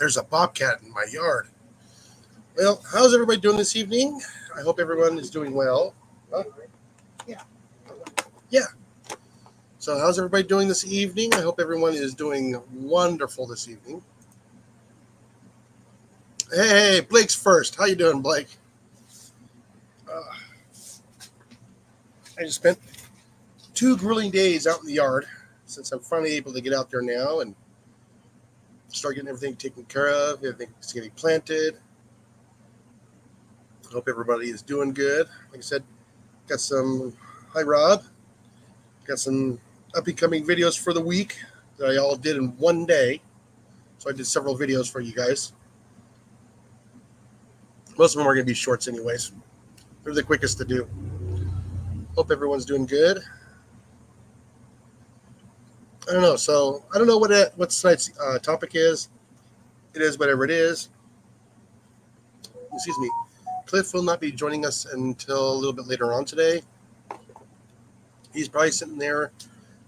There's a bobcat in my yard. Well, how's everybody doing this evening? I hope everyone is doing well. Huh? Yeah. Yeah. So, how's everybody doing this evening? I hope everyone is doing wonderful this evening. Hey, Blake's first. How you doing, Blake? Uh, I just spent 2 grueling days out in the yard since I'm finally able to get out there now and start getting everything taken care of. Everything's getting planted. Hope everybody is doing good. Like I said, got some. Hi, Rob. Got some up and coming videos for the week that I all did in one day. So I did several videos for you guys. Most of them are going to be shorts, anyways. They're the quickest to do. Hope everyone's doing good. I don't know. So I don't know what tonight's topic is. It is whatever it is. Excuse me. Cliff will not be joining us until a little bit later on today. He's probably sitting there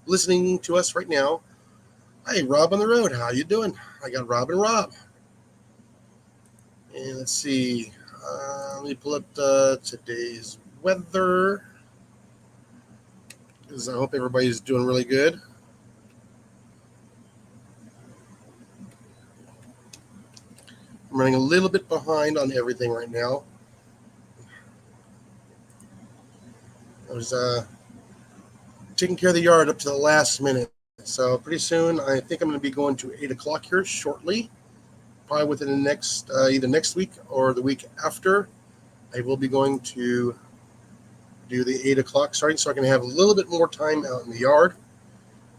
listening to us right now. Hey, Rob on the road. How you doing? I got Rob and Rob. And let's see. Let me pull up today's weather. Because I hope everybody's doing really good. I'm running a little bit behind on everything right now. I was taking care of the yard up to the last minute. So pretty soon, I think I'm going to be going to 8 o'clock here shortly. Probably within the next, either next week or the week after, I will be going to do the 8 o'clock starting so I can have a little bit more time out in the yard.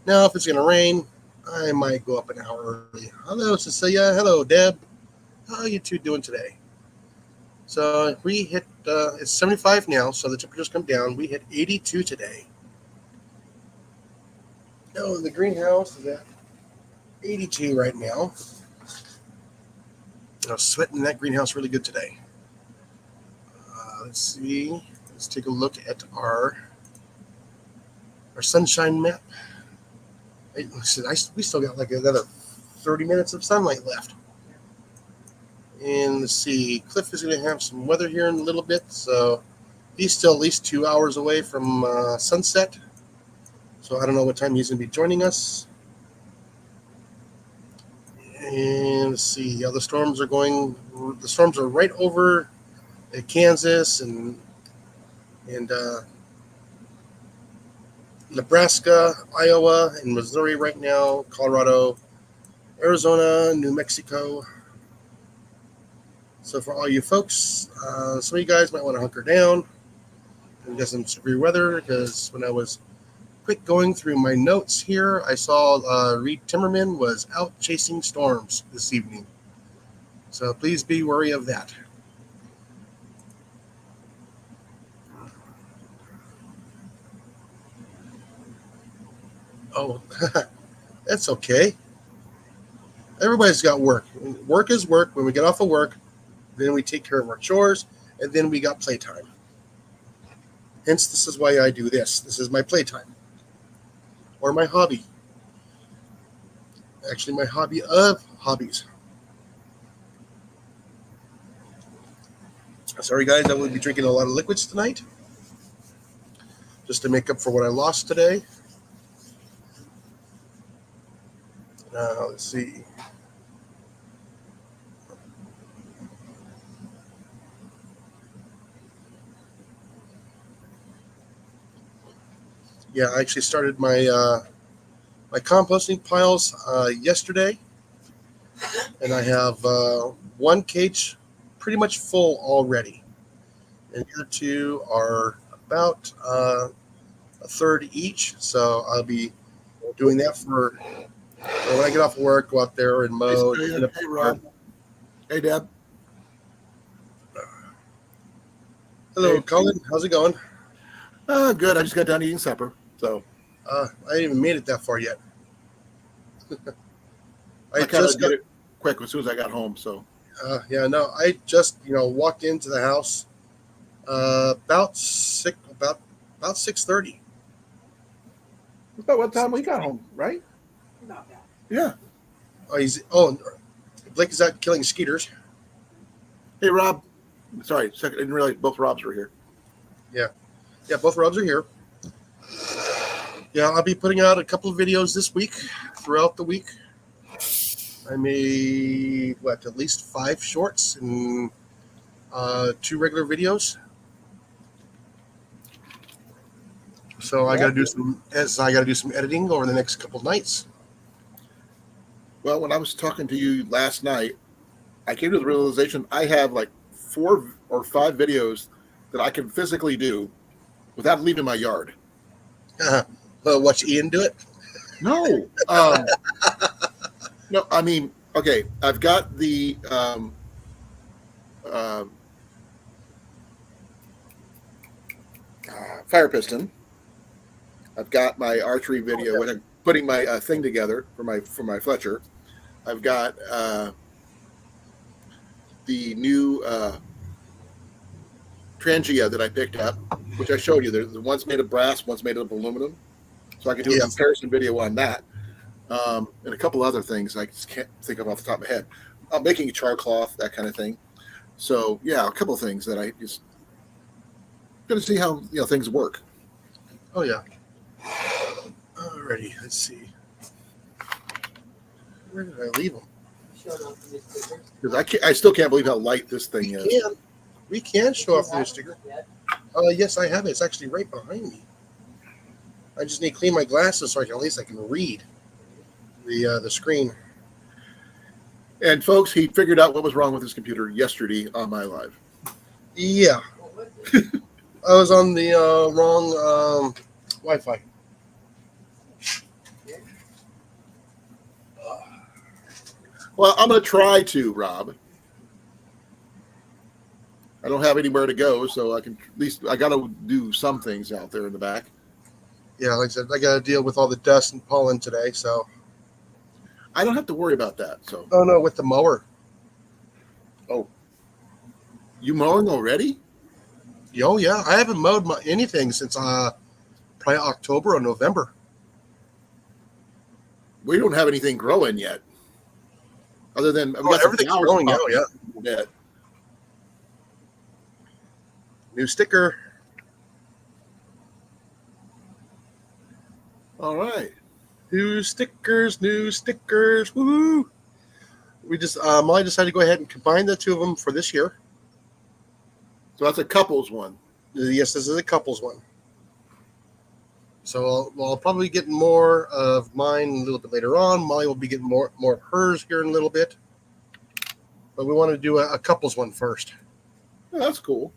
Now, if it's going to rain, I might go up an hour early. Hello, Cecilia. Hello, Deb. How are you two doing today? So we hit, it's 75 now, so the temperature's come down. We hit 82 today. No, the greenhouse is at 82 right now. I was sweating in that greenhouse really good today. Let's see. Let's take a look at our sunshine map. We still got like another 30 minutes of sunlight left. And let's see. Cliff is going to have some weather here in a little bit, so he's still at least 2 hours away from sunset. So I don't know what time he's going to be joining us. And let's see how the storms are going. The storms are right over Kansas and Nebraska, Iowa, and Missouri right now, Colorado, Arizona, New Mexico. So for all you folks, some of you guys might want to hunker down and get some severe weather, because when I was quick going through my notes here, I saw Reed Timmerman was out chasing storms this evening. So please be wary of that. Oh, that's okay. Everybody's got work. Work is work. When we get off of work, then we take care of our chores, and then we got playtime. Hence, this is why I do this. This is my playtime. Or my hobby. Actually, my hobby of hobbies. Sorry, guys, I will be drinking a lot of liquids tonight, just to make up for what I lost today. Let's see. Yeah, I actually started my my composting piles yesterday, and I have one cage pretty much full already, and the other two are about a third each. So I'll be doing that for when I get off of work, go out there and mow. Hey, Rob. Hey, Deb. Hello, Hey. Colin. How's it going? Good. I just got done eating supper. So I ain't even made it that far yet. I kind just of did it quick as soon as I got home. So yeah, no, I just walked into the house about 6:30. about what time we got home, right? About that. Yeah. Oh, Blake is out killing skeeters. Hey, Rob. Sorry, second. I didn't realize both Robs were here. Yeah, both Robs are here. Yeah, I'll be putting out a couple of videos this week, throughout the week. I made, at least 5 shorts and 2 regular videos. So I got to do some editing over the next couple of nights. Well, when I was talking to you last night, I came to the realization I have like 4 or 5 videos that I can physically do without leaving my yard. Watch Ian do it. No. No, I mean, okay, I've got the fire piston. I've got my archery video when I'm putting my thing together for my Fletcher. I've got the new Trangia that I picked up, which I showed you. The one's made of brass, one's made of aluminum. So I can do a comparison video on that. And a couple other things I just can't think of off the top of my head. I'm making a char cloth, that kind of thing. So yeah, a couple of things that I just going to see how things work. Oh yeah. Alrighty, let's see. Where did I leave them? Because I still can't believe how light this thing is. We can show off the new sticker. Yes, I have it. It's actually right behind me. I just need to clean my glasses so at least I can read the screen. And folks, he figured out what was wrong with his computer yesterday on my live. Yeah. I was on the wrong Wi-Fi. Well, I'm going to try to, Rob. I don't have anywhere to go, so I got to do some things out there in the back. Yeah, like I said, I got to deal with all the dust and pollen today, so. I don't have to worry about that. So. Oh no, with the mower. Oh. You mowing already? Oh yeah, I haven't mowed anything since probably October or November. We don't have anything growing yet. Other than everything's growing out, yeah. New sticker. All right. New stickers. Woohoo! We just Molly decided to go ahead and combine the 2 of them for this year. So that's a couples one. Yes, this is a couples one. So I'll probably get more of mine a little bit later on. Molly will be getting more of hers here in a little bit. But we want to do a couples one first. Oh, that's cool.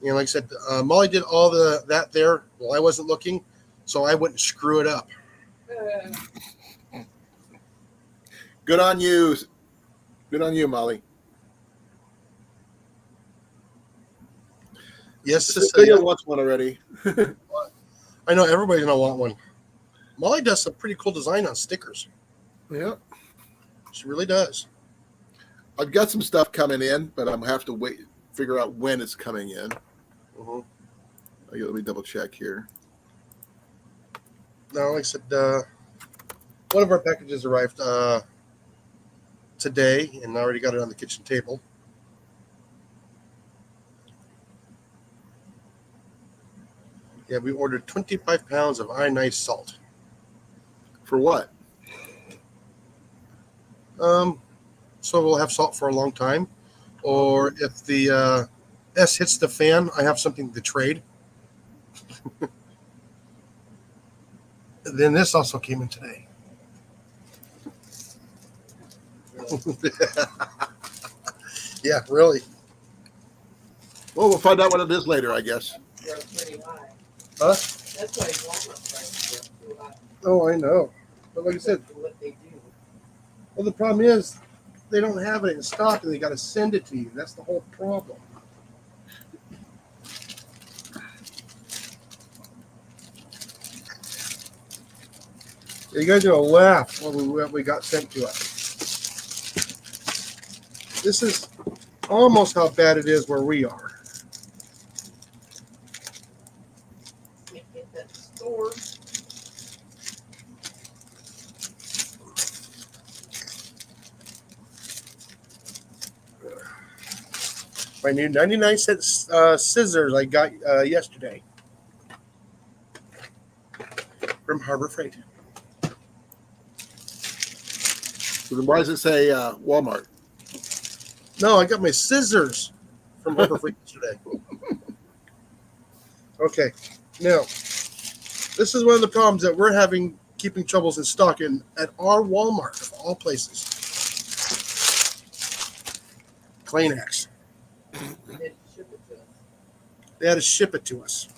Like I said, Molly did all that there while I wasn't looking, so I wouldn't screw it up. Good on you. Good on you, Molly. Yes, Cecilia wants one already. I know everybody's gonna want one. Molly does some pretty cool design on stickers. Yeah, she really does. I've got some stuff coming in, but I'm gonna have to figure out when it's coming in. Mm-hmm. Let me double check here. No, like I said, one of our packages arrived today, and I already got it on the kitchen table. Yeah, we ordered 25 pounds of iodized salt. For what? So we'll have salt for a long time. Or if the S hits the fan, I have something to trade. Then this also came in today. Yeah, really. Well, we'll find out what it is later, I guess. They're pretty high. Huh? That's why Walmart prices are too high. Oh, I know. But like I said, For what they do. well, the problem is they don't have it in stock and they got to send it to you. That's the whole problem. You guys are going to laugh what we got sent to us. This is almost how bad it is where we are. Can't get that store. My new 99-cent scissors I got yesterday from Harbor Freight. So then why does it say Walmart? No, I got my scissors from Harbor Freight yesterday. Okay, now this is one of the problems that we're having keeping troubles in stock at our Walmart of all places. Kleenex. They didn't ship it to us. They had to ship it to us.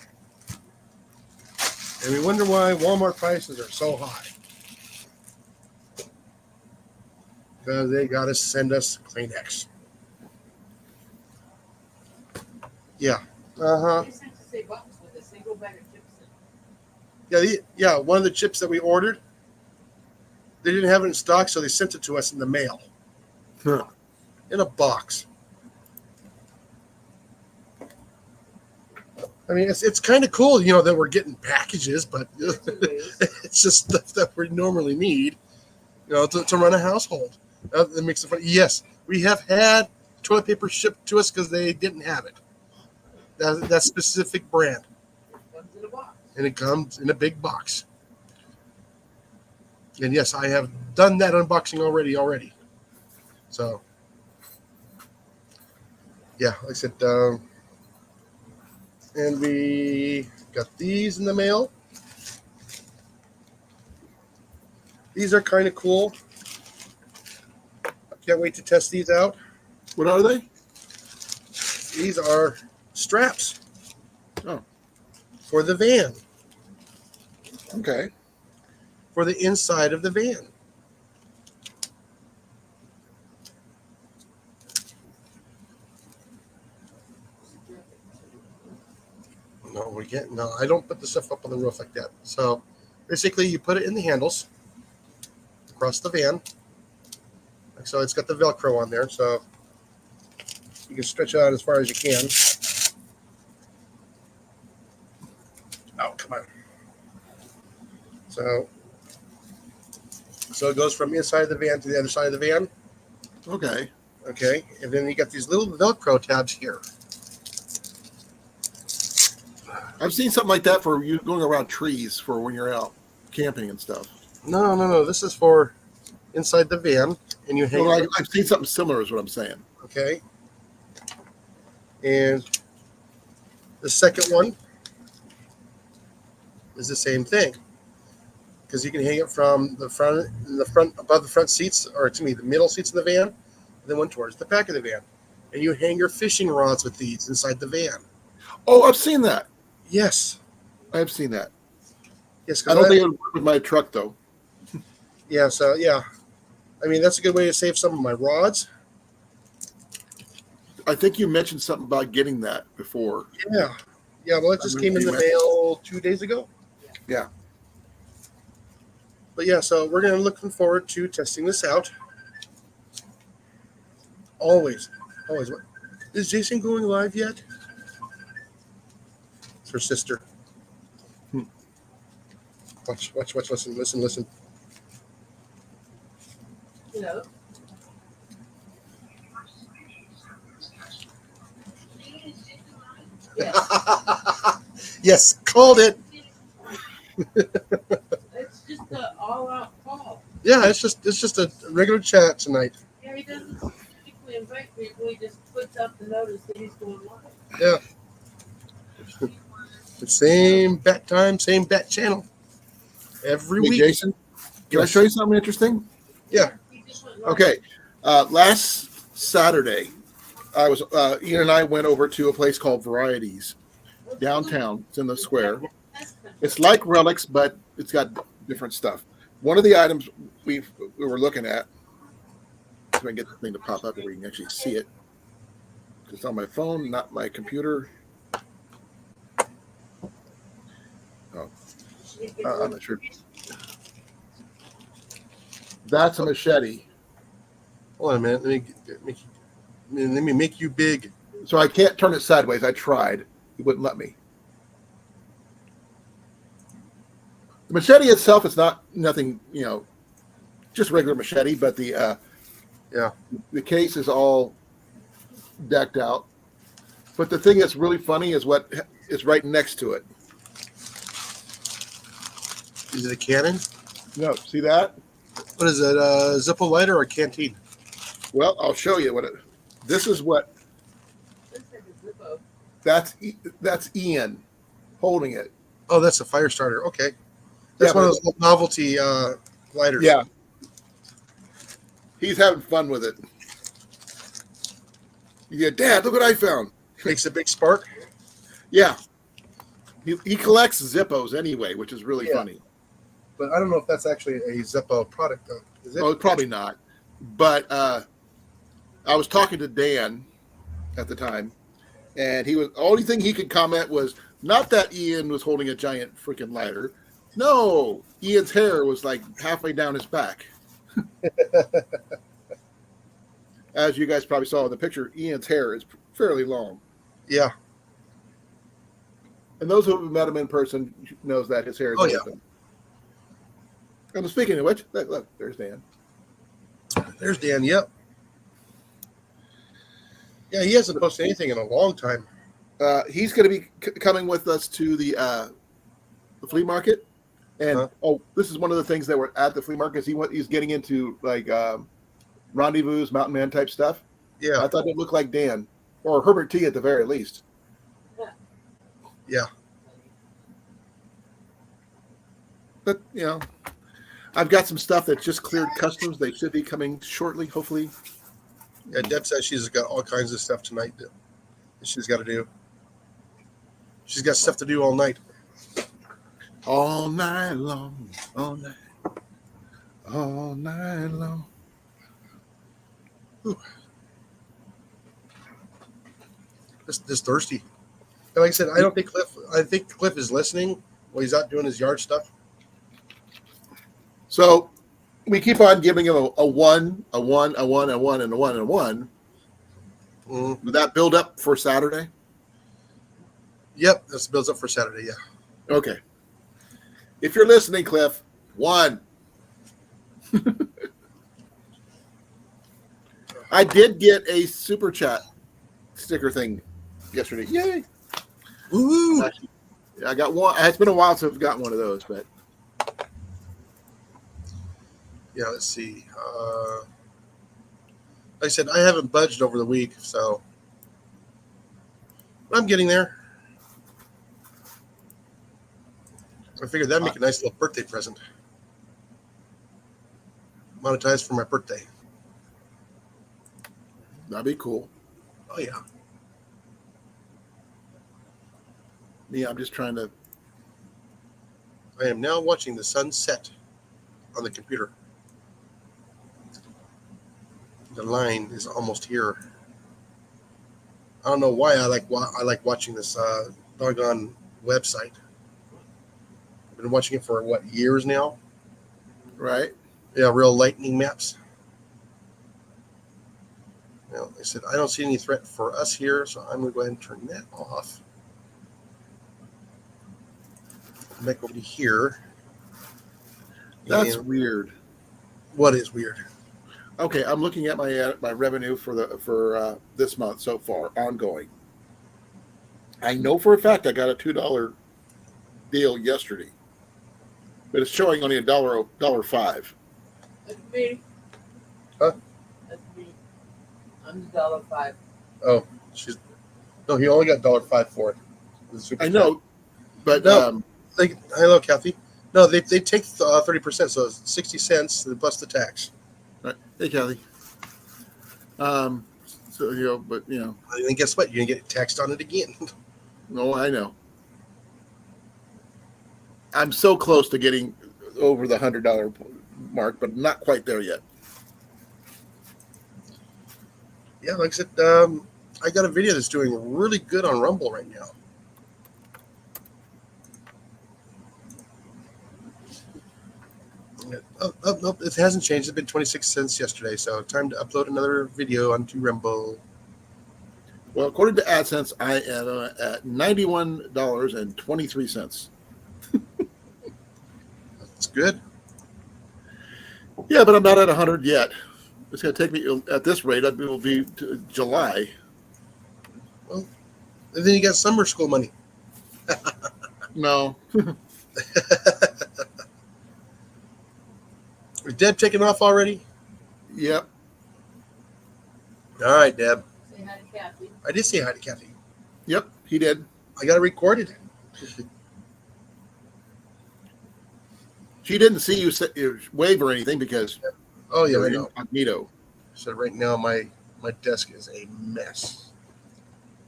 And we wonder why Walmart prices are so high. Because they got to send us Kleenex. Yeah. Uh-huh. They sent us a box with a single bag of chips in it. Yeah, one of the chips that we ordered, they didn't have it in stock, so they sent it to us in the mail. Huh. In a box. I mean, it's kind of cool, that we're getting packages, but It's a waste. it's just stuff that we normally need, to run a household. That makes it fun. Yes, we have had toilet paper shipped to us because they didn't have it. That specific brand, It comes in a box. and it comes in a big box. And yes, I have done that unboxing already. So, yeah, like I said, and we got these in the mail. These are kind of cool. I can't wait to test these out. What are they? These are straps. Oh. For the van, Okay. for the inside of the van. No, I don't put the stuff up on the roof like that. So basically you put it in the handles across the van. Like so, it's got the Velcro on there, so you can stretch it out as far as you can. Oh, come on. So it goes from inside of the van to the other side of the van. Okay. Okay, and then you got these little Velcro tabs here. I've seen something like that for you going around trees for when you're out camping and stuff. No. This is for inside the van, and you hang. Well, I've seen something similar, is what I'm saying. Okay. And the second one is the same thing, because you can hang it from the front above the front seats, or the middle seats in the van, and then one towards the back of the van, and you hang your fishing rods with these inside the van. Oh, I've seen that. Yes. I've seen that. Yes. I don't think it would work with my truck though. Yeah. So yeah, I mean that's a good way to save some of my rods. I think you mentioned something about getting that before. Yeah. Yeah. Well, it just came in the mail 2 days ago. Yeah. But yeah, so we're gonna looking forward to testing this out. Always. What? Is Jason going live yet? It's her sister. Watch, listen. You know, yes. Yes, called it. It's just an all-out call. Yeah, it's just a regular chat tonight. Yeah, he doesn't particularly invite people. He just puts out the notice that he's going live. Yeah. The same bat time, same bat channel. Every Hey, week. Jason, can I Yes. show you something interesting? Yeah. He just went live. Okay. Last Saturday, I was Ian and I went over to a place called Varieties downtown. It's in the square. It's like Relics, but it's got different stuff. One of the items we were looking at, so I can get the thing to pop up where you can actually see it. It's on my phone, not my computer. Oh, I'm not sure. That's a machete. Hold on a minute. Let me make you big. So I can't turn it sideways. I tried. It wouldn't let me. The machete itself is nothing, just regular machete, but the case is all decked out. But the thing that's really funny is what is right next to it. Is it a Canon? No, see that? What is it? A Zippo lighter or a canteen? Well, I'll show you what it. This is what. Looks like a Zippo. That's Ian holding it. Oh, that's a fire starter. Okay, that's Yeah, one of those novelty lighters. Yeah. He's having fun with it. Yeah, Dad, look what I found. Makes a big spark. Yeah. He collects Zippos anyway, which is really Yeah. funny. But I don't know if that's actually a Zippo product, though. Is it? Oh, probably not. But I was talking to Dan at the time, and he was the only thing he could comment was not that Ian was holding a giant freaking lighter. No, Ian's hair was like halfway down his back. As you guys probably saw in the picture, Ian's hair is fairly long. Yeah. And those who have met him in person knows that his hair is Oh, yeah. open. And speaking of which, look, there's Dan. There's Dan. Yep. Yeah, he hasn't posted anything in a long time. He's going to be coming with us to the flea market. And this is one of the things that were at the flea market. He's getting into like rendezvous, mountain man type stuff. Yeah. I thought it looked like Dan or Herbert T at the very least. Yeah. But I've got some stuff that just cleared customs. They should be coming shortly, hopefully. Yeah, Deb says she's got all kinds of stuff tonight that she's got to do. She's got stuff to do all night. All night long, all night long. Ooh. Just thirsty. And like I said, I think Cliff is listening while he's out doing his yard stuff. So we keep on giving him a 1, a 1, a 1, a 1, and a 1, and a 1. Mm-hmm. Would that build up for Saturday? Yep, this builds up for Saturday, yeah. Okay. If you're listening, Cliff, 1. I did get a super chat sticker thing yesterday. Yay! Woo! Actually, I got one. It's been a while since I've gotten one of those, but Yeah, let's see. Like I said, I haven't budged over the week, so I'm getting there. I figured that'd make a nice little birthday present. Monetized for my birthday. that'd be cool. Oh, yeah. Yeah, I'm just trying to. I am now watching the sun set on the computer. The line is almost here. I don't know why I like watching this doggone website. I've been watching it for years now. Right. Yeah, real lightning maps. Well, I said I don't see any threat for us here, so I'm going to go ahead and turn that off. Back over to here. That's And weird. what is weird? Okay, I'm looking at my revenue for this month so far, ongoing. I know for a fact I got a $2 deal yesterday, but it's showing only $1.05. That's me. Huh? That's me. I'm the $1.05. Oh, no. He only got $1.05 for it. The super I know, but No. Hello, Kathy. No, they take 30%, so it's 60 cents plus the tax. right. Hey, Kelly. But And then guess what? You're gonna get taxed on it again. no, I know. I'm so close to getting over the $100 mark, but not quite there yet. Yeah, like I said, I got a video that's doing really good on Rumble right now. Oh, nope, it hasn't changed. It's been 26 cents yesterday, so time to upload another video onto Rumble. Well, according to AdSense, I am at $91.23. That's good. Yeah, but I'm not at 100 yet. It's going to take me, at this rate, it will be to July. And then you got summer school money. No. Is Deb taking off already? Yep. All right, Deb. Say hi to Kathy. I did say hi to Kathy. Yep. He did. I got it recorded. She didn't see you wave or anything because Oh, yeah, you're I know. incognito. So right now, my desk is a mess.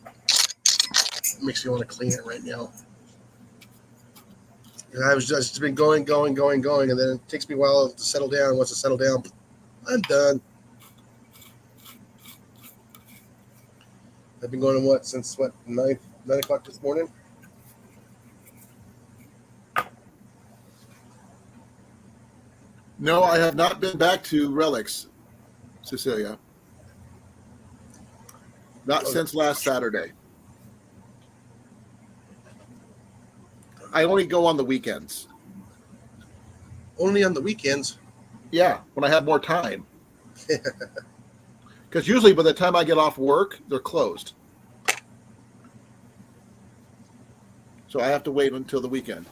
It makes me want to clean it right now. And I was just been going, and then it takes me a while to settle down. Once I settle down, I'm done. I've been going to since 9 o'clock this morning. No, I have not been back to Relics, Cecilia. Not since last Saturday. I only go on the weekends. Only on the weekends. Yeah, when I have more time. Because usually by the time I get off work, they're closed. So I have to wait until the weekend.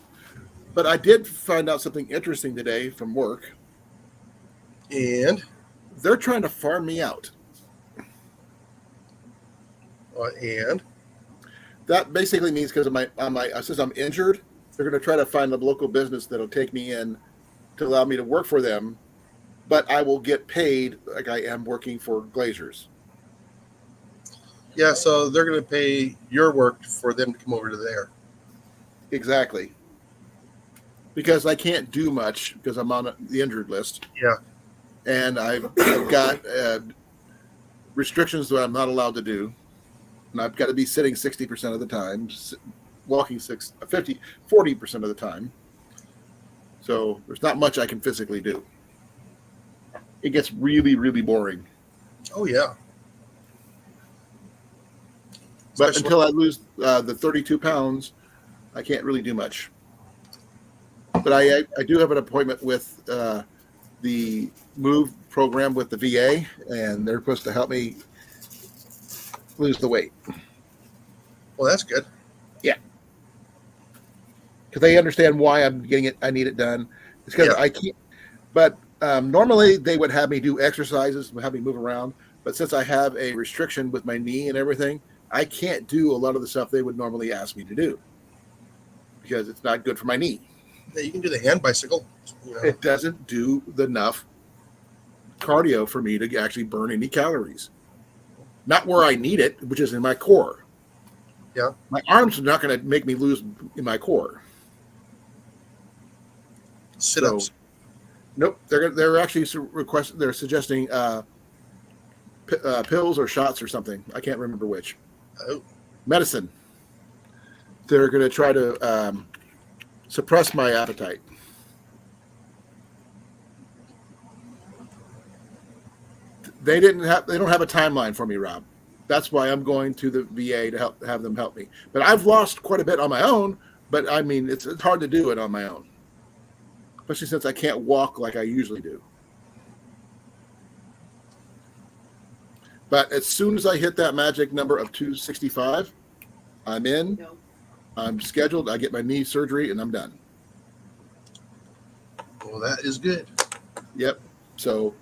But I did find out something interesting today from work. And They're trying to farm me out. and That basically means because of my since I'm injured, they're going to try to find a local business that'll take me in to allow me to work for them, but I will get paid like I am working for Glazers. yeah, so they're going to pay your work for them to come over to there. Exactly. Because I can't do much because I'm on the injured list. Yeah. And I've got restrictions that I'm not allowed to do. And I've got to be sitting 60% of the time, walking 40% of the time. So there's not much I can physically do. It gets really, really boring. Oh yeah. But Especially- until I lose the 32 pounds, I can't really do much. But I do have an appointment with the MOVE program with the VA, and they're supposed to help me lose the weight. Well, that's good. Because they understand why I'm getting it. I need it done. It's because Yeah. I can't. But normally they would have me do exercises, have me move around. But since I have a restriction with my knee and everything, I can't do a lot of the stuff they would normally ask me to do because it's not good for my knee. Yeah, you can do the hand bicycle. You know. It doesn't do enough cardio for me to actually burn any calories. Not where I need it, which is in my core. Yeah. My arms are not going to make me lose in my core. Sit-ups. Nope. They're actually they're suggesting pills or shots or something. I can't remember which. Oh. Medicine. They're going to try to suppress my appetite. They don't have a timeline for me, Rob. That's why I'm going to the VA to have them help me. But I've lost quite a bit on my own. But I mean, it's hard to do it on my own, especially since I can't walk like I usually do. But as soon as I hit that magic number of 265, I'm in. No. I'm scheduled. I get my knee surgery, and I'm done. Well, that is good. Yep. So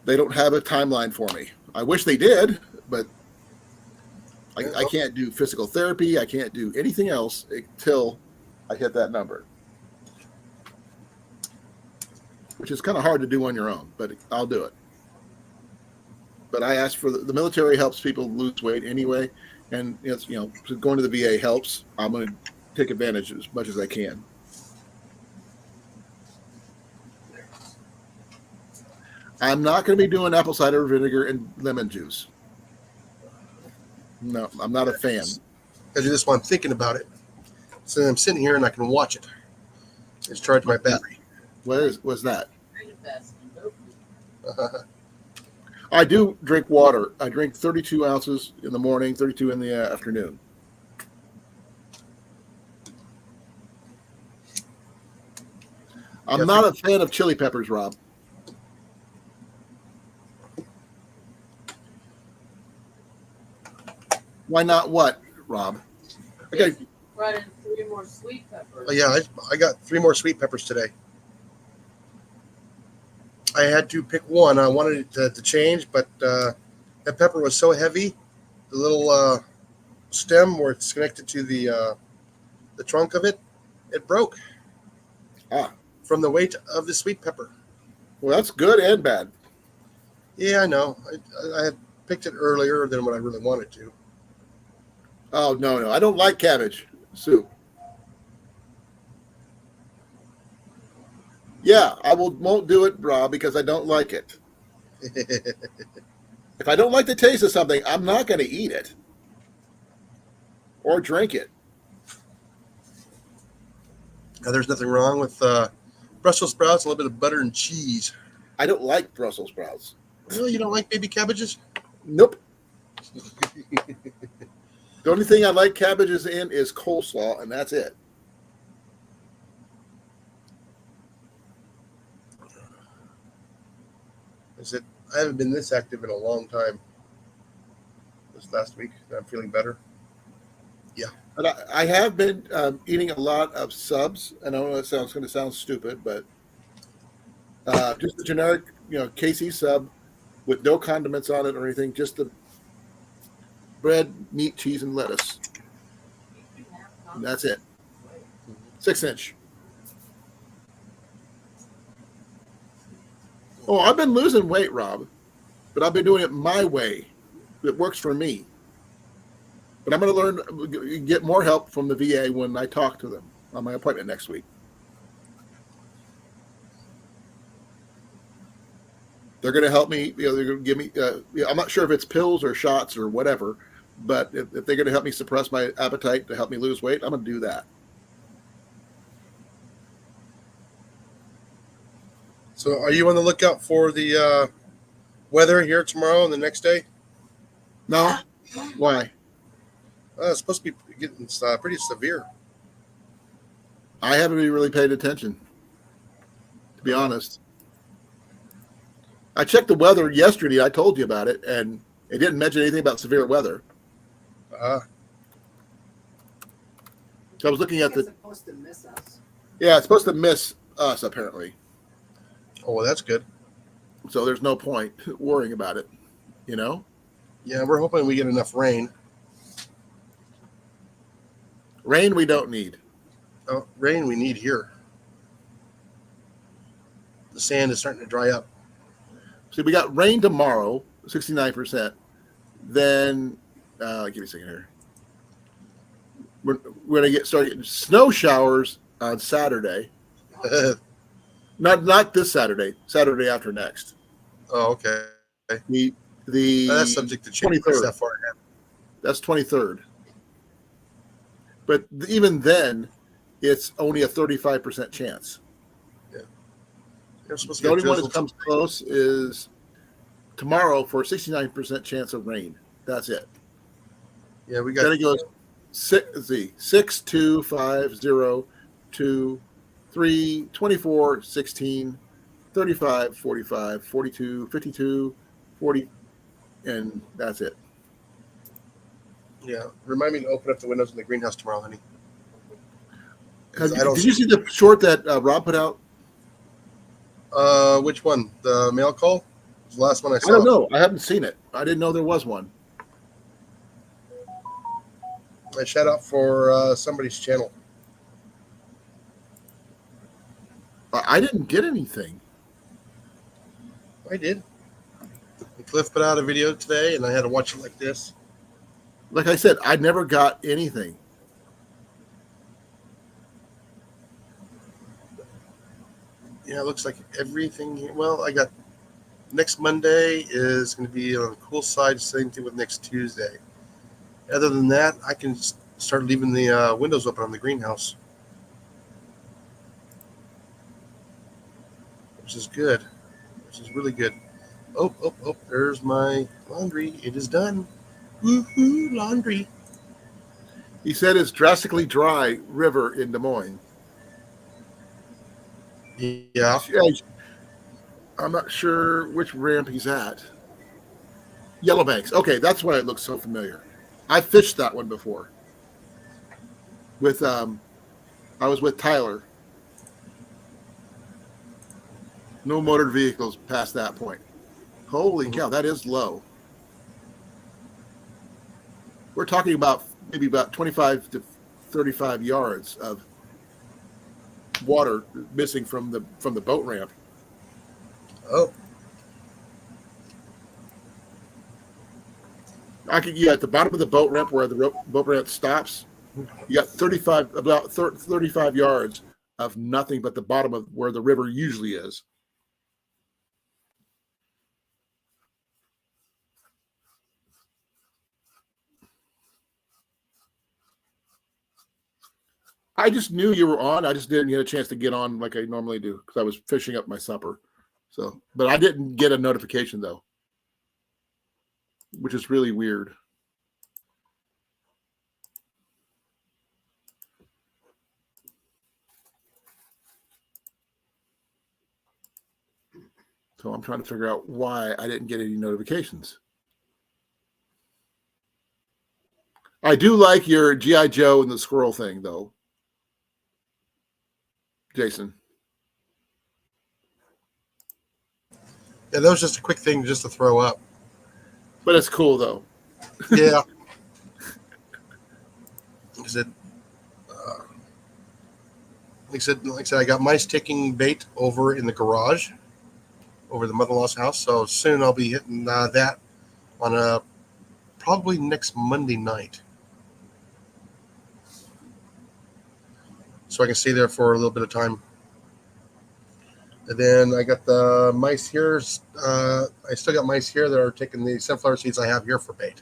they don't have a timeline for me. I wish they did, but I can't do physical therapy. I can't do anything else until I hit that number, which is kind of hard to do on your own, but I'll do it. But I asked for the military helps people lose weight anyway, and it's going to the VA helps. I'm going to take advantage as much as I can. I'm not going to be doing apple cider vinegar and lemon juice. No, I'm not a fan. I do this while I'm thinking about it. So I'm sitting here and I can watch it. It's charged my battery. Was that? You're the best. Nope. I do drink water. I drink 32 ounces in the morning, 32 in the afternoon. I'm not a fan of chili peppers, Rob. Why not what, Rob? Okay. Brought in 3 more sweet peppers. Oh, yeah, I got 3 more sweet peppers today. I had to pick one. I wanted it to change, but that pepper was so heavy. The little stem where it's connected to the trunk of it, it broke from the weight of the sweet pepper. Well, that's good and bad. Yeah, I know. I had picked it earlier than what I really wanted to. Oh, no. I don't like cabbage soup. Yeah, won't do it, Rob, because I don't like it. If I don't like the taste of something, I'm not going to eat it or drink it. Now, there's nothing wrong with Brussels sprouts, a little bit of butter and cheese. I don't like Brussels sprouts. Really, you don't like baby cabbages? Nope. The only thing I like cabbages in is coleslaw, and that's it. I haven't been this active in a long time. This last week, I'm feeling better. But I have been eating a lot of subs. I know that going to sound stupid, but just the generic, KC sub with no condiments on it or anything. Just the bread, meat, cheese, and lettuce. And that's it. 6-inch. Oh, I've been losing weight, Rob, but I've been doing it my way. It works for me. But I'm going to learn, get more help from the VA when I talk to them on my appointment next week. They're going to help me. They're going to give me. I'm not sure if it's pills or shots or whatever, but if they're going to help me suppress my appetite to help me lose weight, I'm going to do that. So, are you on the lookout for the weather here tomorrow and the next day? No, why? It's supposed to be getting pretty severe. I haven't really paid attention, to be honest. I checked the weather yesterday. I told you about it, and it didn't mention anything about severe weather. So I was looking at It's supposed to miss us. Yeah, it's supposed to miss us, apparently. Oh, well, that's good. So there's no point worrying about it, Yeah, we're hoping we get enough rain. Rain we don't need. Oh, rain we need here. The sand is starting to dry up. See, we got rain tomorrow, 69%. Then, give me a second here. We're going to start getting snow showers on Saturday. Not this Saturday. Saturday after next. Oh, okay. That's subject to change. 23rd. That far ahead. That's 23rd. But even then, it's only a 35% chance. They're supposed to The get only one drizzle that comes close is tomorrow for a 69% chance of rain. That's it. Yeah, we Then got. it goes 6, 2, 5, 0, 2, 3, 24, 16, 35, 45, 42, 52, 40, and that's it. Yeah, remind me to open up the windows in the greenhouse tomorrow, honey. Did you see the short that Rob put out? Which one? The mail call? It was the last one I saw. I don't know. I haven't seen it. I didn't know there was one. I shout out for somebody's channel. I didn't get anything. I did. Cliff put out a video today, and I had to watch it like this. Like I said, I never got anything. Yeah, it looks like everything. Well, I got next Monday is going to be on the cool side. Same thing with next Tuesday. Other than that, I can start leaving the windows open on the greenhouse, which is good. Which is really good. Oh, there's my laundry. It is done. Woohoo, laundry. He said it's drastically dry river in Des Moines. Yeah. I'm not sure which ramp he's at. Yellowbanks. Okay, that's why it looks so familiar. I fished that one before. With I was with Tyler. No motor vehicles past that point. Holy cow, that is low. We're talking about maybe about 25 to 35 yards of water missing from the boat ramp. Oh, At the bottom of the boat ramp where the boat ramp stops, you got 35 yards of nothing but the bottom of where the river usually is. I just knew you were on. I just didn't get a chance to get on like I normally do because I was fishing up my supper. So, but I didn't get a notification though, which is really weird. So I'm trying to figure out why I didn't get any notifications. I do like your G.I. Joe and the squirrel thing, though, Jason. yeah, that was just a quick thing just to throw up. But it's cool, though. Yeah. Like I said, I got mice taking bait over in the garage, over the mother-in-law's house. So soon I'll be hitting that on probably next Monday night. So I can stay there for a little bit of time. And then I got the mice here. I still got mice here that are taking the sunflower seeds I have here for bait.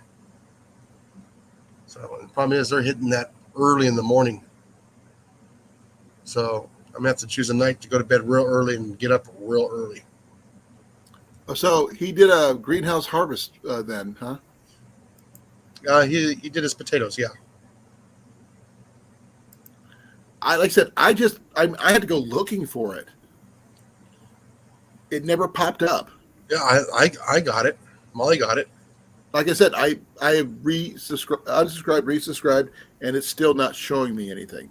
So the problem is they're hitting that early in the morning. So I'm going to have to choose a night to go to bed real early and get up real early. So he did a greenhouse harvest then, huh? He did his potatoes, yeah. Like I said, I had to go looking for it. It never popped up. Yeah, I got it. Molly got it. Like I said, I unsubscribed, resubscribed, and it's still not showing me anything.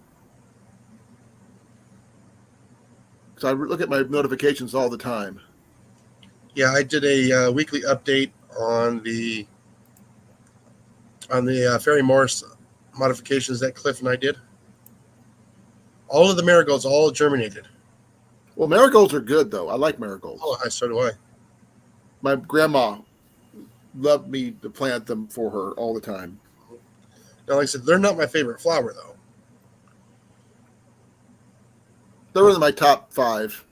So I look at my notifications all the time. Yeah, I did a weekly update on the Ferry Morris modifications that Cliff and I did. All of the marigolds all germinated. Well, marigolds are good, though. I like marigolds. Oh, so do I. My grandma loved me to plant them for her all the time. Now, like I said, they're not my favorite flower, though. They're in my top 5.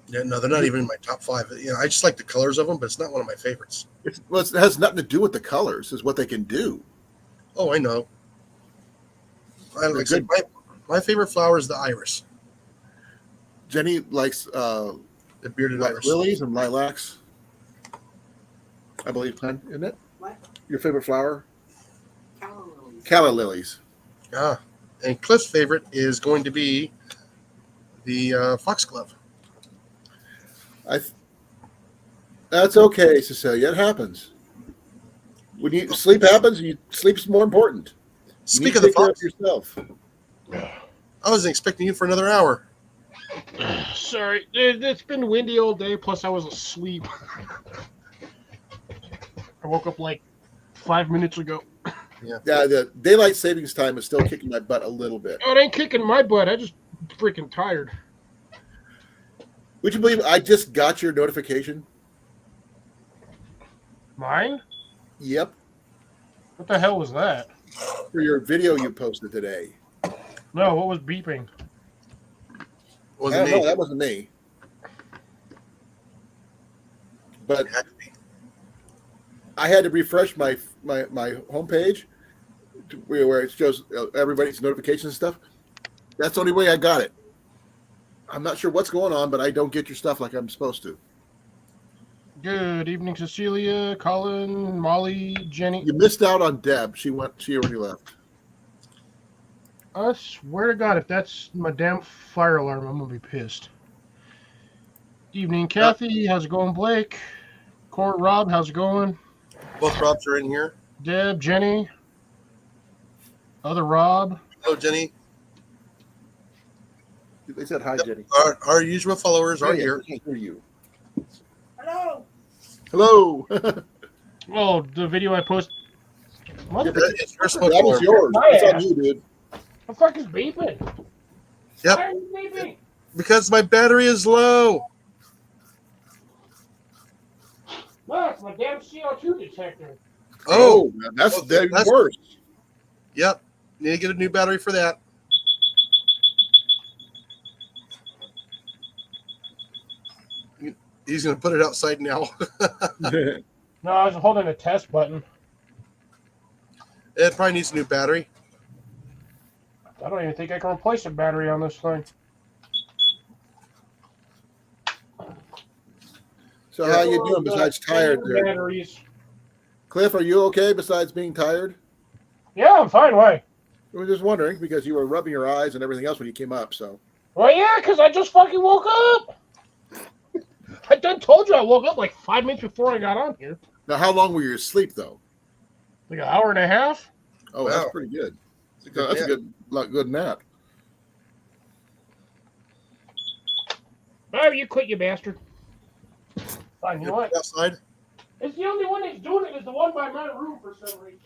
Yeah, no, they're not even in my top 5. You know, I just like the colors of them, but it's not one of my favorites. It has nothing to do with the colors. It's what they can do. Oh, I know. My favorite flower is the iris. Jenny likes The bearded iris. lilies and lilacs. I believe, isn't it? What? Your favorite flower? Calla lilies. Calla lilies. Ah, and Cliff's favorite is going to be the foxglove. That's okay, Cecilia. It happens. When sleep happens, sleep's more important. Speak of the take care fox, yourself. I wasn't expecting you for another hour. Sorry, it's been windy all day, plus I was asleep. I woke up like 5 minutes ago. Yeah, the daylight savings time is still kicking my butt a little bit. Oh, it ain't kicking my butt. I just freaking tired. Would you believe I just got your notification? Mine? Yep, What the hell was that? for your video you posted today. No, what was beeping? Wasn't No, me. that wasn't me. But It had to be. I had to refresh my homepage where it shows everybody's notifications and stuff. That's the only way I got it. I'm not sure what's going on, but I don't get your stuff like I'm supposed to. Good evening, Cecilia, Colin, Molly, Jenny. You missed out on Deb. She already left. I swear to God, if that's my damn fire alarm, I'm gonna be pissed. Evening, Kathy. How's it going, Blake? Rob, how's it going? Both Robs are in here. Deb, Jenny. Other Rob. Hello, Jenny. They said hi, Jenny. Our usual followers are Yeah, here. I can't hear you. Hello. Hello. Oh, the video I posted. What It's your smoke That was alarm. yours. My That's on ass. you, dude. the fuck is beeping? Yep. Why are you beeping? Because my battery is low. No, it's my damn CO2 detector. Oh, that's okay, that's that's- worse. yep. Need to get a new battery for that. He's going to put it outside now. No, I was holding a test button. It probably needs a new battery. I don't even think I can replace a battery on this thing. So how you doing besides tired there? Batteries. Cliff, are you okay besides being tired? Yeah, I'm fine. Why? I was just wondering because you were rubbing your eyes and everything else when you came up. So Well, yeah, because I just fucking woke up. I done told you I woke up like 5 minutes before I got on here. now, how long were you asleep though? Like an hour and a half. Oh, Wow. that's pretty good. That's a good nap. Oh, you quit, you bastard. Fine, you know what? Outside. It's the only one that's doing it is the one by my room for some reason.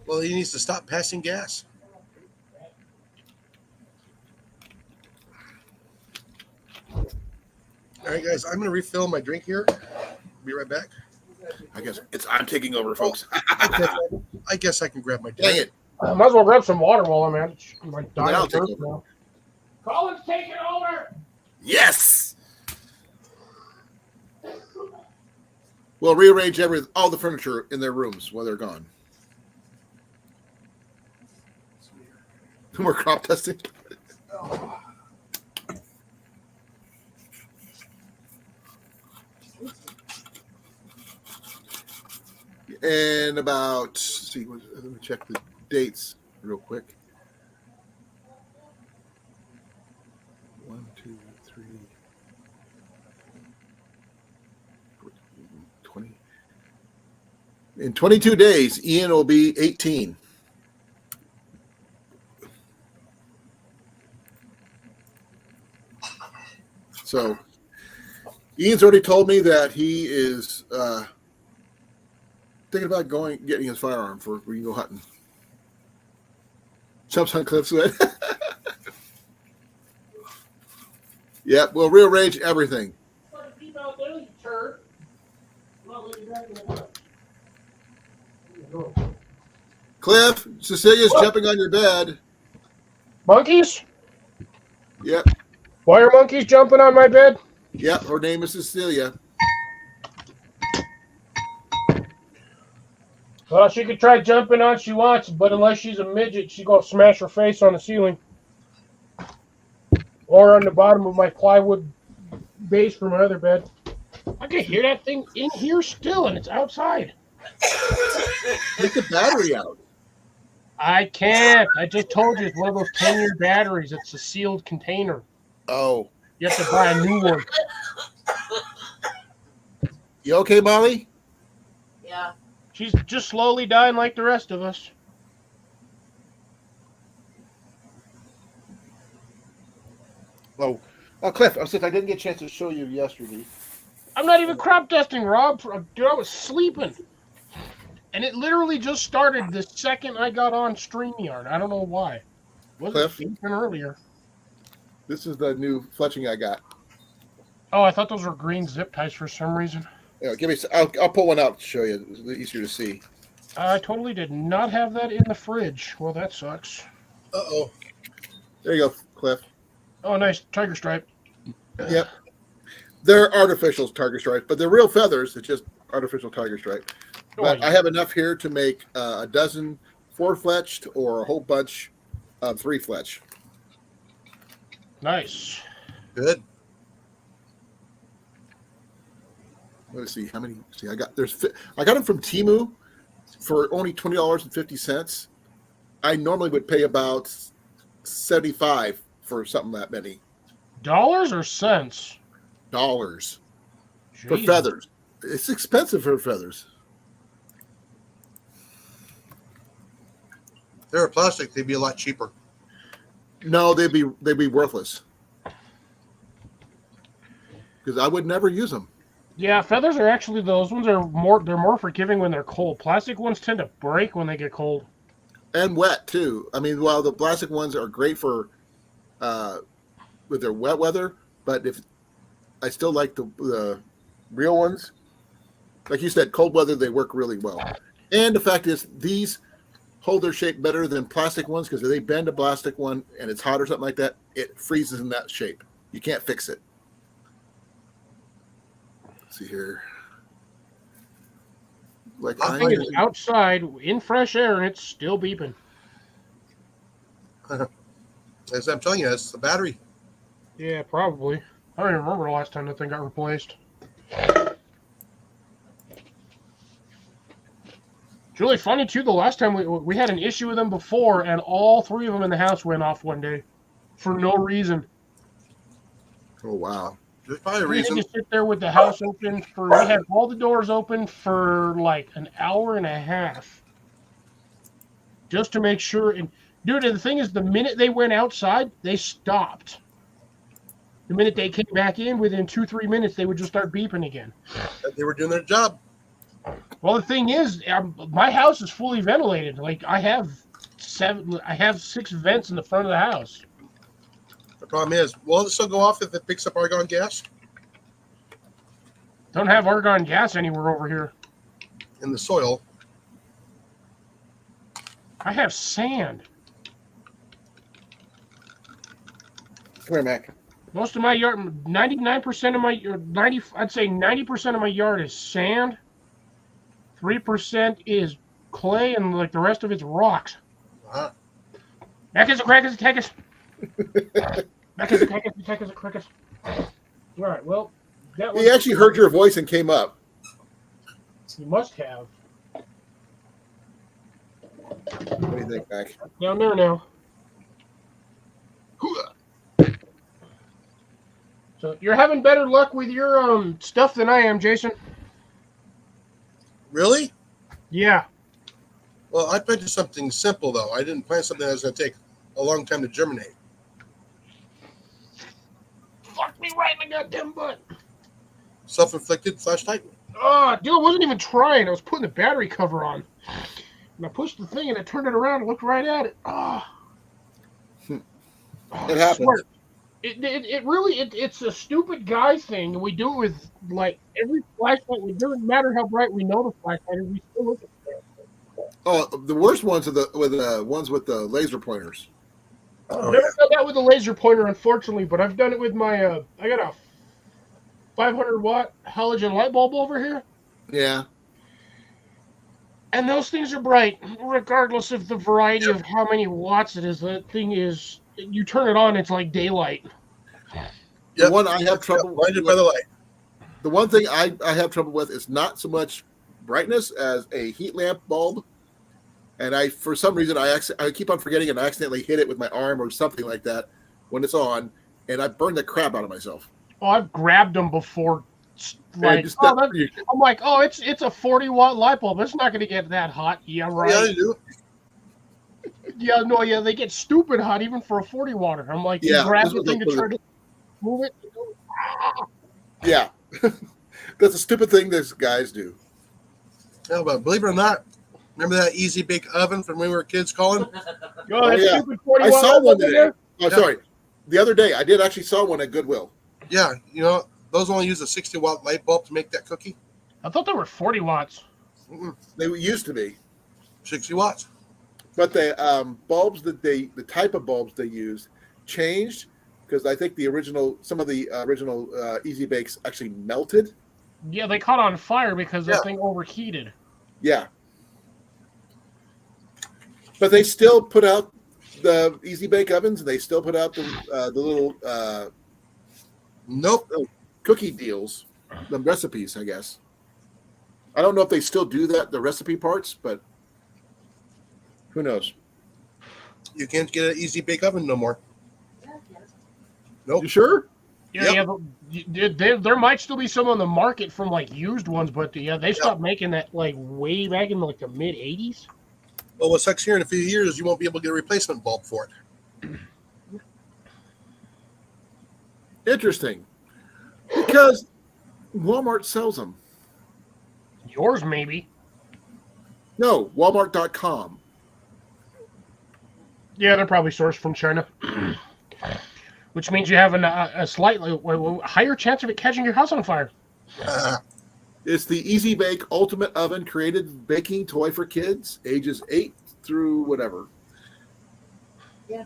Well, he needs to stop passing gas. All right, guys, I'm going to refill my drink here. Be right back. I guess I'm taking over, folks. I guess I can grab my Dang drink. it! I might as well grab some water while I'm at it. I'm like dying I'll of take thirst over. now. Colin's taking over. Yes. We'll rearrange all the furniture in their rooms while they're gone. We're crop testing. And about, let's see, let me check the dates real quick. 1, 2, 3, 20. In 22 days, Ian will be 18. So Ian's already told me that he is thinking about getting his firearm for we can go hunting. Jumps on Cliff's head. Yep, we'll rearrange everything. Fucking beep out there, you turd. I'm not letting you back in the house. Cliff, Cecilia's jumping on your bed. Monkeys? Yep, Why are monkeys jumping on my bed? yep. Her name is Cecilia. Well, she could try jumping on she wants, but unless she's a midget, she's going to smash her face on the ceiling. Or on the bottom of my plywood base for my other bed. I can hear that thing in here still, and it's outside. Take the battery out. I can't. I just told you it's one of those 10-year batteries. It's a sealed container. Oh, You have to buy a new one. you okay, Molly? Yeah. She's just slowly dying like the rest of us. Oh, Cliff. Since I didn't get a chance to show you yesterday. I'm not even crop dusting, Rob. Dude, I was sleeping. And it literally just started the second I got on StreamYard. I don't know why. Wasn't Cliff? sleeping earlier. This is the new fletching I got. Oh, I thought those were green zip ties for some reason. Yeah, I'll pull one out to show you. It's easier to see. I totally did not have that in the fridge. Well, that sucks. Uh-oh. There you go, Cliff. Oh, nice. Tiger stripe. Yep. They're artificial tiger stripes, but they're real feathers. It's just artificial tiger stripe. But I have enough here to make a dozen 4-fletched or a whole bunch of 3-fletch. Nice. Good. Let's see how many. See, I got them from Temu for only $20.50. I normally would pay about $75 for something that many Dollars or cents? dollars for Jeez. feathers. It's expensive for feathers. If they were plastic, they'd be a lot cheaper. No, they'd be worthless. Because I would never use them. Yeah, feathers are actually those ones are more forgiving when they're cold. Plastic ones tend to break when they get cold. And wet too. I mean, while the plastic ones are great for with their wet weather, but if I still like the real ones, like you said, cold weather they work really well. And the fact is, these hold their shape better than plastic ones because if they bend a plastic one and it's hot or something like that, it freezes in that shape. You can't fix it. Let's see here. Like The thing is outside in fresh air and it's still beeping. As I'm telling you, it's the battery. Yeah, probably. I don't even remember the last time that thing got replaced. It's really funny too. The last time we had an issue with them before, and all three of them in the house went off one day for no reason. Oh wow. There's probably a We had reason. to sit there with the house open for. We had all the doors open for like an hour and a half, just to make sure. And dude, the thing is, the minute they went outside, they stopped. The minute they came back in, within 2-3 minutes, they would just start beeping again. They were doing their job. Well, the thing is, my house is fully ventilated. Like I have 6 vents in the front of the house. The problem is, will it still go off if it picks up argon gas Don't have argon gas anywhere over here. in the soil? I have sand. Come here, Mac. Most of my yard, 99% of my, or 90, I'd say 90% of my yard is sand. 3% is clay, and like the rest of it's rocks. Uh-huh. Crackers, crackers, crackers. Crackers, crackers, crackers, crackers. All right, well, that was. He actually heard your voice and came up. You must have. What do you think, Mac? Down there now. So you're having better luck with your stuff than I am, Jason. Really? Yeah. Well, I planted something simple, though. I didn't plant something that was going to take a long time to germinate. Fuck me right in the goddamn butt. Self-inflicted flashlight. Oh, dude, I wasn't even trying. I was putting the battery cover on. And I pushed the thing and I turned it around and looked right at it. Oh. It happens. It really it's a stupid guy thing, and we do it with like every flashlight. It doesn't matter how bright we know the flashlight is, we still look at it. Oh, the worst ones are the ones with the laser pointers. I've never done that with a laser pointer, unfortunately, but I've done it with my I got a 500-watt halogen light bulb over here, Yeah. and those things are bright, regardless of the variety of how many watts it is. That thing is, you turn it on, it's like daylight. The one I have trouble Blinded by the light. The one thing I have trouble with is not so much brightness as a heat lamp bulb. And I, for some reason, I keep on forgetting and I accidentally hit it with my arm or something like that when it's on, and I burn the crap out of myself. Oh, I've grabbed them before. Like, just I'm like, oh, it's a 40-watt light bulb. It's not going to get that hot. Yeah, right. Yeah, they do. Yeah, no, yeah, they get stupid hot even for a 40-watter. I'm like, Yeah, you grab this the was thing like to try to move it. Yeah. That's a stupid thing these guys do. Yeah, but believe it or not, remember that Easy Bake Oven from when we were kids calling? Oh, that yeah. stupid 40-watt I saw light one bulb in today. there? Oh, sorry. The other day, I did actually saw one at Goodwill. Yeah, you know, those only use a 60-watt light bulb to make that cookie. I thought they were 40 watts. They used to be. 60 watts. But the bulbs the type of bulbs they used changed because I think some of the original Easy Bakes actually melted. Yeah, they caught on fire because Yeah. the thing overheated. Yeah. But they still put out the Easy Bake ovens. They still put out the little Nope. cookie deals, the recipes, I guess. I don't know if they still do that, the recipe parts, but who knows? You can't get an Easy Bake Oven no more. Nope. You sure? Yeah, Yep. yeah, but there might still be some on the market from like used ones, but yeah, they stopped making that like way back in like the mid '80s. Well, what sucks here in a few years, you won't be able to get a replacement bulb for it. Interesting. Because Walmart sells them. Yours, maybe. No, Walmart.com. Yeah, they're probably sourced from China. Which means you have a slightly higher chance of it catching your house on fire. It's the Easy Bake Ultimate Oven created baking toy for kids ages 8 through whatever. Yeah.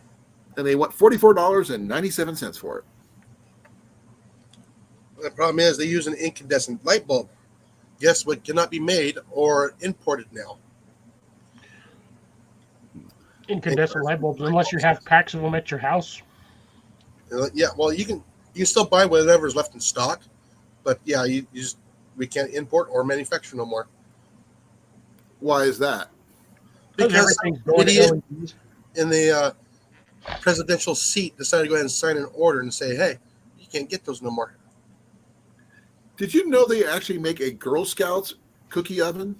And they want $44.97 for it. The problem is they use an incandescent light bulb. Guess what cannot be made or imported now? Incandescent light bulbs, unless you have packs of them at your house. Yeah, well, you can still buy whatever is left in stock, but yeah, we can't import or manufacture no more. Why is that? Because everything's going to idiot LEDs. in the presidential seat decided to go ahead and sign an order and say, hey, you can't get those no more. Did you know they actually make a Girl Scouts cookie oven?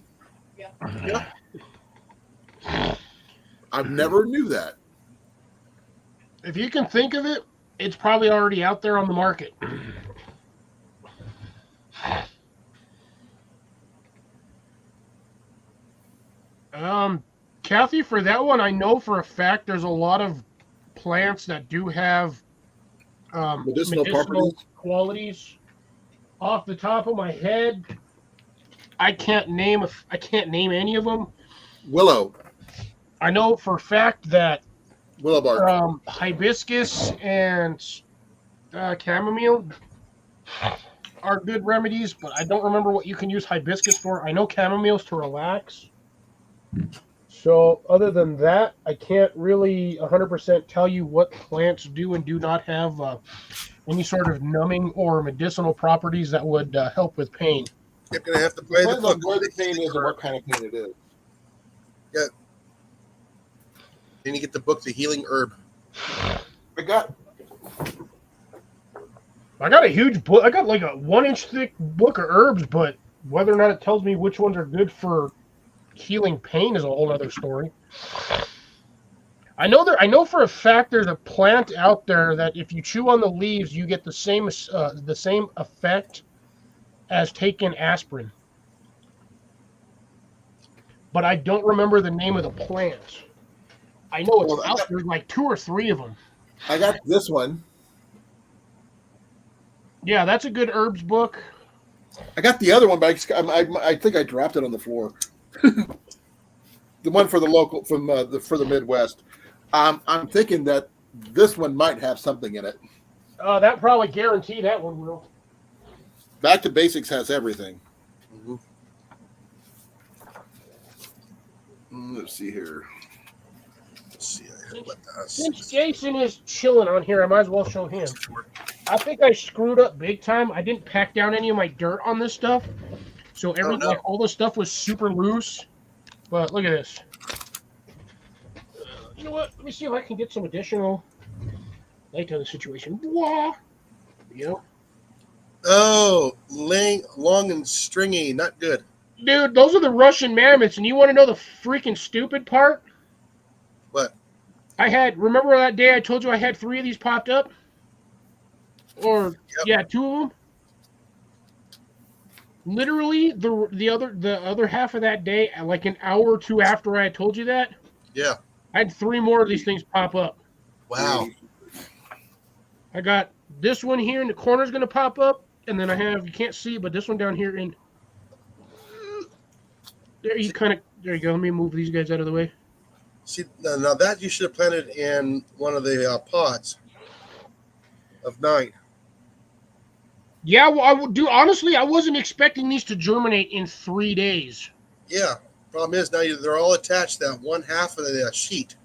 Yeah. I've never knew that. If you can think of it, it's probably already out there on the market. Kathy, for that one, I know for a fact there's a lot of plants that do have Medicinal properties? qualities. Off the top of my head, I can't name any of them. Willow. I know for a fact that Willow bark. hibiscus and chamomile are good remedies, but I don't remember what you can use hibiscus for. I know chamomile's to relax. So other than that, I can't really 100% tell you what plants do and do not have any sort of numbing or medicinal properties that would help with pain. You're going to have to play the Depends on book. where the pain is and what kind of pain it is. Then you get the book, The Healing Herb. I got a huge book. I got like a 1-inch thick book of herbs, but whether or not it tells me which ones are good for healing pain is a whole other story. I know for a fact there's a plant out there that if you chew on the leaves, you get the same effect as taking aspirin. But I don't remember the name of the plant. I know it's out there. There's like 2 or 3 of them. I got this one. Yeah, that's a good herbs book. I got the other one, but I think I dropped it on the floor. The one for the local for the Midwest. I'm thinking that this one might have something in it. That probably guarantee that one will. Back to Basics has everything. Mm-hmm. Let's see here. Since Jason is chilling on here, I might as well show him. I think I screwed up big time. I didn't pack down any of my dirt on this stuff, so all the stuff was super loose. But look at this. You know what? Let me see if I can get some additional light to the situation. Wah! You know? Oh, long and stringy, not good. Dude, those are the Russian mammoths, and you want to know the freaking stupid part? What? Remember that day I told you I had 3 of these popped up? Or, yeah, 2 of them? Literally, the other half of that day, like an hour or 2 after I had told you that, Yeah. I had 3 more of these things pop up. Wow. I got this one here in the corner is going to pop up, and then I have, you can't see, but this one down here in. There you go. Let me move these guys out of the way. See, now that you should have planted in one of the pots of 9. Yeah, well, I would do. Honestly, I wasn't expecting these to germinate in 3 days. Yeah. Problem is now they're all attached to that one half of the sheet.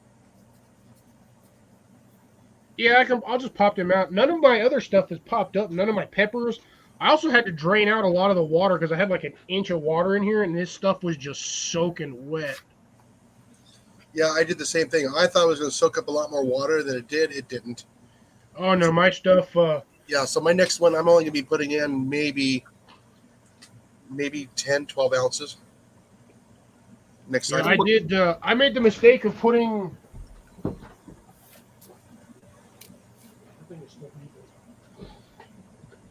Yeah, I'll just pop them out. None of my other stuff has popped up. None of my peppers. I also had to drain out a lot of the water because I had like an inch of water in here, and this stuff was just soaking wet. Yeah, I did the same thing. I thought it was going to soak up a lot more water than it did. It didn't. Oh no, my stuff. Yeah, so my next one, I'm only going to be putting in maybe 10, 12 ounces. next Yeah, item. I did. I made the mistake of putting.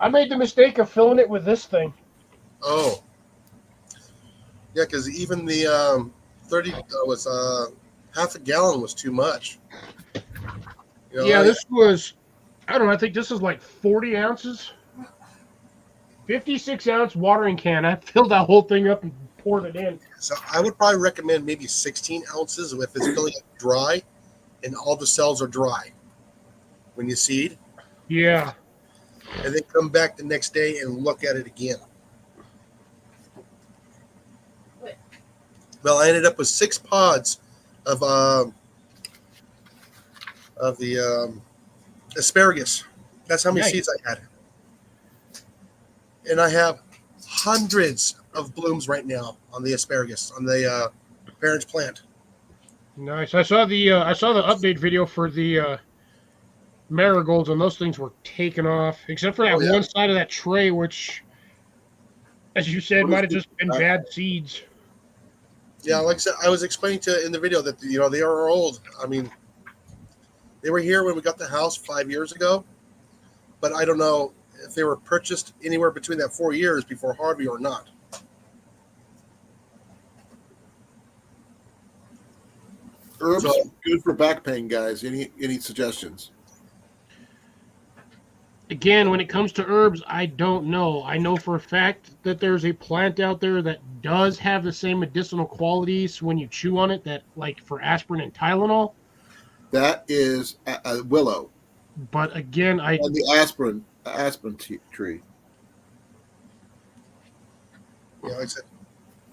I made the mistake of filling it with this thing. Oh, yeah, because even the 30 was half a gallon was too much. You know, Yeah, this was. I don't know. I think this is like 40 ounces. 56-ounce watering can. I filled that whole thing up and poured it in. so I would probably recommend maybe 16 ounces if it's filling it dry, and all the cells are dry when you seed, Yeah. and then come back the next day and look at it again. Well, I ended up with 6 pods of the asparagus. That's how many Nice. seeds I had, and I have hundreds of blooms right now on the asparagus on the parents plant. Nice. I saw the update video for the marigolds, and those things were taken off, except for that Oh, yeah. one side of that tray, which, as you said, What is might have the- just been bad seeds. Yeah, like I said, I was explaining to in the video that they are old. I mean, they were here when we got the house 5 years ago, but I don't know if they were purchased anywhere between that 4 years before Harvey or not. Herbs So- good for back pain, guys. Any suggestions? Again, when it comes to herbs, I don't know. I know for a fact that there's a plant out there that does have the same medicinal qualities when you chew on it, that like for aspirin and Tylenol. That is a willow But again, and the aspen tree. Yeah, like I said,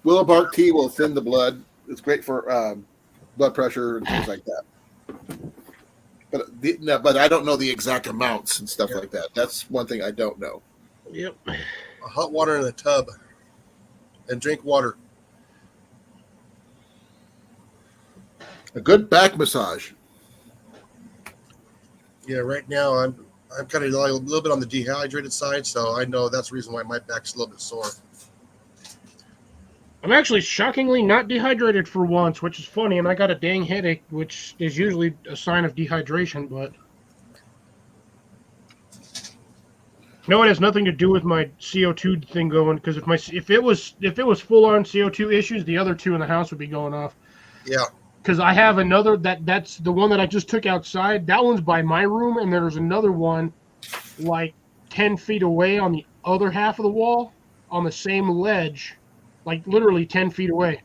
Willow bark tea will thin the blood. It's great for blood pressure and things like that. But I don't know the exact amounts and stuff like that. That's one thing I don't know. Yep. a hot water in a tub and drink water. A good back massage. Yeah, right now I'm kind of a little bit on the dehydrated side, so I know that's the reason why my back's a little bit sore. I'm actually shockingly not dehydrated for once, which is funny, and I got a dang headache, which is usually a sign of dehydration, but no, it has nothing to do with my CO2 thing going, because if it was full on CO2 issues, the other two in the house would be going off. Yeah, Because I have another that's the one that I just took outside. That one's by my room, and there's another one like 10 feet away on the other half of the wall on the same ledge, like literally 10 feet away.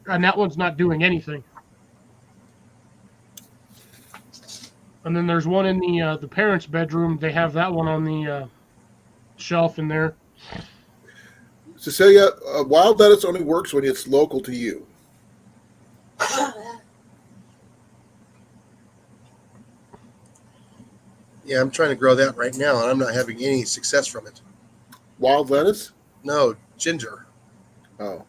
And that one's not doing anything. And then there's one in the parents' bedroom. They have that one on the shelf in there. Cecilia, wild lettuce only works when it's local to you. yeah, I'm trying to grow that right now, and I'm not having any success from it. Wild lettuce? No, ginger. Oh.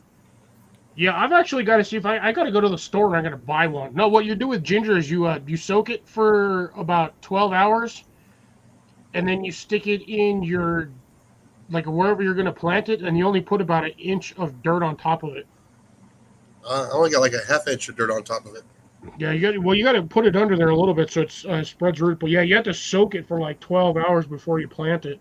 Yeah, I've actually got to see if I got to go to the store and I got to buy one. No, what you do with ginger is you soak it for about 12 hours, and then you stick it in your, like wherever you're going to plant it, and you only put about an inch of dirt on top of it. I only got like a half inch of dirt on top of it. Yeah, you got to put it under there a little bit so it spreads root. But yeah, you have to soak it for like 12 hours before you plant it.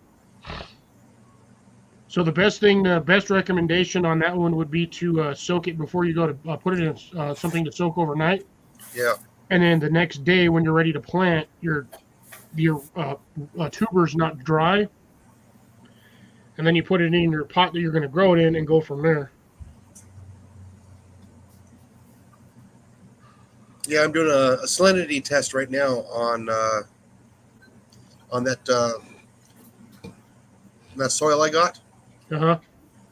So the best recommendation on that one would be to soak it before you go to put it in something to soak overnight. Yeah, And then the next day when you're ready to plant, your tuber's not dry. And then you put it in your pot that you're going to grow it in and go from there. yeah. I'm doing a salinity test right now on that soil I got. Uh-huh.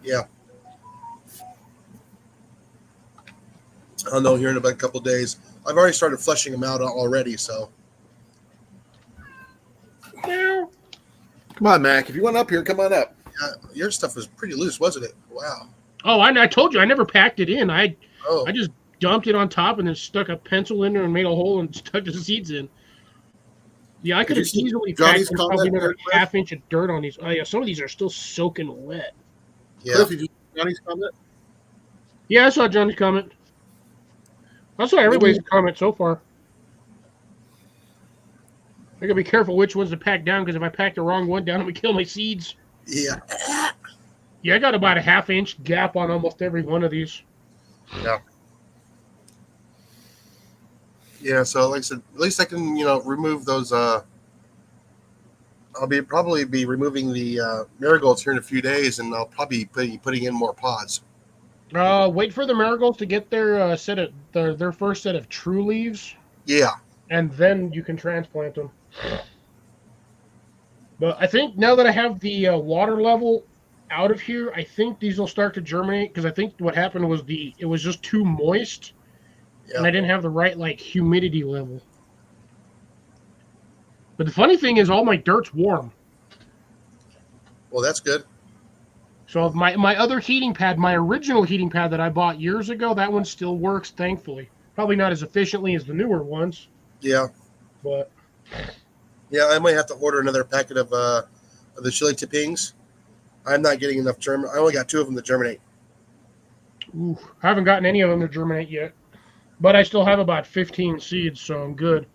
Yeah, I'll know here in about a couple days. I've already started flushing them out already, so Meow. Come on, Mac. If you want up here, come on up. your stuff was pretty loose, wasn't it? Wow. Oh, I told you I never packed it in. I Oh, just dumped it on top and then stuck a pencil in there and made a hole and stuck the seeds in. Yeah, I could Did have you see easily Johnny's packed probably comment another there, Cliff? half inch of dirt on these. Oh yeah, some of these are still soaking wet. yeah. Cliff, did you see Johnny's comment? Yeah, I saw Johnny's comment. That's what everybody's comment so far. I gotta be careful which ones to pack down because if I pack the wrong one down, it would kill my seeds. Yeah. Yeah, I got about a half-inch gap on almost every one of these. Yeah. So like I said, at least I can remove those. I'll probably be removing the marigolds here in a few days, and I'll probably be putting in more pods. Wait for the marigolds to get their their first set of true leaves, Yeah. and then you can transplant them. But I think now that I have the water level out of here, I think these will start to germinate because I think what happened was it was just too moist, and I didn't have the right humidity level. But the funny thing is, all my dirt's warm. Well, that's good. So my other heating pad, my original heating pad that I bought years ago, that one still works, thankfully. Probably not as efficiently as the newer ones, Yeah. but Yeah, I might have to order another packet of the chili tippings. I'm not getting enough germ. I only got 2 of them to germinate. ooh, I haven't gotten any of them to germinate yet. But I still have about 15 seeds, so I'm good.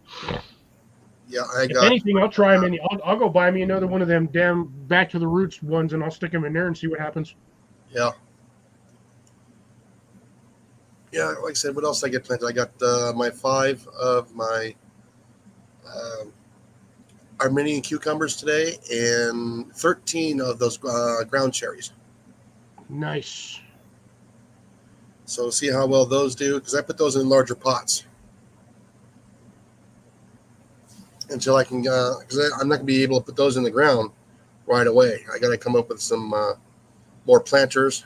Yeah, If anything, I'll try them. I'll go buy me another one of them damn back to the roots ones, and I'll stick them in there and see what happens. Yeah. Yeah, like I said, what else did I get planted? I got my 5 of my Armenian cucumbers today and 13 of those ground cherries. Nice. So see how well those do, because I put those in larger pots until I can, because I'm not going to be able to put those in the ground right away. I got to come up with some more planters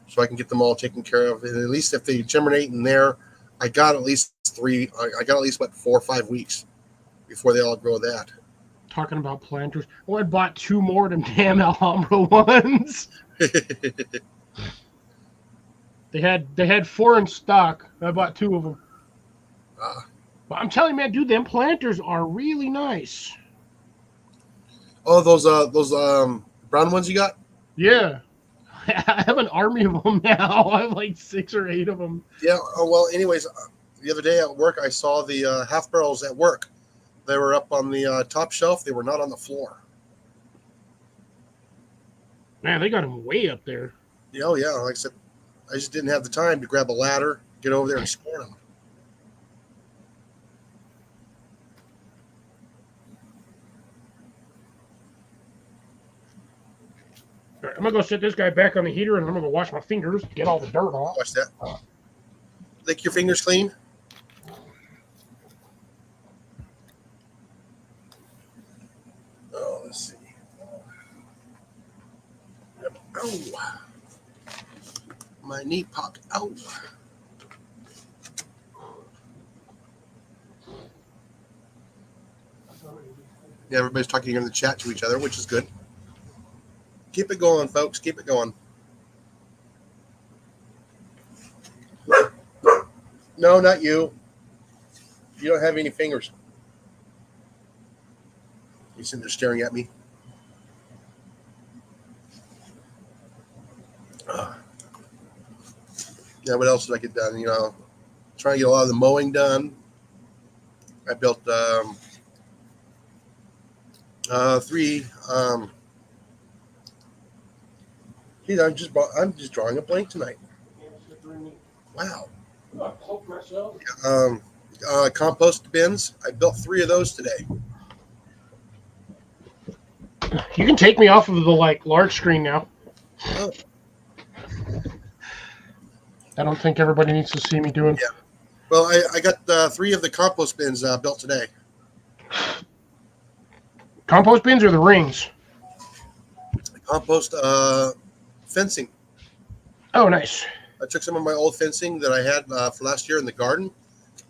so I can get them all taken care of. And at least if they germinate in there, I got at least 4 or 5 weeks before they all grow that. Talking about planters. Oh, I bought 2 more of them damn Alhambra ones. They had 4 in stock. I bought 2 of them. But I'm telling you, man, dude, them planters are really nice. Oh, those brown ones you got? Yeah. I have an army of them now. I have like 6 or 8 of them. Yeah. Oh, well, anyways, the other day at work, I saw the half barrels at work. They were up on the top shelf. They were not on the floor. Man, they got them way up there. Yeah, oh, yeah. Like I said, I just didn't have the time to grab a ladder, get over there and scan them. All right, I'm going to go set this guy back on the heater, and I'm going to go wash my fingers, get all the dirt off. Watch that. Lick your fingers clean. Oh, let's see. Oh, my knee popped out. Yeah, everybody's talking in the chat to each other, which is good. Keep it going, folks. Keep it going. No, not you. You don't have any fingers. You're sitting there staring at me. Yeah, what else did I get done? Trying to get a lot of the mowing done. I built 3. I'm just drawing a blank tonight. Wow. Compost bins. I built 3 of those today. You can take me off of the large screen now. Oh. I don't think everybody needs to see me doing. Yeah. Well, I got 3 of the compost bins built today. Compost bins or the rings? Compost fencing. Oh, nice. I took some of my old fencing that I had for last year in the garden.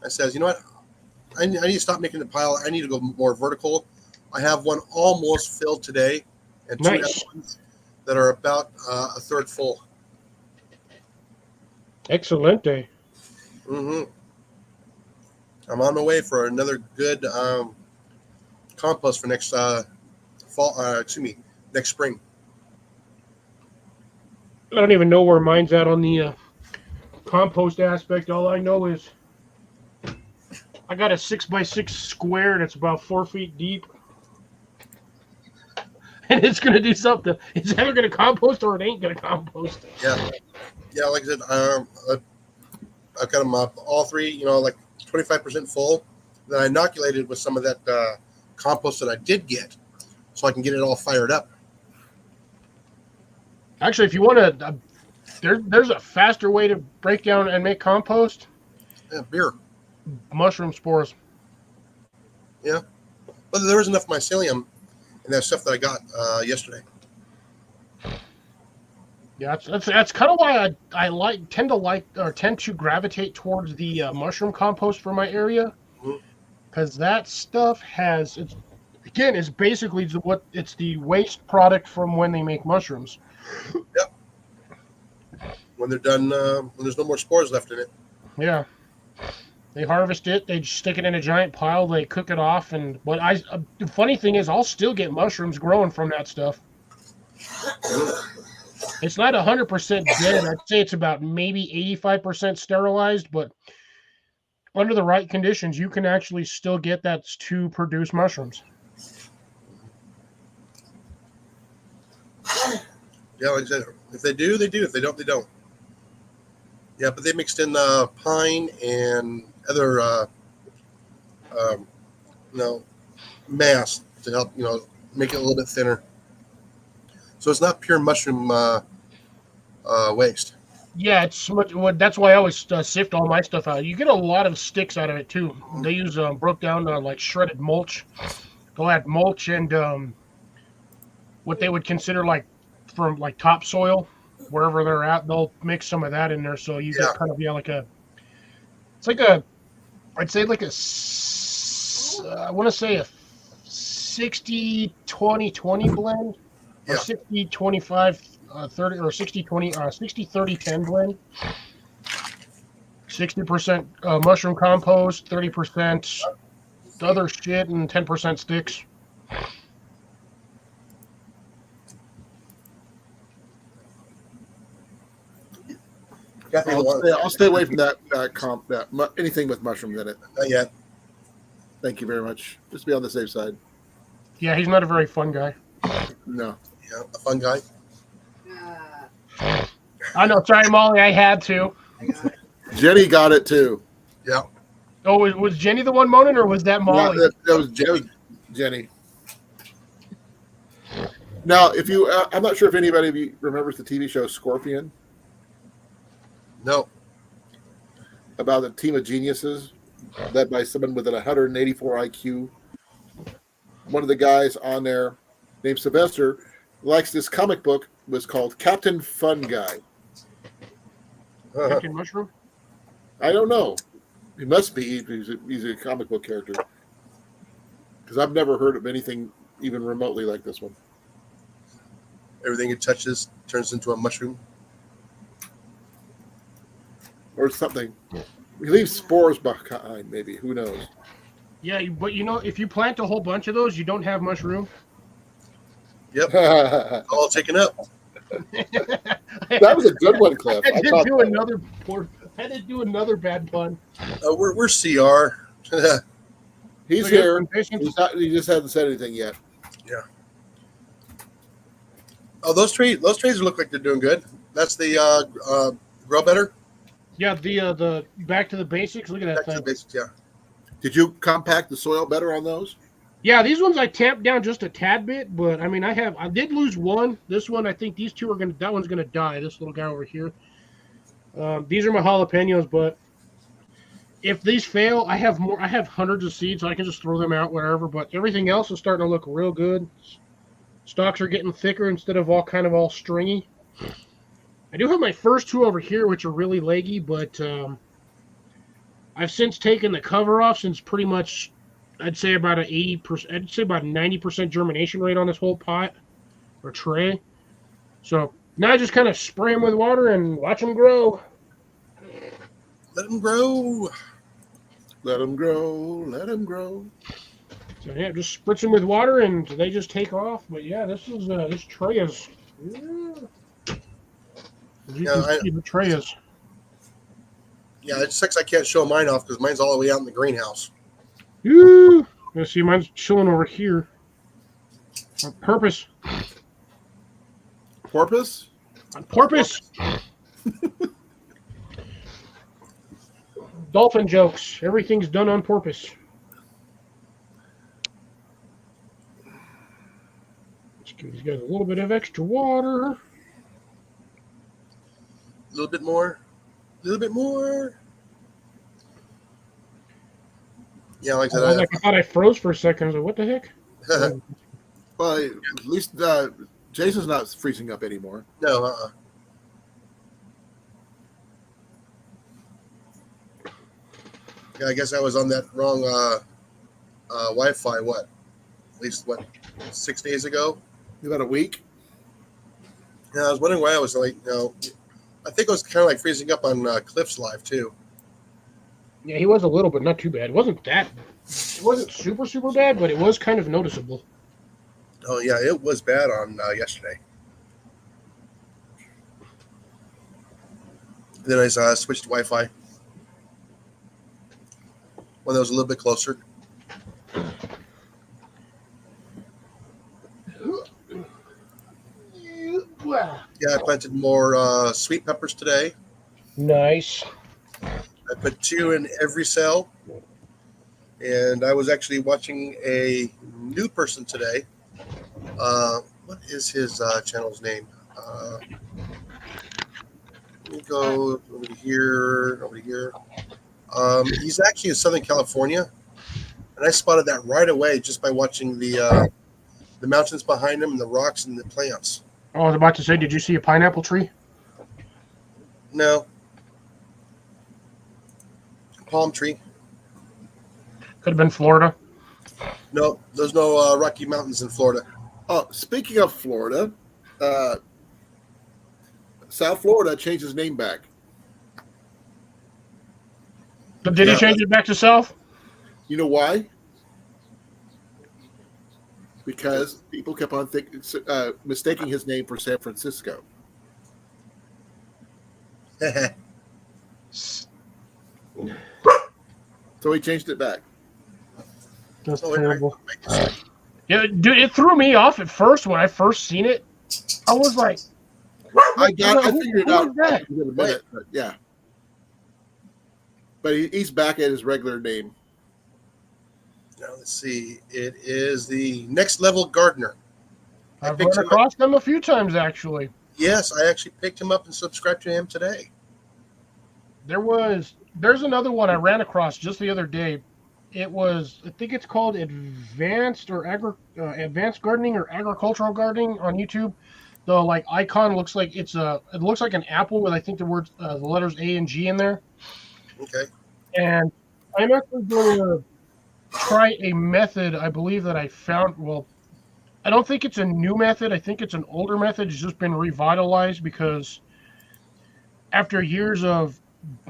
I said, you know what? I need to stop making the pile. I need to go more vertical. I have one almost filled today, and 2 Nice. other ones that are about a third full. Excelente. Mm-hmm. I'm on my way for another good compost for next next spring. I don't even know where mine's at on the compost aspect, all I know is I got a 6x6 square that's about 4 feet deep. And it's going to do something. It's either going to compost or it ain't going to compost. Yeah. Yeah, like I said, I've got them up all three, like 25% full. Then I inoculated with some of that compost that I did get so I can get it all fired up. Actually, if you want to, there's a faster way to break down and make compost. Yeah, beer. Mushroom spores. Yeah. But there was enough mycelium in that stuff that I got yesterday. Yeah, that's kind of why I tend to gravitate towards the mushroom compost for my area, because that stuff is basically it's the waste product from when they make mushrooms. Yep. When they're done, when there's no more spores left in it. Yeah. They harvest it, they stick it in a giant pile, they cook it off, the funny thing is I'll still get mushrooms growing from that stuff. It's not 100% dead. I'd say it's about maybe 85% sterilized, but under the right conditions, you can actually still get that to produce mushrooms. Yeah, like I said, if they do, they do. If they don't, they don't. Yeah, but they mixed in pine and other, mass to help, make it a little bit thinner. So it's not pure mushroom waste. Yeah, it's much. That's why I always sift all my stuff out. You get a lot of sticks out of it too. They use broke down like shredded mulch. They'll add mulch and what they would consider like from like topsoil, wherever they're at. They'll mix some of that in there, so you get kind of I'd say like I want to say a 60-20-20 blend. Or 60-25-30 or 60-20 60-30-10 blend. 60% mushroom compost, 30% other shit, and 10% sticks. I'll stay away from that anything with mushrooms in it. Not yet. Thank you very much. Just be on the safe side. Yeah, he's not a very fun guy. No. Yeah, a fun guy. I know. Sorry, Molly. I had to. Jenny got it too. Yeah. Oh, was Jenny the one moaning, or was that Molly? Yeah, that was Jenny. Now, if you, I'm not sure if anybody of you remembers the TV show Scorpion. No. About a team of geniuses led by someone with an 184 IQ. One of the guys on there, named Sylvester, likes this comic book. Was called Captain Fun Guy. Captain Mushroom? I don't know. He must be. He's a comic book character. Because I've never heard of anything even remotely like this one. Everything it touches turns into a mushroom. Or something. He leaves spores behind, maybe. Who knows? Yeah, but if you plant a whole bunch of those, you don't have mushroom. Yep. All taken up. That was a good one, Cliff. I did do another bad pun. We're CR. He's here. He just hasn't said anything yet. Yeah. Oh, those trees look like they're doing good. That's the grow better. Yeah, the back to the basics. Look at that Back thing. to the basics, yeah. Did you compact the soil better on those? Yeah, these ones I tamped down just a tad bit, but I mean, I did lose one. This one, I think these two that one's gonna die. This little guy over here. These are my jalapenos, but if these fail, I have more. I have hundreds of seeds, so I can just throw them out wherever. But everything else is starting to look real good. Stalks are getting thicker instead of all stringy. I do have my first two over here, which are really leggy, but I've since taken the cover off, since pretty much. I'd say about 80%. I'd say about 90% germination rate on this whole pot or tray. So now I just kind of spray them with water and watch them grow. Let them grow. Let them grow. Let them grow. So yeah, just spritz them with water and they just take off. But yeah, this tray is. Yeah. As you can see, the tray is. Yeah, it sucks I can't show mine off because mine's all the way out in the greenhouse. Ooh. Let's see, mine's chilling over here. On purpose. Porpoise? On purpose. Dolphin jokes. Everything's done on purpose. Let's give these guys a little bit of extra water. A little bit more. A little bit more. Yeah, like I that. thought I froze for a second. I was like, what the heck? Well, at least Jason's not freezing up anymore. No, Yeah, I guess I was on that wrong Wi-Fi. What? At least 6 days ago. About a week. Yeah, I was wondering why I was like, I think it was kind of like freezing up on Cliff's live too. Yeah, he was a little, but not too bad. It wasn't super, super bad, but it was kind of noticeable. Oh yeah, it was bad on yesterday. Then I switched to Wi-Fi when it was a little bit closer. Yeah, I planted more sweet peppers today. Nice. I put 2 in every cell. And I was actually watching a new person today. What is his channel's name? Let me go over here. He's actually in Southern California. And I spotted that right away just by watching the mountains behind him and the rocks and the plants. I was about to say, did you see a pineapple tree? No. Palm tree. Could have been Florida. No, there's no Rocky Mountains in Florida. Oh, speaking of Florida, South Florida changed his name back. But did he change it back to South? You know why? Because people kept on mistaking his name for San Francisco. So he changed it back. That's terrible. Yeah, dude, it threw me off at first when I first seen it. I was like, I figured it out that? in a minute, but yeah. But he's back at his regular name. Now let's see. It is the Next Level Gardener. I've run across them a few times, actually. Yes, I actually picked him up and subscribed to him today. There's another one I ran across just the other day. I think it's called Advanced Gardening or Agricultural Gardening on YouTube. The icon looks like it looks like an apple with I think the letters A and G in there. Okay. And I'm actually going to try a method I believe that I found. Well, I don't think it's a new method. I think it's an older method. It's just been revitalized because after years of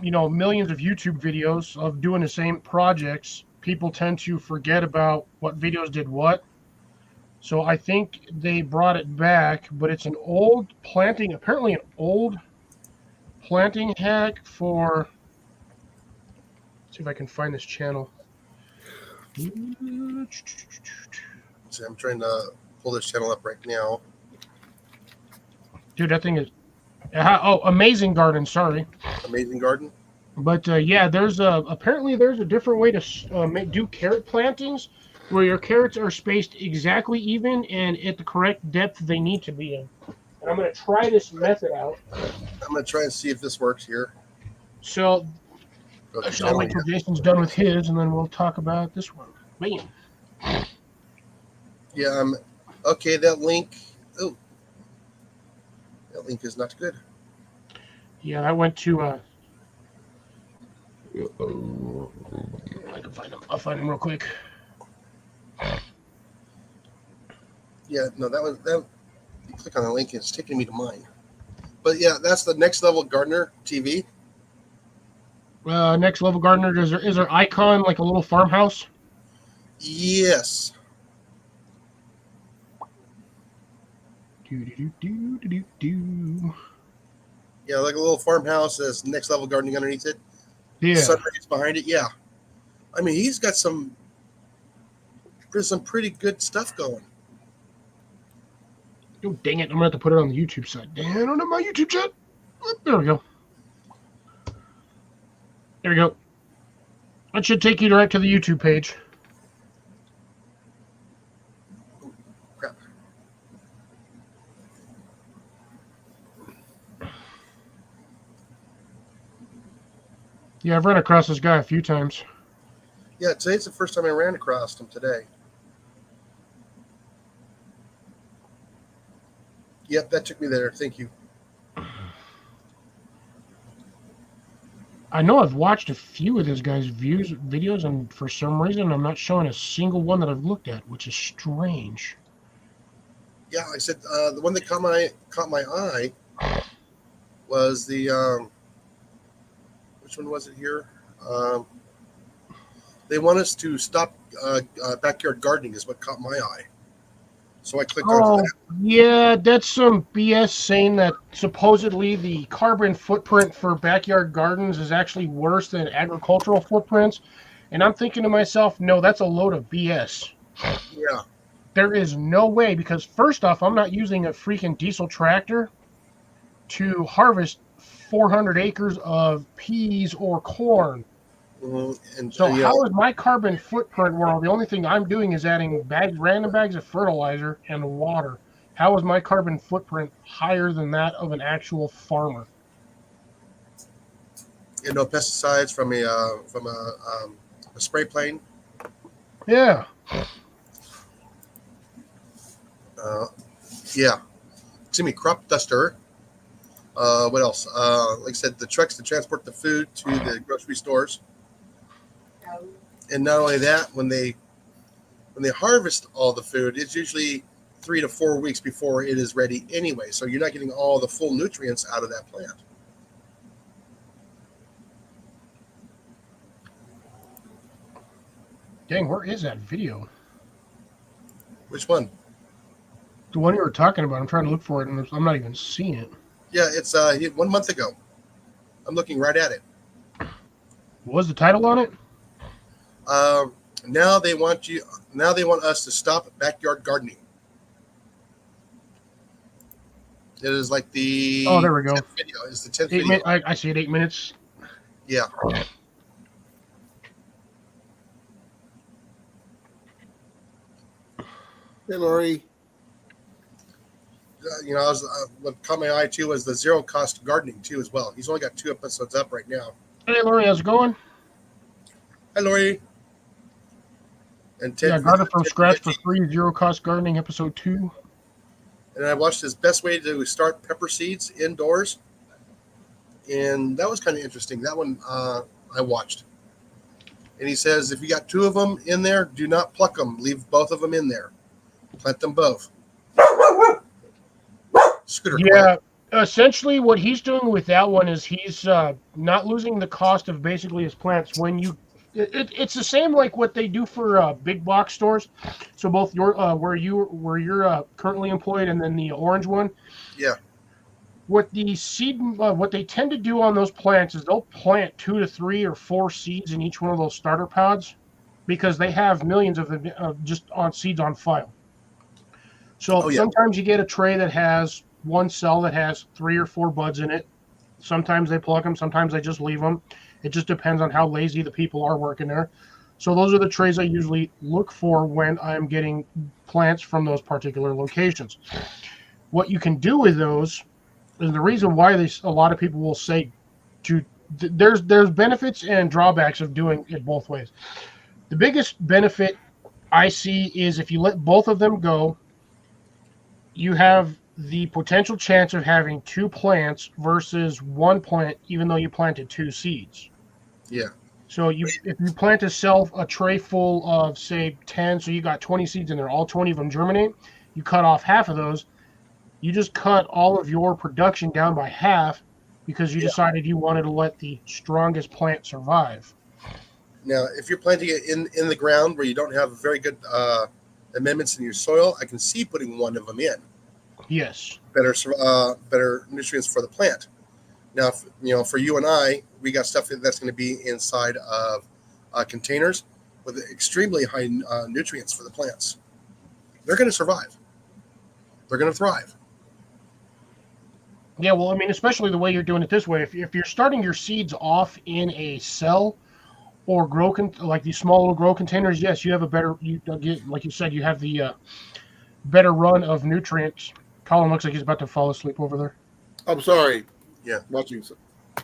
millions of YouTube videos of doing the same projects, people tend to forget about what videos did what. So I think they brought it back, but it's apparently an old planting hack for, let's see if I can find this channel. So I'm trying to pull this channel up right now. Dude, that thing is, Amazing Garden, sorry. Amazing Garden. But apparently there's a different way to do carrot plantings where your carrots are spaced exactly even and at the correct depth they need to be in. And I'm going to try this method out. I'm going to try and see if this works here. So I'll wait till Jason's done with his and then we'll talk about this one. Bam. Yeah, okay, that link. Oh, that link is not good. Yeah, I went to I can find him. I'll find him real quick. Yeah, no, that you click on the link, it's taking me to mine. But yeah, that's the Next Level Gardener TV. Next Level Gardener, is there icon like a little farmhouse? Yes. Do. Yeah, like a little farmhouse. There's Next Level Gardening underneath it. Yeah. sun rays behind it. Yeah, I mean he's got some pretty good stuff going. Oh, dang it. I'm going to have to put it on the YouTube side. Damn, I don't have my YouTube chat. There we go. There we go. That should take you direct to the YouTube page. Crap. Yeah, I've run across this guy a few times. Yeah, today's the first time I ran across him today. Yep, that took me there. Thank you. I know I've watched a few of this guy's videos, and for some reason I'm not showing a single one that I've looked at, which is strange. Yeah, I said the one that caught my eye was the which one was it here? They want us to stop backyard gardening is what caught my eye. So I clicked on that. Yeah, that's some BS saying that supposedly the carbon footprint for backyard gardens is actually worse than agricultural footprints. And I'm thinking to myself, no, that's a load of BS. Yeah. There is no way, because first off, I'm not using a freaking diesel tractor to harvest 400 acres of peas or corn. And So how is my carbon footprint, where the only thing I'm doing is adding random bags of fertilizer and water? How is my carbon footprint higher than that of an actual farmer? no pesticides from a spray plane. Yeah. Yeah. Excuse me, crop duster. What else? Like I said, the trucks to transport the food to the grocery stores. And not only that, when they harvest all the food, it's usually 3 to 4 weeks before it is ready anyway. So you're not getting all the full nutrients out of that plant. Dang, where is that video? Which one? The one you were talking about. I'm trying to look for it, and I'm not even seeing it. Yeah, it's 1 month ago. I'm looking right at it. What was the title on it? Now they want us to stop backyard gardening. It is like the there we go. 10th video. It's the 10th video. I see it, 8 minutes. Yeah. Hey, Lori. What caught my eye too was the zero cost gardening too as well. He's only got 2 episodes up right now. Hey, Lori, how's it going? Hi, Lori. And Ted, Yeah, Garden from Scratch for Free, Zero Cost Gardening, Episode 2. And I watched his best way to start pepper seeds indoors. And that was kind of interesting. That one I watched. And he says, if you got 2 of them in there, do not pluck them. Leave both of them in there. Plant them both. Scooter. Yeah, essentially what he's doing with that one is he's not losing the cost of basically his plants. When you it's the same like what they do for big box stores. So both your where you're currently employed, and then the orange one. Yeah. What the seed, what they tend to do on those plants is they'll plant 2 to 3 or 4 seeds in each one of those starter pods, because they have millions of them just on seeds on file. So sometimes you get a tray that has one cell that has 3 or 4 buds in it. Sometimes they pluck them, sometimes they just leave them. It just depends on how lazy the people are working there. So those are the trays I usually look for when I'm getting plants from those particular locations. What you can do with those, and the reason why a lot of people will say there's benefits and drawbacks of doing it both ways. The biggest benefit I see is if you let both of them go, you have the potential chance of having 2 plants versus 1 plant, even though you planted 2 seeds. Yeah. So if you plant a tray full of, say, 10, so you got 20 seeds in there, all 20 of them germinate, you cut off half of those, you just cut all of your production down by half because you decided you wanted to let the strongest plant survive. Now, if you're planting it in the ground where you don't have very good amendments in your soil, I can see putting one of them in. Yes. Better nutrients for the plant. Now, for you and I, we got stuff that's going to be inside of containers with extremely high nutrients for the plants. They're going to survive. They're going to thrive. Yeah, well, I mean, especially the way you're doing it this way. If you're starting your seeds off in a cell or like these small little grow containers, yes, you have a better. You get, like you said, you have the better run of nutrients. Colin looks like he's about to fall asleep over there. I'm sorry. Yeah. Watching.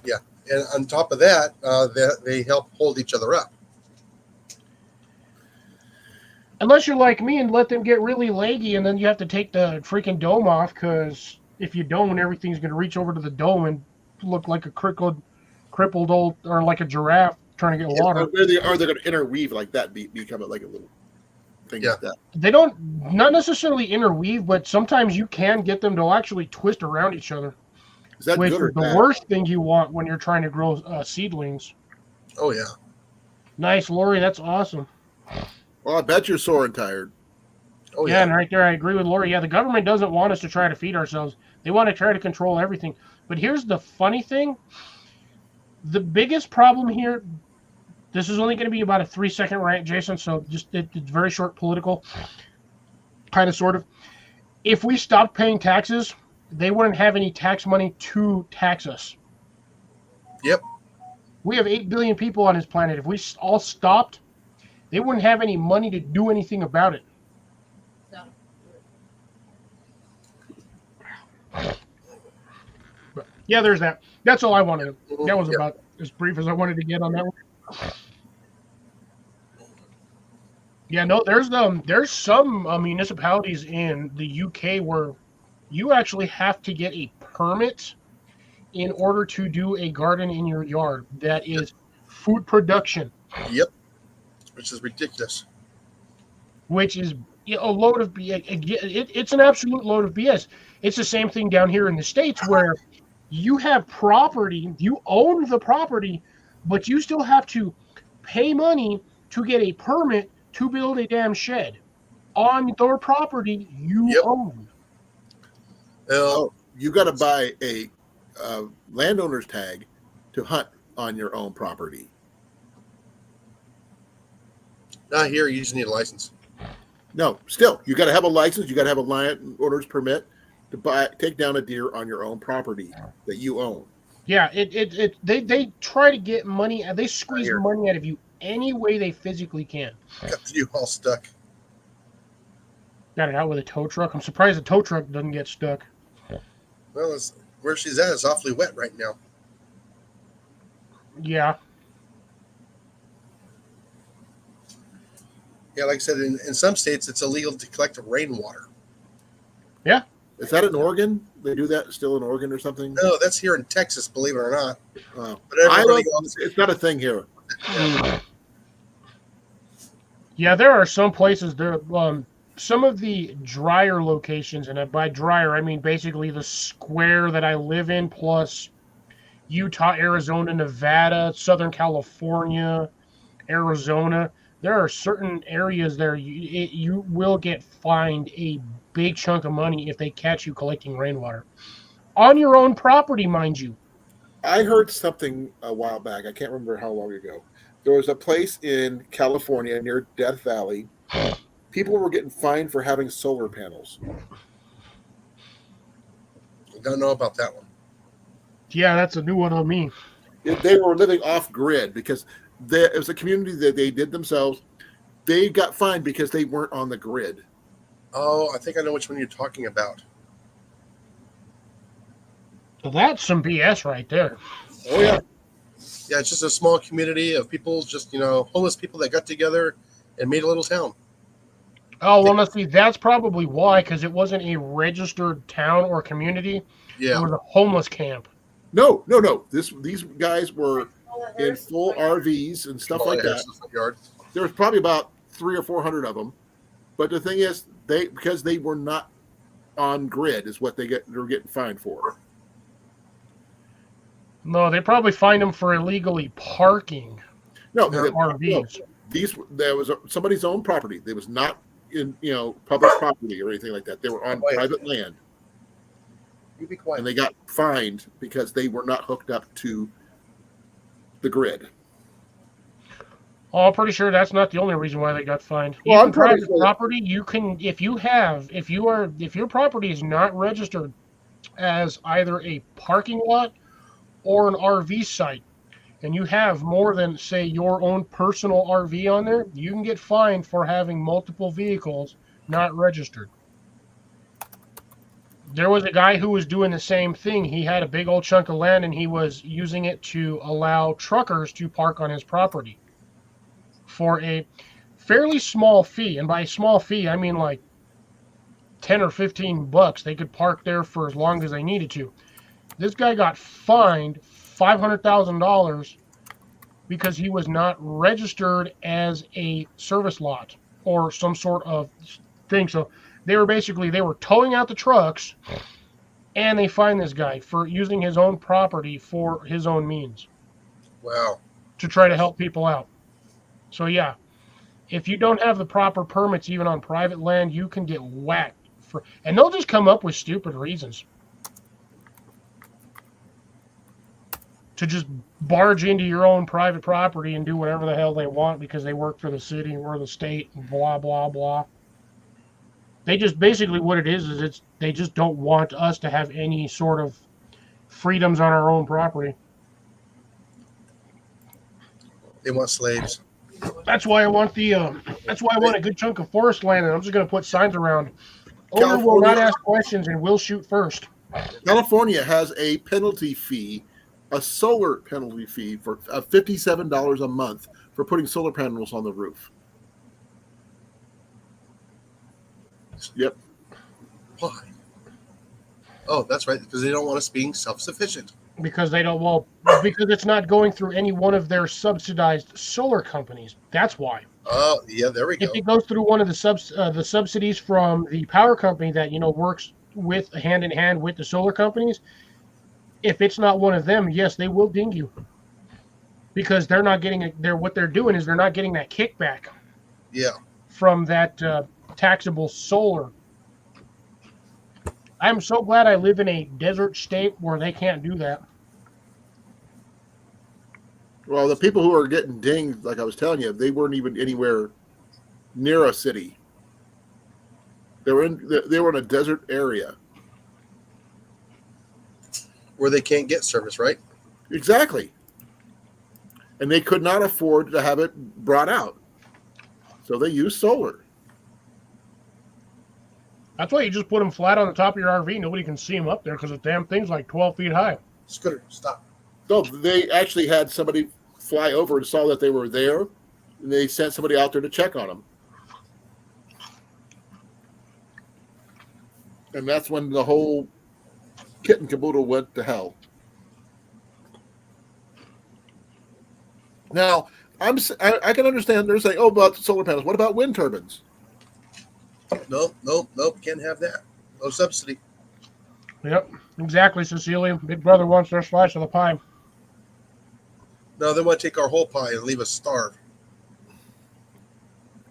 Yeah, and on top of that, they help hold each other up. Unless you're like me and let them get really leggy, and then you have to take the freaking dome off, because if you don't, everything's going to reach over to the dome and look like a crippled old, or like a giraffe trying to get water. Are they going to interweave like that? Become like a little thing like that. They don't, not necessarily interweave, but sometimes you can get them to actually twist around each other. Is that Which good or is the bad? worst thing you want when you're trying to grow seedlings. Oh yeah. Nice, Lori. That's awesome. Well, I bet you're sore and tired. Oh Yeah, yeah. and right there, I agree with Lori. Yeah, the government doesn't want us to try to feed ourselves. They want to try to control everything. But here's the funny thing. The biggest problem here, this is only going to be about a 3-second rant, Jason, so just it's very short political, kind of, sort of. If we stopped paying taxes, they wouldn't have any tax money to tax us. Yep. We have 8 billion people on this planet. If we all stopped, they wouldn't have any money to do anything about it. So, But yeah, there's that. That's all I wanted. That was Yep. about as brief as I wanted to get on that one. Yeah, no, there's some municipalities in the UK where you actually have to get a permit in order to do a garden in your yard. That is food production, Yep. Which is ridiculous. which is a load of BS. It's an absolute load of BS. It's the same thing down here in the States where you have property, you own the property, but you still have to pay money to get a permit to build a damn shed on your property you Yep. own. Oh, you got to buy a landowner's tag to hunt on your own property. Not here. You just need a license. No, still, you got to have a license. You got to have a landowner's permit to take down a deer on your own property that you own. Yeah, they try to get money, they squeeze Here. money out of you any way they physically can. Got you all stuck. Got it out with a tow truck. I'm surprised the tow truck doesn't get stuck. Well, where she's at is awfully wet right now. Yeah. Yeah, like I said, in some states it's illegal to collect rainwater. Is that in Oregon? They do that still in Oregon or something? No, that's here in Texas, believe it or not. Oh. But everybody else, It's not a thing here. Yeah, there are some places there. Some of the drier locations, and by drier I mean basically the square that I live in, plus Utah, Arizona, Nevada, Southern California, Arizona. There are certain areas there you will get fined a big chunk of money if they catch you collecting rainwater on your own property, mind you. I heard something a while back. I can't remember how long ago. There was a place in California near Death Valley. People were getting fined for having solar panels. don't know about that one. Yeah, that's a new one on me. They were living off grid because it was a community that they did themselves. They got fined because they weren't on the grid. Oh, I think I know which one you're talking about. So that's some BS right there. Oh yeah, Yeah, it's just a small community of people, just, homeless people that got together and made a little town. Oh, well, let's see. That's probably why, because it wasn't a registered town or community. It Yeah. was a homeless camp. no. These guys were all that in hurts. full RVs and stuff All like the houses that. in the front yard. There was probably about 300 or 400 of them. But the thing is, because they were not on grid, is what they're getting fined for. No, they probably fined them for illegally parking No, their no, RVs. there was somebody's own property. They was not in public property or anything like that. They were on Quiet. private land, You be quiet. and they got fined because they were not hooked up to the grid. Oh, I'm pretty sure that's not the only reason why they got fined. Well, Even I'm pretty private sure- property, you can if your property is not registered as either a parking lot or an RV site, and you have more than say your own personal RV on there, you can get fined for having multiple vehicles not registered. There was a guy who was doing the same thing. He had a big old chunk of land and he was using it to allow truckers to park on his property for a fairly small fee. And by small fee, I mean like 10 or 15 bucks. They could park there for as long as they needed to. This guy got fined $500,000 because he was not registered as a service lot or some sort of thing. So they were towing out the trucks, and they fined this guy for using his own property for his own means Wow. to try to help people out. So yeah, if you don't have the proper permits even on private land, you can get whacked and they'll just come up with stupid reasons to just barge into your own private property and do whatever the hell they want because they work for the city or the state and blah blah blah. They just basically what it is they just don't want us to have any sort of freedoms on our own property. They want slaves. That's why I want a good chunk of forest land, and I'm just going to put signs around. Owner will not ask questions and will shoot first. California has a penalty fee, a solar penalty fee for $57 a month for putting solar panels on the roof. Yep. Why? Oh, that's right, because they don't want us being self-sufficient. Because because it's not going through any one of their subsidized solar companies. That's why. Oh, yeah, there we go. If it goes through one of the subsidies from the power company that works with hand in hand with the solar companies, if it's not one of them, yes, they will ding you because they're not getting what they're doing is they're not getting that kickback. Yeah. From that taxable solar. I'm so glad I live in a desert state where they can't do that. Well, the people who are getting dinged, like I was telling you, they weren't even anywhere near a city. They were in a desert area. Where they can't get service, right? Exactly. And they could not afford to have it brought out. So they used solar. That's why you just put them flat on the top of your RV. Nobody can see them up there because the damn thing's like 12 feet high. Scooter, stop. No, they actually had somebody fly over and saw that they were there, and they sent somebody out there to check on them. And that's when the whole kit and caboodle went to hell. Now, I can understand they're saying, oh, about solar panels. What about wind turbines? Nope. Can't have that. No subsidy. Yep, exactly, Cecilia. Big brother wants their slice of the pie. No, they want to take our whole pie and leave us starve.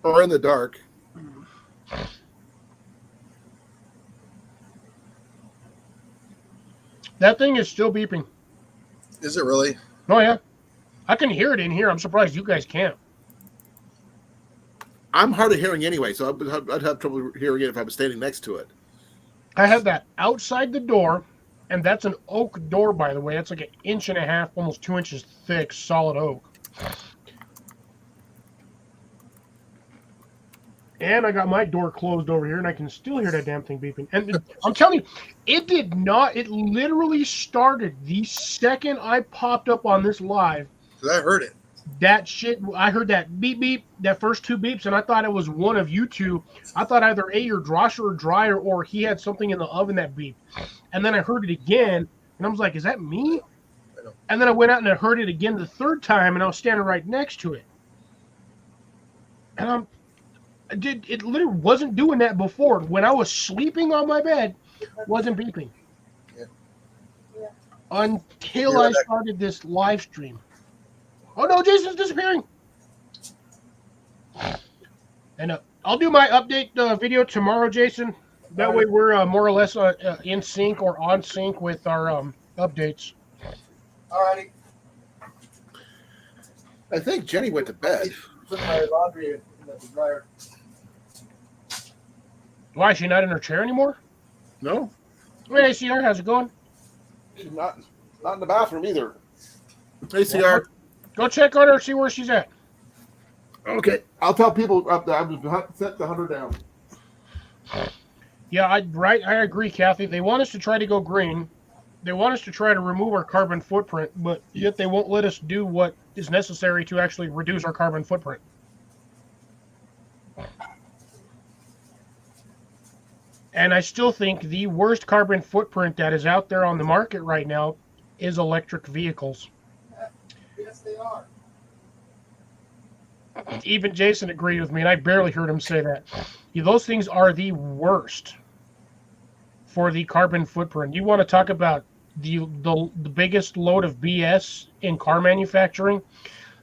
Or in the dark. That thing is still beeping. Is it really? Oh, yeah. I can hear it in here. I'm surprised you guys can't. I'm hard of hearing anyway, so I'd have trouble hearing it if I was standing next to it. I have that outside the door, and that's an oak door, by the way. That's like 1.5 inches, almost 2 inches thick, solid oak. And I got my door closed over here, and I can still hear that damn thing beeping. And I'm telling you, it did not. It literally started the second I popped up on this live. Because I heard it. That shit, I heard that beep beep, that first two beeps, and I thought it was one of you two. I thought either your washer or dryer or he had something in the oven that beeped. And then I heard it again, and I was like, is that me? And then I went out and I heard it again the third time, and I was standing right next to it. And it literally wasn't doing that before. When I was sleeping on my bed, it wasn't beeping. Yeah. Until I started this live stream. Oh no, Jason's disappearing. And I'll do my update video tomorrow, Jason. That way we're more or less in sync or on sync with our updates. Alrighty. I think Jenny went to bed. Put my laundry in the dryer. Why is she not in her chair anymore? No, Hey, ACR, how's it going? She's not in the bathroom either. ACR. Go check on her, see where she's at. Okay, I'll tell people up there. I'm set the 100 down. Yeah, I agree, Kathy. They want us to try to go green. They want us to try to remove our carbon footprint, but yet they won't let us do what is necessary to actually reduce our carbon footprint. And I still think the worst carbon footprint that is out there on the market right now is electric vehicles. Yes, they are. Even Jason agreed with me, and I barely heard him say that. Yeah, those things are the worst for the carbon footprint. You want to talk about the biggest load of BS in car manufacturing?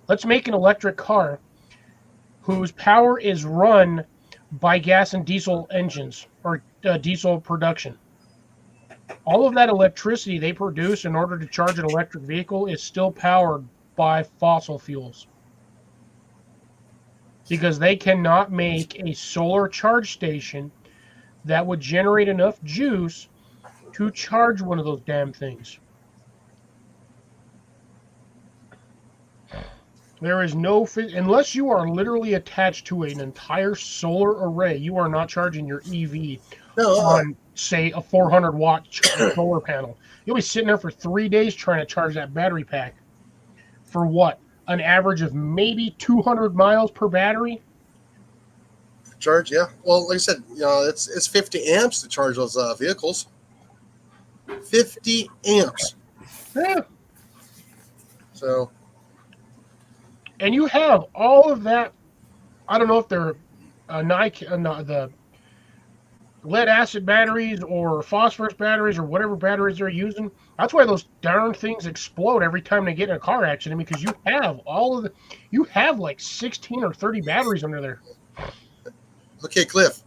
Let's make an electric car whose power is run by gas and diesel engines or diesel production. All of that electricity they produce in order to charge an electric vehicle is still powered by fossil fuels, because they cannot make a solar charge station that would generate enough juice to charge one of those damn things. There is no, unless you are literally attached to an entire solar array, you are not charging your EV on, say, a 400-watt solar panel. You'll be sitting there for 3 days trying to charge that battery pack. For what? An average of maybe 200 miles per battery? Charge, yeah. Well, like I said, it's 50 amps to charge those vehicles. 50 amps. Yeah. So. And you have all of that. I don't know if they're the lead acid batteries or phosphorus batteries or whatever batteries they're using. That's why those darn things explode every time they get in a car accident, because you have like 16 or 30 batteries under there. Okay, Cliff,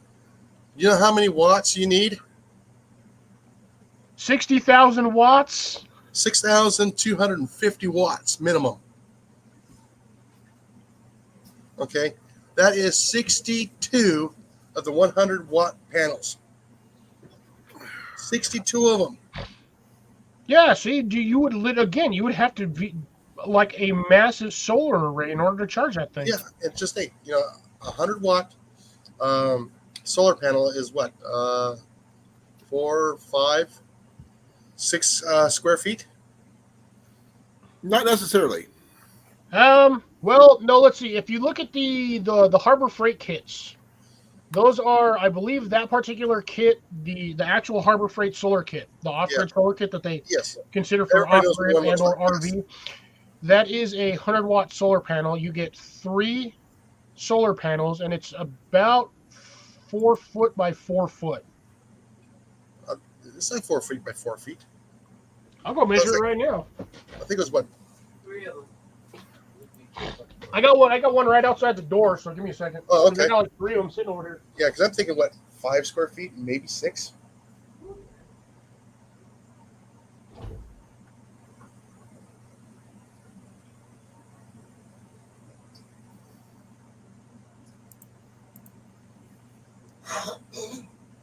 you know how many watts you need? 60,000 watts? 6,250 watts minimum. Okay, that is 62 of the 100-watt panels. 62 of them. Yeah, see, you would have to be like a massive solar array in order to charge that thing. Yeah, it's just a 100-watt solar panel is what, 4, 5, 6 square feet? Not necessarily. Well, no, let's see. If you look at the Harbor Freight kits, those are, I believe, that particular kit, the actual Harbor Freight solar kit, the off-grid solar kit that they consider for off-grid and or RV. That is a 100-watt solar panel. You get 3 solar panels, and it's about 4 foot by 4 foot. It's like 4 feet by 4 feet. I'll go measure it right now. I think it was what? 3 of them. I got one right outside the door, so give me a second. Oh, okay. I got like 3 of them sitting over here. Yeah, because I'm thinking, what, 5 square feet, maybe 6?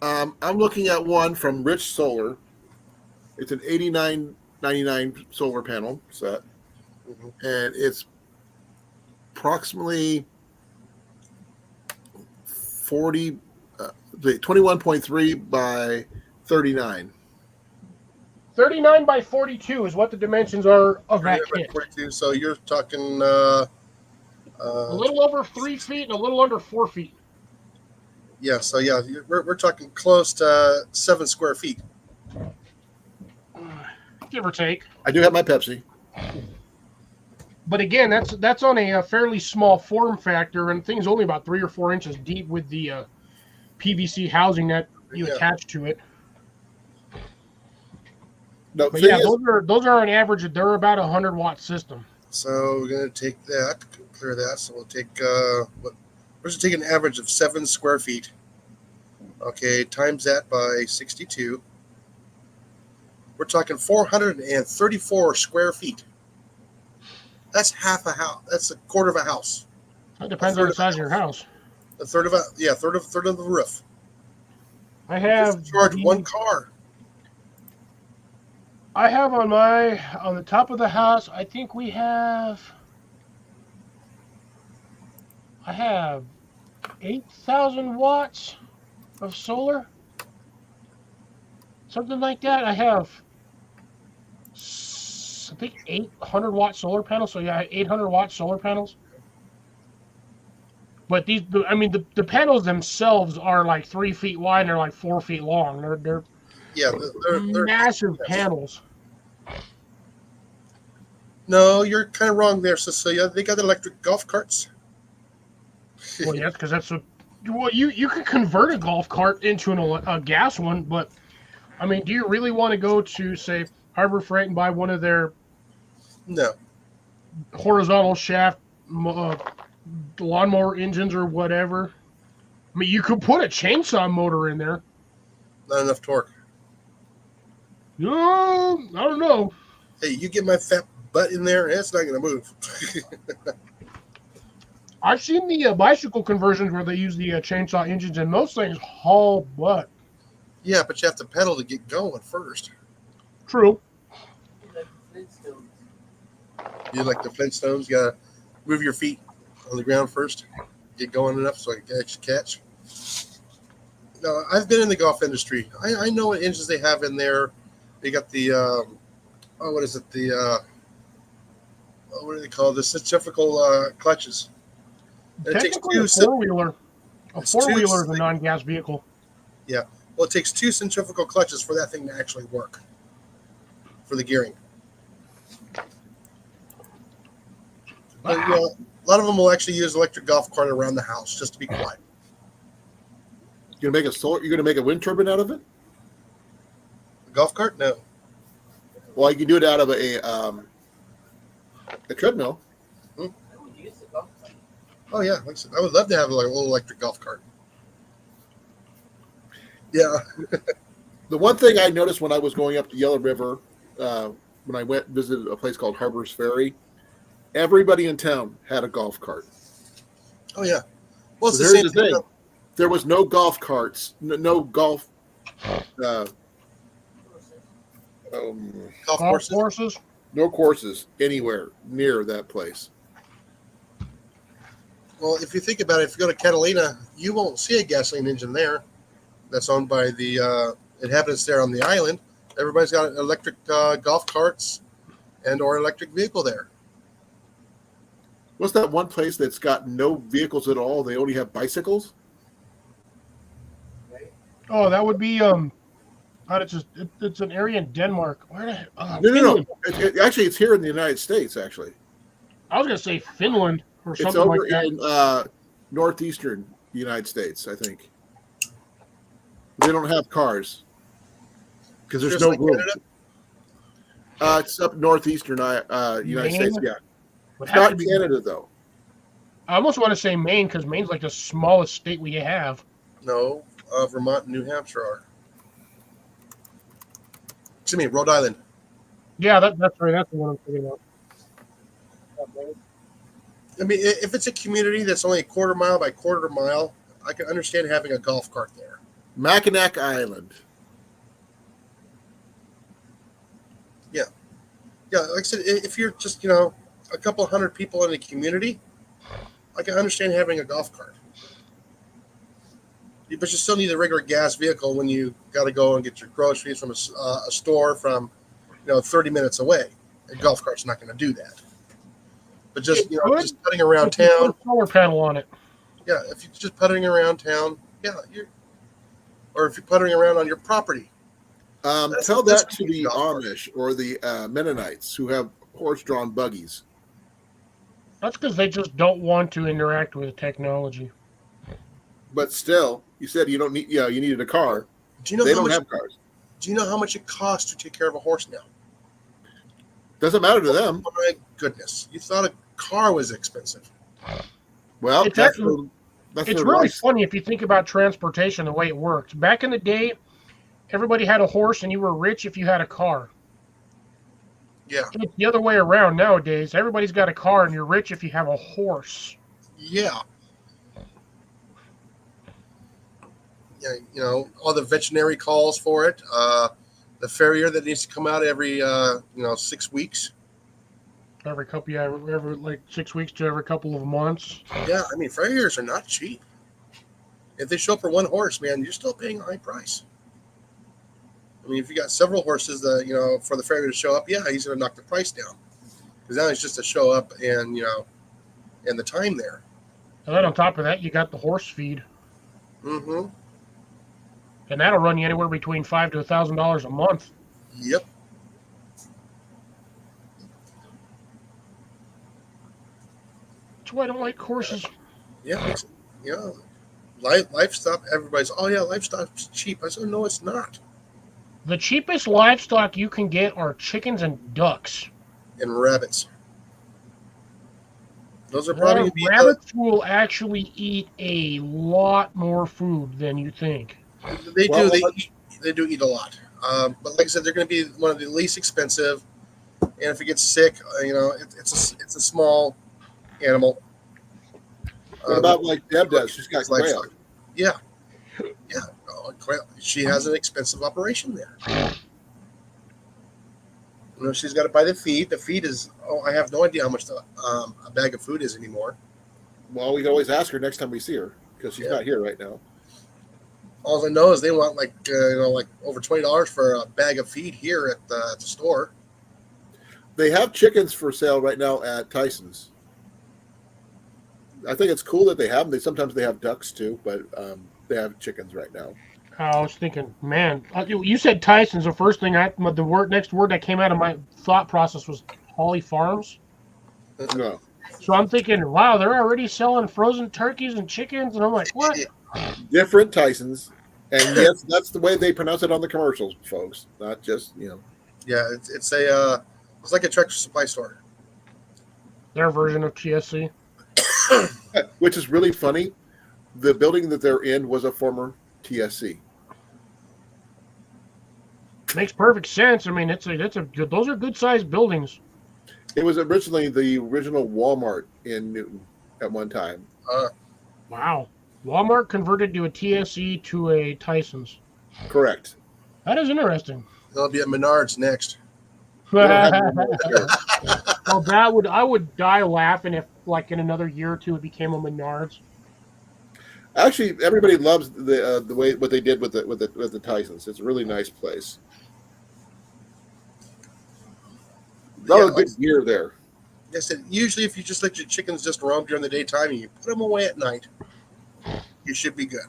I'm looking at one from Rich Solar. It's an $89.99 solar panel set, and it's approximately 21.3 by 39. 39 by 42 is what the dimensions are of that kit. 42, so you're talking a little over 3 feet and a little under 4 feet. Yeah, so yeah, we're talking close to 7 square feet. Give or take. I do have my Pepsi. But again, that's on a fairly small form factor, and thing's only about 3 or 4 inches deep with the PVC housing that you attach to it. No, but yeah, those are on average. They're about a 100-watt system. So we're gonna take that, clear that. So we'll take we're just taking an average of 7 square feet. Okay, times that by 62. We're talking 434 square feet. That's half a house. That's a quarter of a house. It depends on the size of your house. A third of the roof. I have Just charge one car. I have on the top of the house. I think I have 8,000 watts of solar, something like that. I have I think 800 watt solar panels. So yeah, 800 watt solar panels. But the panels themselves are like 3 feet wide and they're like 4 feet long. They're They're massive yes. panels. No, you're kind of wrong there, Cecilia. They got electric golf carts. Well, yes, because that's you can convert a golf cart into a gas one, but I mean, do you really want to go to say Harbor Freight and buy one of their No. horizontal shaft lawnmower engines or whatever? I mean, you could put a chainsaw motor in there. Not enough torque. No, I don't know. Hey, you get my fat butt in there, and it's not going to move. I've seen the bicycle conversions where they use the chainsaw engines, and those things haul butt. Yeah, but you have to pedal to get going first. True. Like the Flintstones. You like the Flintstones, you got to move your feet on the ground first, get going enough so I can actually catch. No, I've been in the golf industry. I know what engines they have in there. They got the, what is it? What do they call the centrifugal clutches? And it takes Technically, two. a four-wheeler it's is two- a non-gas vehicle. Well, it takes 2 centrifugal clutches for that thing to actually work for the gearing. But, you know, a lot of them will actually use electric golf cart around the house just to be quiet. You're gonna make a wind turbine out of it? The golf cart? No. Well, you can do it out of a treadmill. I would use the golf cart. Oh yeah, like I said, I would love to have like a little electric golf cart. Yeah, The one thing I noticed when I was going up to Yellow River, when I went visited a place called Harper's Ferry, everybody in town had a golf cart. oh yeah. Well, it's So the here's same the thing. thing. There was no golf carts, no golf Golf Golf courses. courses. no courses anywhere near that place. Well, if you think about it, if you go to Catalina, you won't see a gasoline engine there. That's owned by the inhabitants there on the island. Everybody's got electric golf carts and or electric vehicle there. What's that one place that's got no vehicles at all? They only have bicycles. Oh, that would be it's an area in Denmark. Where the No. Finland. Actually, it's here in the United States. Actually, I was gonna say Finland or it's something over like that. in northeastern United States. I think they don't have cars because there's Just no like room. Canada? It's up northeastern United Maine? States. Yeah, Would it's have to not be- Canada though. I almost want to say Maine because Maine's like the smallest state we have. No, Vermont and New Hampshire are. Excuse me, Rhode Island. Yeah, that's right. That's the one I'm thinking about. I mean, if it's a community that's only a quarter mile by quarter mile, I can understand having a golf cart there. Mackinac Island. Yeah, like I said, if you're just, a couple hundred people in a community, I can understand having a golf cart. But you still need a regular gas vehicle when you got to go and get your groceries from a store from, 30 minutes away. A golf cart's not going to do that. But just, It could. just putting around If you put town, a solar panel on it. yeah, if you're just puttering around town, or if you're puttering around on your property. Tell that's that to the golf cart. Amish or the Mennonites who have horse-drawn buggies. That's because they just don't want to interact with technology. But still, you said you don't need. Yeah, you needed a car. Do you know They how don't much? have cars. Do you know how much it costs to take care of a horse now? Doesn't matter to them. Oh my goodness! You thought a car was expensive. Well, It's that's actually- that's It's their really life. funny if you think about transportation, the way it worked. Back in the day, everybody had a horse and you were rich if you had a car. Yeah, It's the other way around nowadays. Everybody's got a car, and you're rich if you have a horse. yeah. Yeah, all the veterinary calls for it. The farrier that needs to come out every 6 weeks. Every couple, yeah, every like 6 weeks to every couple of months. Yeah, I mean farriers are not cheap. If they show up for one horse, man, you're still paying a high price. I mean, if you got several horses, for the farrier to show up, yeah, he's going to knock the price down because now it's just to show up and and the time there. And then on top of that, you got the horse feed, Mm-hmm. and that'll run you anywhere between $500 to $1,000 a month. Yep. That's why I don't like horses. Yeah. Livestock. Everybody's, oh yeah, livestock's cheap. I said, no, it's not. The cheapest livestock you can get are chickens and ducks. And rabbits. Those are probably gonna be Rabbits will actually eat a lot more food than you think. They Well, do. They do eat a lot. But like I said, they're going to be one of the least expensive. And if it gets sick, it's a small animal. What about like Deb does? She's got It's quail. livestock. Yeah. Yeah. She has an expensive operation there. She's got to buy the feed. The feed is, I have no idea how much a bag of food is anymore. Well, we can always ask her next time we see her because she's not here right now. All I know is they want like over $20 for a bag of feed here at the store. They have chickens for sale right now at Tyson's. I think it's cool that they have them. Sometimes they have ducks too, but they have chickens right now. I was thinking, man, you said Tyson's. The first thing next word that came out of my thought process was Holly Farms. No, So I'm thinking, wow, they're already selling frozen turkeys and chickens, and I'm like, what? different Tyson's, and yes, that's the way they pronounce it on the commercials, folks. Not just Yeah, it's like a Tractor Supply store. Their version of TSC. which is really funny. The building that they're in was a former TSC. Makes perfect sense. I mean, those are good sized buildings. It was originally the original Walmart in Newton at one time. Wow. Walmart converted to a TSC to a Tyson's. Correct. That is interesting. They'll be at Menards next. They don't have any more there. Well, I would die laughing if, like, in another year or two, it became a Menards. Actually, everybody loves the way what they did with the Tysons. It's a really nice place. A lot of good gear there. Like I said, usually if you just let your chickens just roam during the daytime and you put them away at night, you should be good.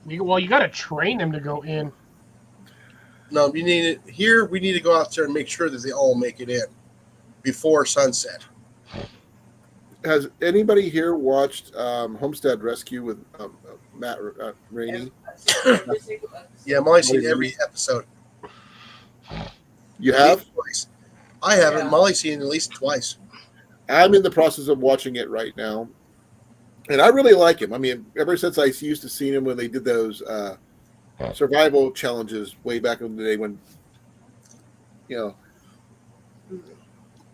You got to train them to go in. No, we need to go out there and make sure that they all make it in before sunset. Has anybody here watched Homestead Rescue with Matt Rainey? Yeah, Molly's seen every episode. You have? Twice. I haven't. Yeah. Molly's seen it at least twice. I'm in the process of watching it right now, and I really like him. I mean, ever since I used to see him when they did those survival challenges way back in the day when,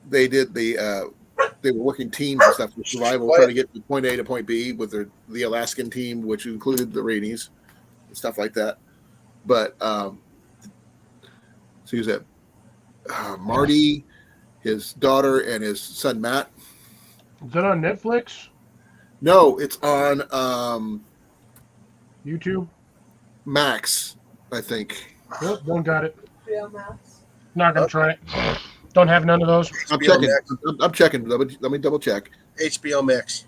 they did they were working teams and stuff for survival, trying to get from point A to point B with the Alaskan team, which included the Rainies and stuff like that. But so he was at Marty, his daughter, and his son Matt. Is that on Netflix? No, it's on YouTube? Max, I think. Nope, don't got it. Real mouse. Not going to try it. Don't have none of those. I'm HBO checking. Max. I'm checking. Let me double check. HBO Max.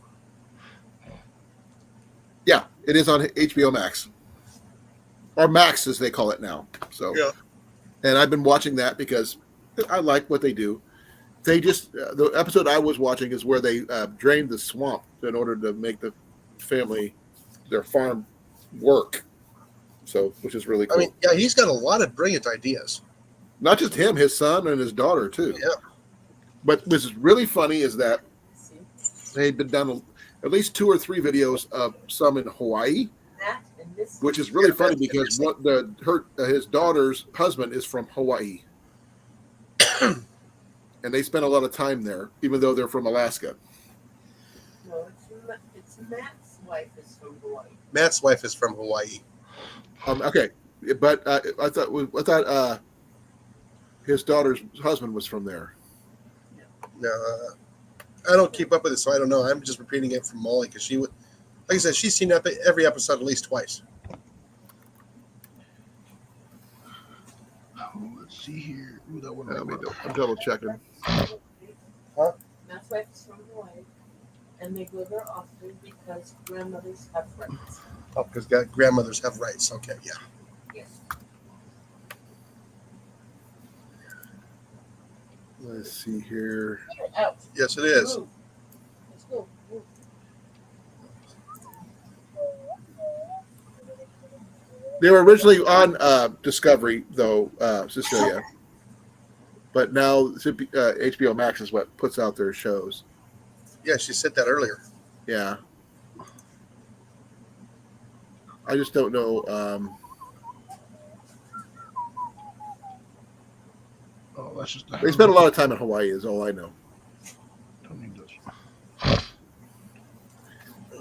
Yeah, it is on HBO Max, or Max as they call it now. So, Yeah. and I've been watching that because I like what they do. They just the episode I was watching is where they drained the swamp in order to make the family, their farm, work. So, which is really cool. I mean, yeah, he's got a lot of brilliant ideas. Not just him, his son and his daughter too. Yeah. But what's really funny is that they've been done at least 2 or 3 videos of some in Hawaii, That and this. which is really Yeah, funny that's because interesting. his daughter's husband is from Hawaii. and they spend a lot of time there, even though they're from Alaska. No, it's Matt's wife is from Hawaii. Matt's wife is from Hawaii. Okay, but I thought his daughter's husband was from there. No, I don't keep up with it, so I don't know. I'm just repeating it from Molly because she would, like I said, she's seen every episode at least twice. Oh, let's see here. Ooh, that one. I'm double checking. Huh? Matt's wife is from Hawaii, and they go there often because grandmothers have rights. Oh, because grandmothers have rights. Okay, yeah. Yes. Let's see here. Get out. Yes, it is. Move. Let's go. Move. They were originally on Discovery, though, Cecilia. But now HBO Max is what puts out their shows. Yeah, she said that earlier. Yeah. I just don't know. Oh, that's just. They spent a lot of time in Hawaii, is all I know. Don't need this.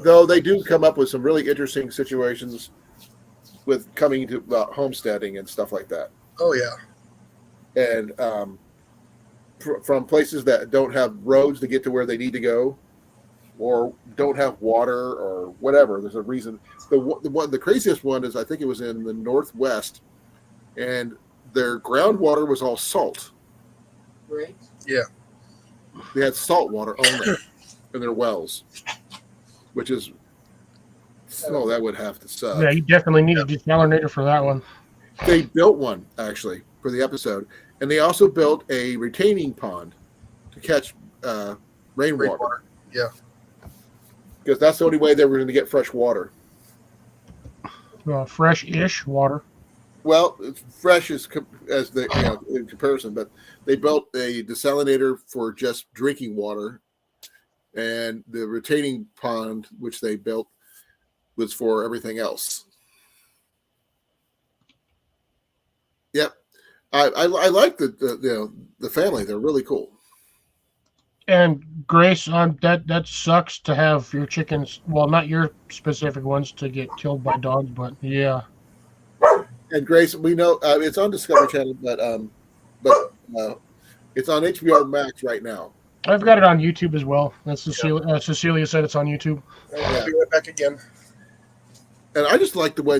Though they do come up with some really interesting situations with coming to homesteading and stuff like that. Oh, yeah. And from places that don't have roads to get to where they need to go, or don't have water, or whatever. There's a reason. The craziest one is, I think it was in the Northwest, and their groundwater was all salt. Great. They had salt water only in their wells, which is that would have to suck. Yeah, you definitely need a desalinator for that one. They built one actually for the episode, and they also built a retaining pond to catch rainwater. Yeah. Because that's the only way they were going to get fresh water. Fresh-ish water. Well, it's fresh in comparison, but they built a desalinator for just drinking water, and the retaining pond, which they built, was for everything else. Yep, I like the family. They're really cool. And Grace, that sucks to have your chickens, well, not your specific ones, to get killed by dogs, but yeah. And Grace, we know it's on Discovery Channel, but it's on HBO Max right now. I've got it on YouTube as well. That's Cecilia said it's on YouTube. I'll be right back again. And I just like the way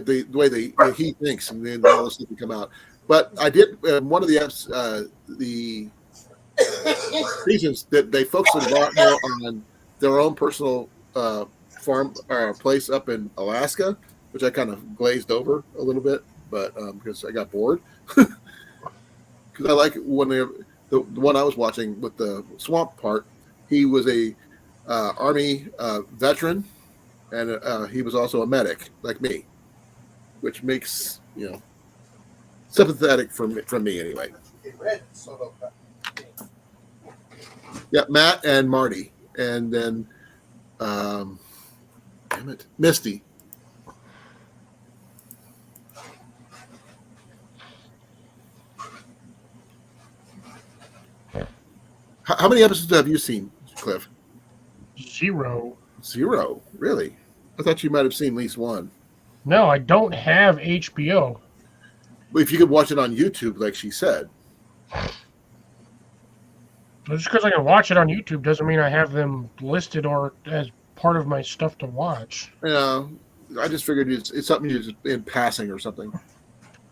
he thinks and then all this stuff can come out. But I did one of the reasons that they focused a lot more on their own personal farm place up in Alaska, which I kind of glazed over a little bit, but because I got bored. Because I like when the one I was watching with the swamp part, he was a Army veteran, and he was also a medic like me, which makes sympathetic from me anyway. Yeah, Matt and Marty, and then Misty. How many episodes have you seen, Cliff? 0. 0, really? I thought you might have seen at least one. No, I don't have HBO. But if you could watch it on YouTube, like she said. Just because I can watch it on YouTube doesn't mean I have them listed or as part of my stuff to watch. Yeah, I just figured it's something you just in passing or something.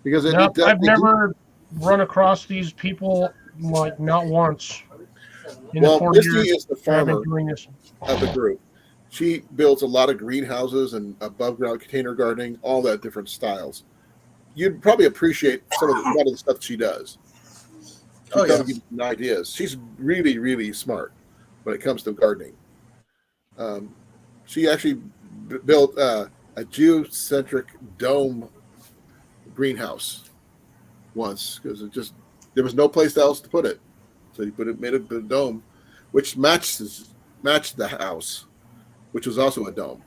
Because I've never run across these people like not once. Misty is the farmer doing this. of the group. She builds a lot of greenhouses and above ground container gardening, all that different styles. You'd probably appreciate a lot of the stuff she does. She's give you some ideas. She's really, really smart when it comes to gardening. She actually built a geocentric dome greenhouse once because there was no place else to put it, so he made a dome, which matched the house, which was also a dome.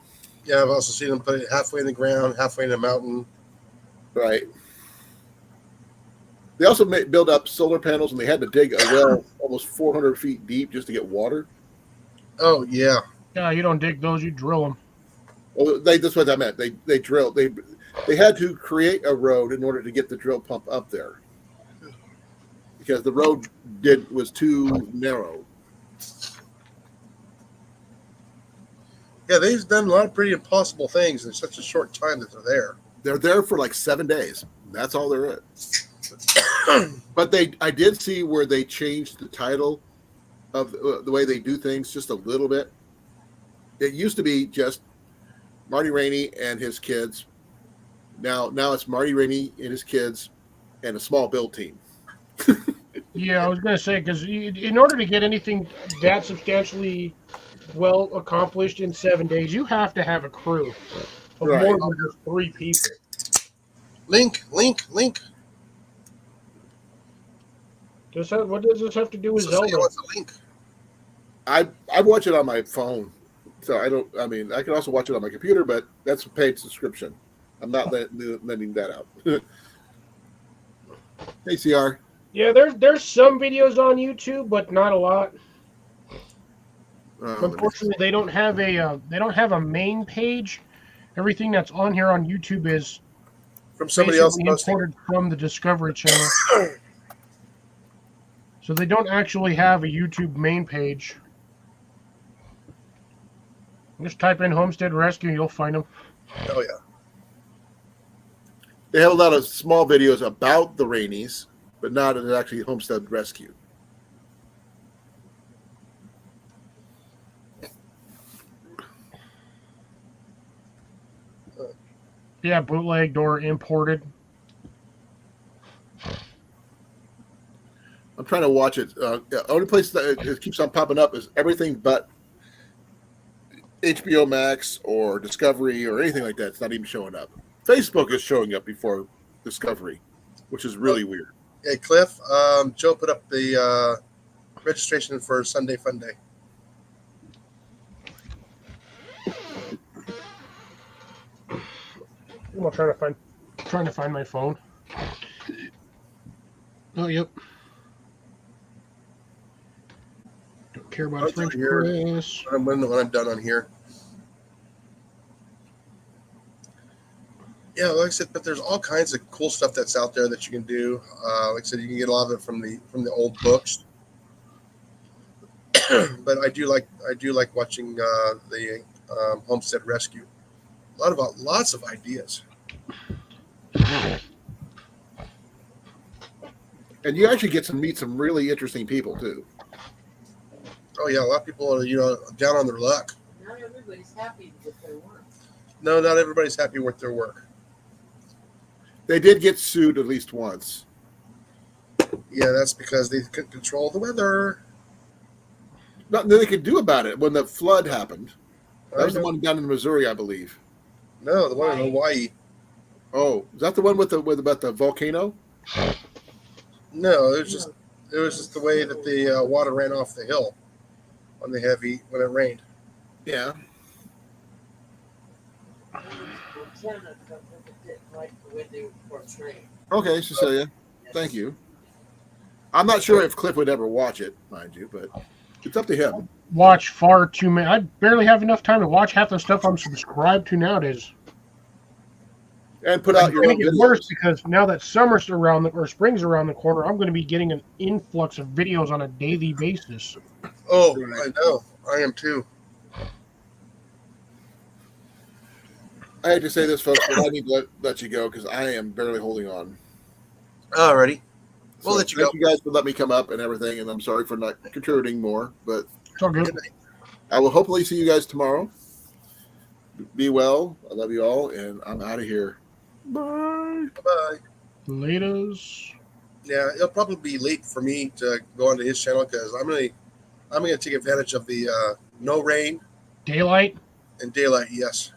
Yeah, I've also seen them put it halfway in the ground, halfway in the mountain. Right. They also built up solar panels, and they had to dig a well almost 400 feet deep just to get water. Oh yeah. Yeah, you don't dig those, you drill them. Well, that's what I meant. They drilled. They had to create a road in order to get the drill pump up there because the road was too narrow. Yeah, they've done a lot of pretty impossible things in such a short time that they're there. They're there for like 7 days. That's all there is. But I did see where they changed the title of the way they do things just a little bit. It used to be just Marty Rainey and his kids. Now it's Marty Rainey and his kids and a small build team. Yeah, I was going to say, because in order to get anything that substantially well accomplished in 7 days, you have to have a crew of Right. more than just 3 people. Link. What does this have to do with So say Zelda? what's a link? I watch it on my phone, so I mean, I can also watch it on my computer, but that's a paid subscription. I'm not letting that out. Hey, CR. Yeah, there's some videos on YouTube, but not a lot. Unfortunately, they don't have a main page. Everything that's on here on YouTube is From somebody else basically posting. imported from the Discovery Channel. So they don't actually have a YouTube main page. Just type in Homestead Rescue, you'll find them. Oh yeah. They have a lot of small videos about the Rainies, but not as actually Homestead Rescue. Yeah, bootlegged or imported. I'm trying to watch it. The only place that it keeps on popping up is everything but HBO Max or Discovery or anything like that. It's not even showing up. Facebook is showing up before Discovery, which is really weird. Hey Cliff, Joe put up the registration for Sunday Fun Day. I'm trying to find my phone. Oh, yep. Don't care about I'll French tell you here. press. When I'm done on here. Yeah, like I said, but there's all kinds of cool stuff that's out there that you can do. Like I said, you can get a lot of it from the old books. But I do like watching the Homestead Rescue. Lots of ideas. And you actually get to meet some really interesting people too. Oh yeah, a lot of people are down on their luck. Not everybody's happy with their work. No, not everybody's happy with their work. They did get sued at least once. Yeah, that's because they couldn't control the weather. Nothing they could do about it when the flood happened. That was I the know. one down in Missouri, I believe. No, the one in Hawaii. Oh, is that the one with about the volcano? No, it was just the way that the water ran off the hill when it rained. Yeah. Lieutenant didn't like the way they were portrayed. Okay, Cecilia. Thank you. I'm not sure if Cliff would ever watch it, mind you, but it's up to him. Watch far too many. I barely have enough time to watch half the stuff I'm subscribed to nowadays. And put out It's your going own to get videos. worse because now that summer's around or spring's around the corner, I'm going to be getting an influx of videos on a daily basis. Oh, I know. I am too. I hate to say this, folks, but I need to let you go because I am barely holding on. Alrighty. We'll let you thank go. you guys for letting me come up and everything, and I'm sorry for not contributing more, but It's all good. Good night. I will hopefully see you guys tomorrow. Be well. I love you all, and I'm out of here. Bye. Bye. Laters. Yeah, it'll probably be late for me to go onto his channel because I'm gonna take advantage of the no rain Daylight. and daylight. Yes.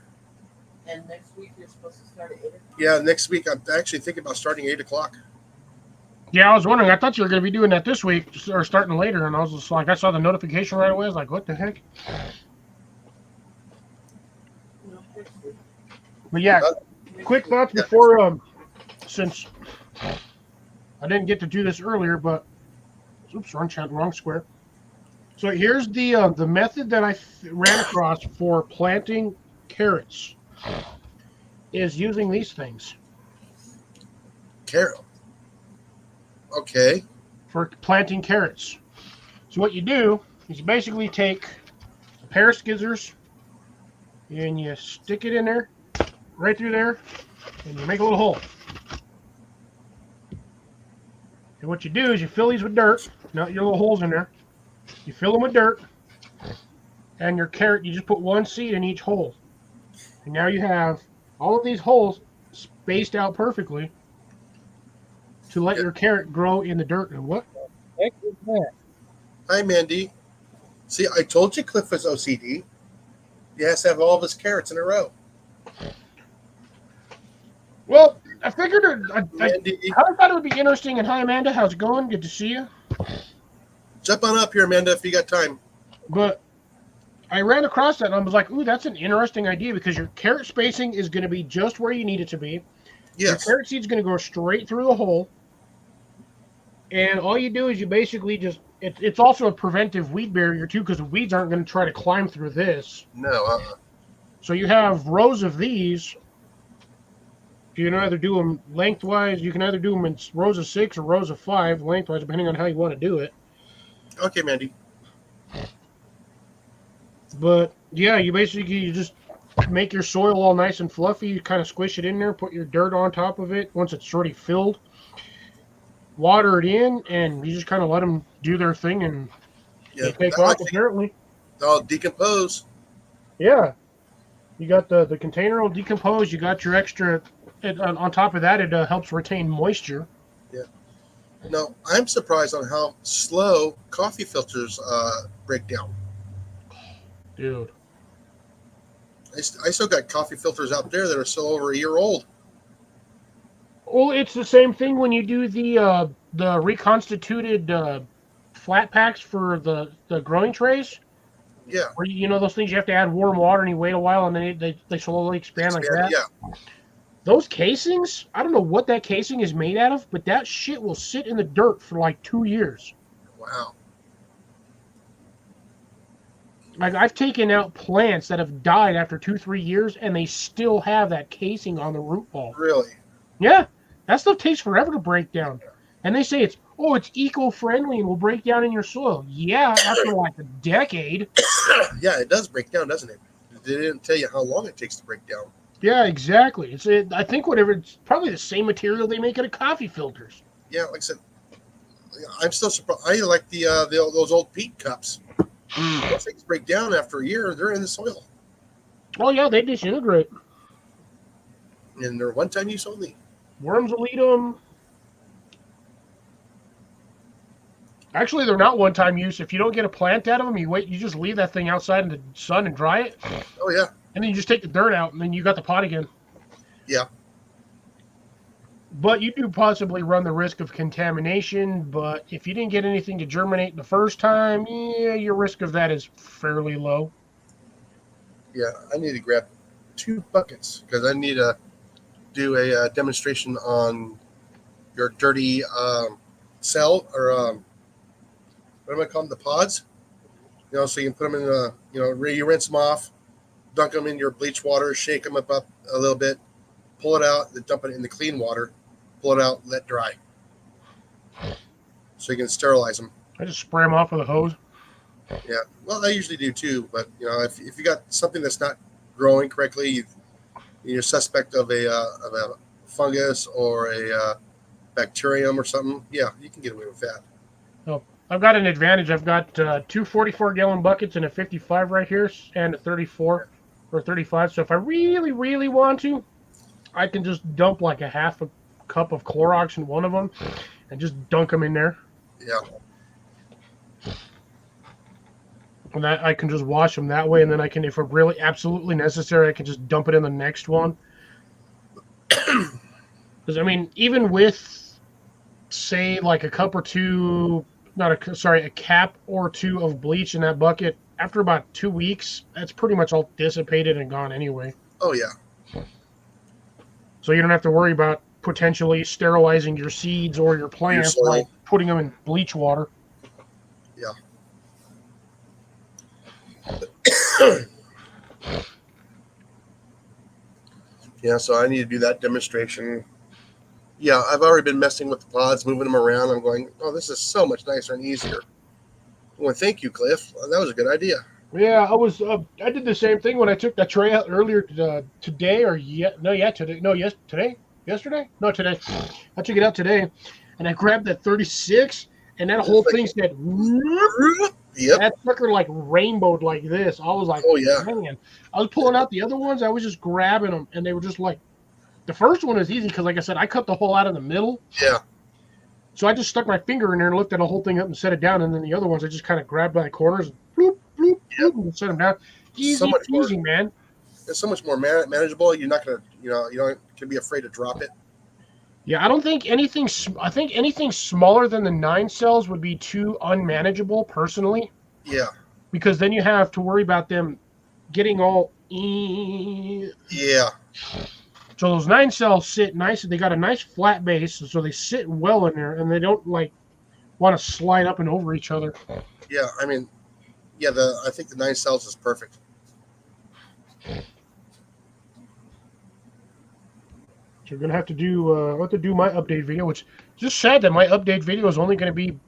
And next week you're supposed to start at 8 o'clock. Yeah. Next week I'm actually thinking about starting 8:00. Yeah, I was wondering. I thought you were going to be doing that this week or starting later, and I was just like, I saw the notification right away. I was like, what the heck? No, next week. But yeah, Next quick week. thoughts before since I didn't get to do this earlier, but Oops, wrong square. So here's the method that I ran across for planting carrots is using these things Carrot. Okay. for planting carrots. So what you do is you basically take a pair of scissors and you stick it in there, right through there, and you make a little hole. And what you do is you fill these with dirt, not your little holes in there. You fill them with dirt, and your carrot, you just put one seed in each hole. And now you have all of these holes spaced out perfectly to let your carrot grow in the dirt. And what the heck is that? Hi, Mandy. See, I told you Cliff was OCD. He has to have all of his carrots in a row. Well, I figured Mandy, I thought it would be interesting. And hi, Amanda. How's it going? Good to see you. jump on up here, Amanda, if you got time. But I ran across that and I was like, ooh, that's an interesting idea because your carrot spacing is going to be just where you need it to be. Your Yes. carrot seed's going to go straight through the hole. And all you do is you basically just, it's also a preventive weed barrier too because the weeds aren't going to try to climb through this. No. So you have rows of these. You can either do them lengthwise, you can either do them in rows of 6 or rows of 5 lengthwise, depending on how you want to do it. Okay, Mandy. But yeah, you just make your soil all nice and fluffy. You kind of squish it in there, put your dirt on top of it once it's already filled. Water it in, and you just kind of let them do their thing, and Yeah. they take off. Apparently, They'll decompose. yeah. You got the container will decompose. You got your extra. On top of that, it helps retain moisture. No, I'm surprised on how slow coffee filters break down. Dude. I still got coffee filters out there that are still over a year old. Well, it's the same thing when you do the reconstituted flat packs for the growing trays. Yeah. Where you know those things you have to add warm water and you wait a while and then they slowly expand like that. Yeah. Those casings, I don't know what that casing is made out of, but that shit will sit in the dirt for like 2 years. Wow. Like I've taken out plants that have died after 2-3 years and they still have that casing on the root ball. Really? Yeah, that stuff takes forever to break down. And they say it's eco-friendly and will break down in your soil. Yeah, after like a decade. Yeah, it does break down, doesn't it? They didn't tell you how long it takes to break down. Yeah, exactly. I think it's probably the same material they make out of coffee filters. Yeah, like I said, I'm still surprised. I like those old peat cups. Those things break down after a year. They're in the soil, Oh yeah, they disintegrate. and they're one-time use only. Worms will eat them. Actually, they're not one-time use. If you don't get a plant out of them, you just leave that thing outside in the sun and dry it, Oh yeah, and then you just take the dirt out, and then you got the pot again. yeah. But you do possibly run the risk of contamination. But if you didn't get anything to germinate the first time, yeah, your risk of that is fairly low. Yeah, I need to grab 2 buckets because I need to do a demonstration on your dirty cell or what am I calling them? The pods? You know, so you can put them in you rinse them off, dunk them in your bleach water, shake them up a little bit, pull it out, then dump it in the clean water, pull it out, let dry. So you can sterilize them. I just spray them off with a hose. Yeah, well, I usually do too, but if you got something that's not growing correctly, you're suspect of a fungus or a bacterium or something. Yeah, you can get away with that. I've got an advantage. I've got 2 44-gallon buckets and a 55 right here, and a 34 or 35. So if I really, really want to, I can just dump like a half a cup of Clorox in one of them and just dunk them in there. Yeah, And that I can just wash them that way, and then I can, if it really absolutely necessary, I can just dump it in the next one. Because I mean, even with, say, like a cup or two, a cap or 2 of bleach in that bucket, after about 2 weeks, that's pretty much all dissipated and gone anyway. oh yeah, So you don't have to worry about potentially sterilizing your seeds or your plants soil. by putting them in bleach water. Yeah, so I need to do that demonstration. Yeah, I've already been messing with the pods, moving them around. I'm going, oh, this is so much nicer and easier. Well, thank you, Cliff. That was a good idea. Yeah, I did the same thing when I took that tray out earlier today or yesterday. No, today. I took it out today, and I grabbed that 36, and that whole thing said, whoop, Yep. that sucker like rainbowed like this. I was like, Oh, yeah. man. I was pulling out the other ones. I was just grabbing them, and they were just like, the first one was easy because, like I said, I cut the hole out in the middle. Yeah. So I just stuck my finger in there and lifted the whole thing up and set it down, and then the other ones I just kind of grabbed by the corners, bloop, bloop, bloop, and set them down. Easy, So much easy, man. It's so much more manageable. You're not gonna, you don't can be afraid to drop it. Yeah, I don't think anything. I think anything smaller than the 9 cells would be too unmanageable, personally, Yeah. because then you have to worry about them getting all. Yeah. So those 9 cells sit nice. They got a nice flat base, so they sit well in there, and they don't like want to slide up and over each other. Yeah. I mean, yeah. I think the 9 cells is perfect. So you're gonna have to do. I have to do my update video, which is just sad that my update video is only going to be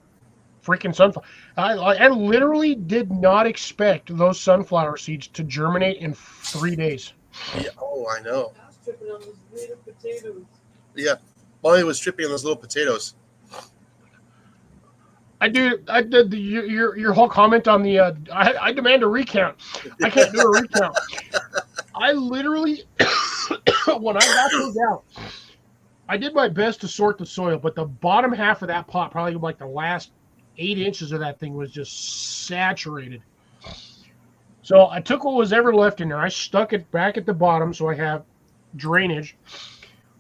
freaking sunflower. I literally did not expect those sunflower seeds to germinate in 3 days. Yeah. Oh, I know. I was tripping on those little potatoes. Yeah. Molly was tripping on those little potatoes. I did your whole comment on the. I demand a recount. I can't do a recount. I literally, when I got those out, I did my best to sort the soil, but the bottom half of that pot, probably like the last 8 inches of that thing, was just saturated. So I took what was ever left in there. I stuck it back at the bottom so I have drainage.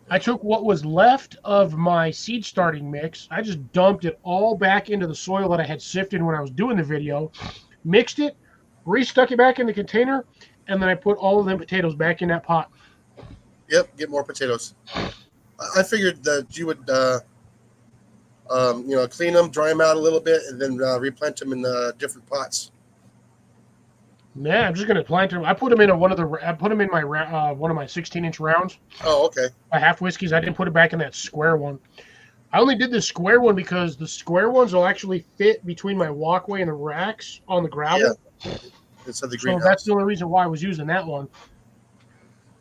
I took what was left of my seed starting mix. I just dumped it all back into the soil that I had sifted when I was doing the video, mixed it, restuck it back in the container, and then I put all of them potatoes back in that pot. Yep. Get more potatoes. I figured that you would, clean them, dry them out a little bit, and then replant them in different pots. Man, I'm just gonna plant them. I put them in one of my one of my 16-inch rounds. Oh, okay. My half whiskeys. I didn't put it back in that square one. I only did the square one because the square ones will actually fit between my walkway and the racks on the gravel. Yeah. Instead of the So greenhouse. that's the only reason why I was using that one.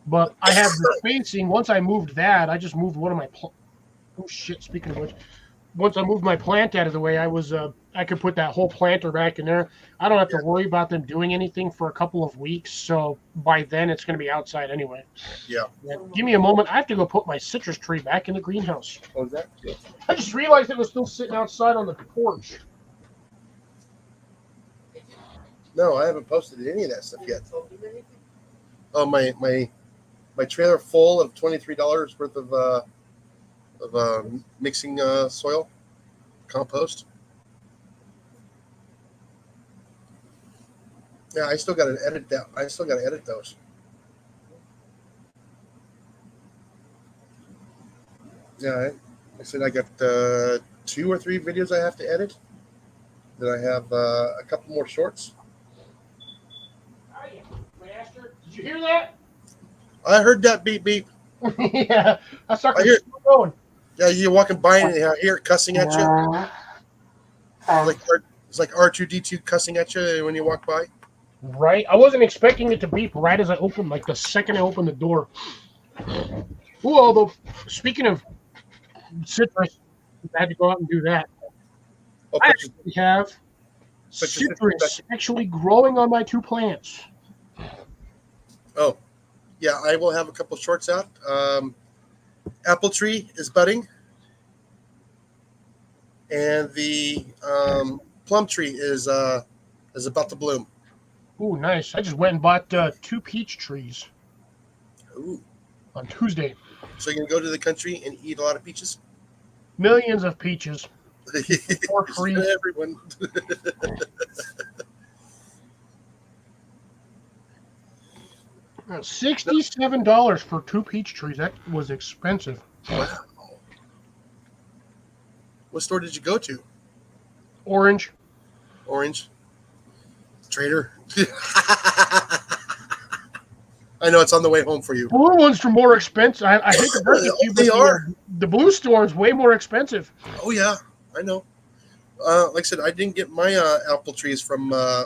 But I have the spacing. Once I moved that, I just moved one of my. Oh shit! Speaking of which, once I moved my plant out of the way, I could put that whole planter back in there. I don't have to worry about them doing anything for a couple of weeks. So by then, it's going to be outside anyway. Yeah. Give me a moment. I have to go put my citrus tree back in the greenhouse. What was that? I just realized it was still sitting outside on the porch. No, I haven't posted any of that stuff yet. Oh, my trailer full of $23 worth of mixing soil, compost. Yeah, I still got to edit that. I still got to edit those. Yeah, I said I got 2 or 3 videos I have to edit. Then I have a couple more shorts. Did you hear that? I heard that beep beep. Yeah, I sucker I hear- still going. Yeah, you're walking by and you hear it cussing at you. It's like R2D2 cussing at you when you walk by. Right, I wasn't expecting it to beep right as I opened, like the second I opened the door. Ooh, although speaking of citrus, I had to go out and do that. Oh, I but actually have your citrus actually growing on my 2 plants. oh, yeah, I will have a couple shorts out. Apple tree is budding, and the plum tree is about to bloom. Ooh, nice. I just went and bought 2 peach trees Ooh. on Tuesday. So you're gonna go to the country and eat a lot of peaches? Millions of peaches. For free. Everyone. $67 for 2 peach trees. That was expensive. Wow. What store did you go to? Orange. Orange. Trader. I know it's on the way home for you. Blue ones are more expensive. I hate to break it to you, but They are. the blue storm's way more expensive. Oh yeah, I know. Like I said, I didn't get my apple trees from my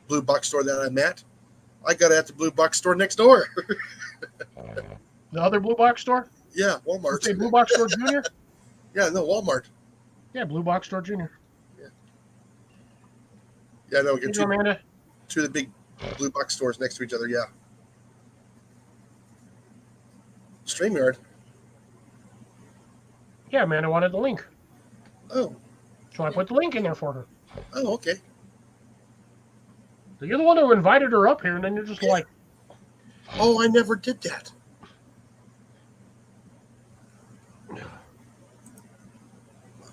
blue box store that I'm at. I got it at the blue box store next door. The other blue box store? Yeah, You Walmart. say blue box store junior? Yeah, no, Walmart. Yeah, blue box store junior. Yeah, no, we Hey, get two Amanda. of the big blue box stores next to each other. Yeah. StreamYard. Yeah, Amanda wanted the link. Oh, So I put the link in there for her. oh, okay. So you're the one who invited her up here, and then you're just like, Oh, I never did that.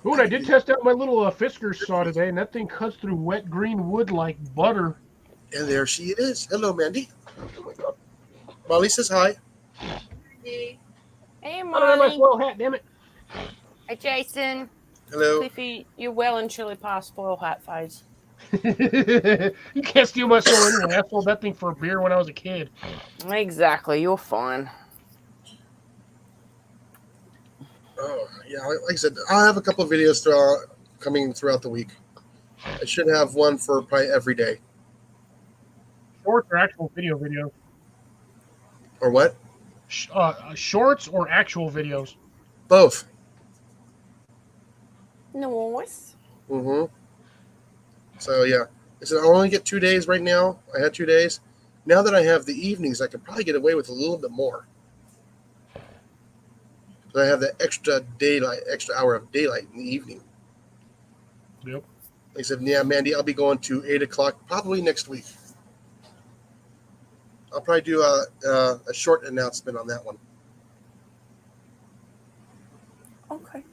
ooh, and I did test out my little Fisker saw today, and that thing cuts through wet green wood like butter. And there she is. Hello, Mandy. Molly says hi. Hey, I don't have my Molly. foil hat, damn it. Hey, Jason. Hello. Cliffy, you're well and truly past foil hat phase. You can't steal my soul anyway. I sold that thing for a beer when I was a kid. Exactly, you're fine. Oh, yeah. Like I said, I'll have a couple of videos coming throughout the week. I should have one for probably every day. Shorts or actual video? Or what? Shorts or actual videos? Both. Nice. Mm-hmm. So, yeah. I said I only get 2 days right now. I had 2 days. Now that I have the evenings, I could probably get away with a little bit more. But I have the extra hour of daylight in the evening. Yep. They said, yeah, Mandy, I'll be going to 8 o'clock probably next week. I'll probably do a short announcement on that one. Okay.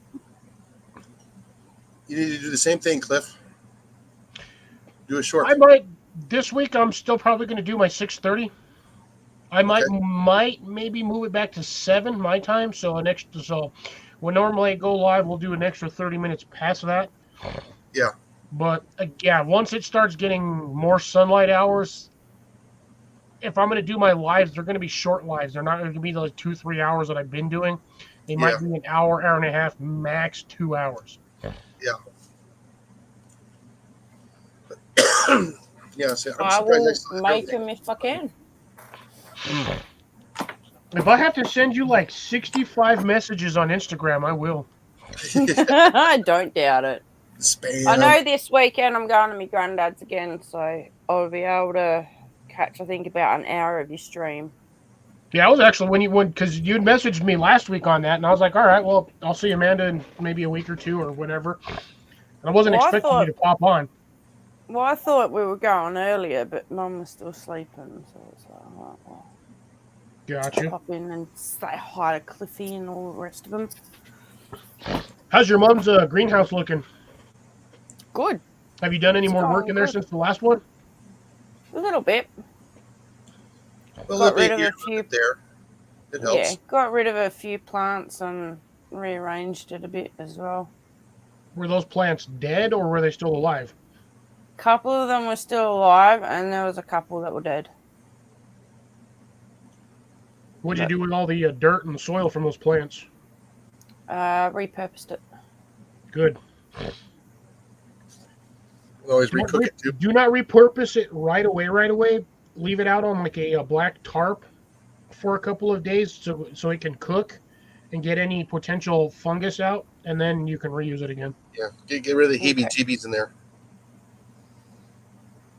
You need to do the same thing, Cliff. Do a short. I might this week. I'm still probably going to do my 6:30. I might maybe move it back to 7 my time. So when normally I go live, we'll do an extra 30 minutes past that. Yeah. But yeah, once it starts getting more sunlight hours, if I'm going to do my lives, they're going to be short lives. They're not going to be the 2-3 hours that I've been doing. They might be an hour and a half, max 2 hours. Yeah. Yeah. So I'm I surprised will I still have make everything. them if I can. If I have to send you like 65 messages on Instagram, I will. I don't doubt it. Spam. I know this weekend I'm going to my granddad's again, so I'll be able to catch, I think, about an hour of your stream. Yeah, I was actually because you'd messaged me last week on that, and I was like, all right, well, I'll see Amanda in maybe a week or two or whatever. And I wasn't expecting you to pop on. Well, I thought we were going earlier, but Mum was still sleeping, so it's like, all right, well, Gotcha. pop in and say hi to Cliffy and all the rest of them. How's your mom's greenhouse looking? Good. Have you done any more work in there since the last one? A little bit. Well, got rid it'll be of a here, few. there. It helps. Yeah, got rid of a few plants and rearranged it a bit as well. Were those plants dead or were they still alive? A couple of them were still alive, and there was a couple that were dead. What'd you do with all the dirt and the soil from those plants? Repurposed it. Good. We'll always recook it too. Do not repurpose it right away. Leave it out on like a black tarp for a couple of days so it can cook and get any potential fungus out, and then you can reuse it again. Yeah. Get rid of the heebie-jeebies in there.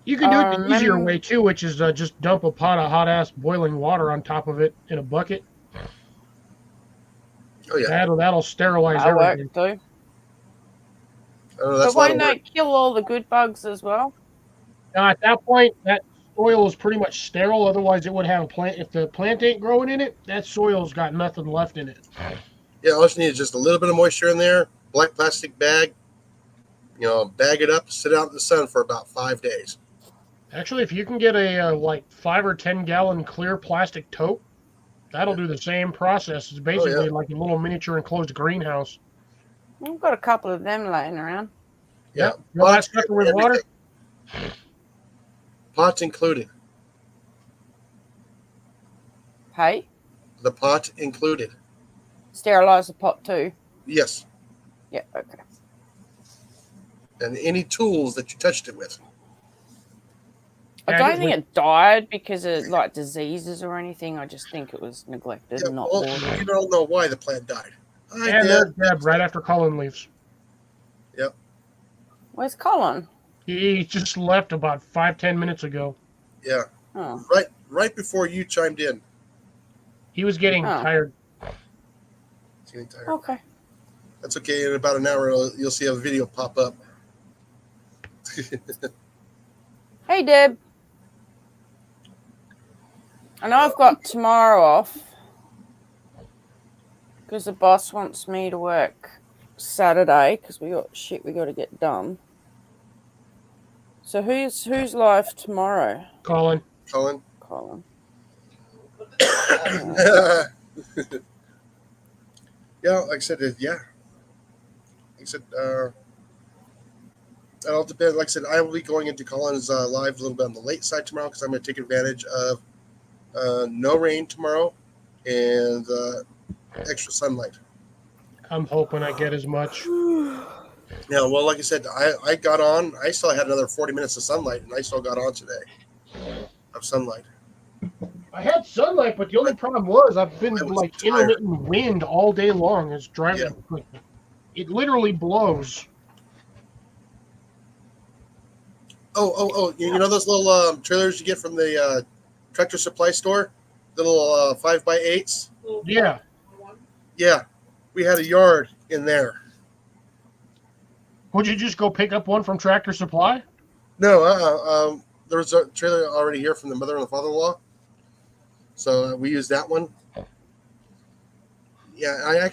You can do it the easier way too, which is just dump a pot of hot-ass boiling water on top of it in a bucket. Oh, yeah. That'll sterilize That everything. worked too. Oh, that's But a lot won't of work. that kill all the good bugs as well? Now, at that point, that soil is pretty much sterile. Otherwise, it would have a plant. If the plant ain't growing in it, that soil's got nothing left in it. Yeah, all you need is just a little bit of moisture in there, black plastic bag, bag it up, sit out in the sun for about 5 days. Actually, if you can get a like 5 or 10 gallon clear plastic tote, that'll do the same process. It's basically like a little miniature enclosed greenhouse. I've got a couple of them laying around. Yeah. Fill that Pots, sucker with water. everything. Pots included. Hey, The pot included. sterilize the pot too. Yes. Yeah, okay. And any tools that you touched it with. I Yeah, don't just think it died because of like diseases or anything. I just think it was neglected Yeah, and not well, watered. you don't know why the plant died. I And did. there's Deb right after Colin leaves. Where's Colin? He just left about 5-10 minutes ago. Yeah. Oh, Right before you chimed in. He was getting Oh. tired. It's getting tired. okay. That's okay. In about an hour, you'll see a video pop up. Hey, Deb. I know I've got tomorrow off because the boss wants me to work Saturday because we got shit we got to get done. So who's live tomorrow? Colin. Colin. Colin. Yeah, like I said, yeah. Like I said, it all depends. Like I said, I will be going into Colin's live a little bit on the late side tomorrow because I'm going to take advantage of no rain tomorrow and extra sunlight. I'm hoping I get as much. Yeah, well, like I said, I got on. I still had another 40 minutes of sunlight, and I still got on today of sunlight. I had sunlight, but the only problem was I've been I was like tired. intermittent wind all day long. It's driving. It literally blows. Oh! You know those little trailers you get from the tractor supply store, the little 5x8s. Yeah. Yeah, we had a yard in there. Would you just go pick up one from Tractor Supply? No, there was a trailer already here from the mother and the father-in-law, so we used that one. Yeah,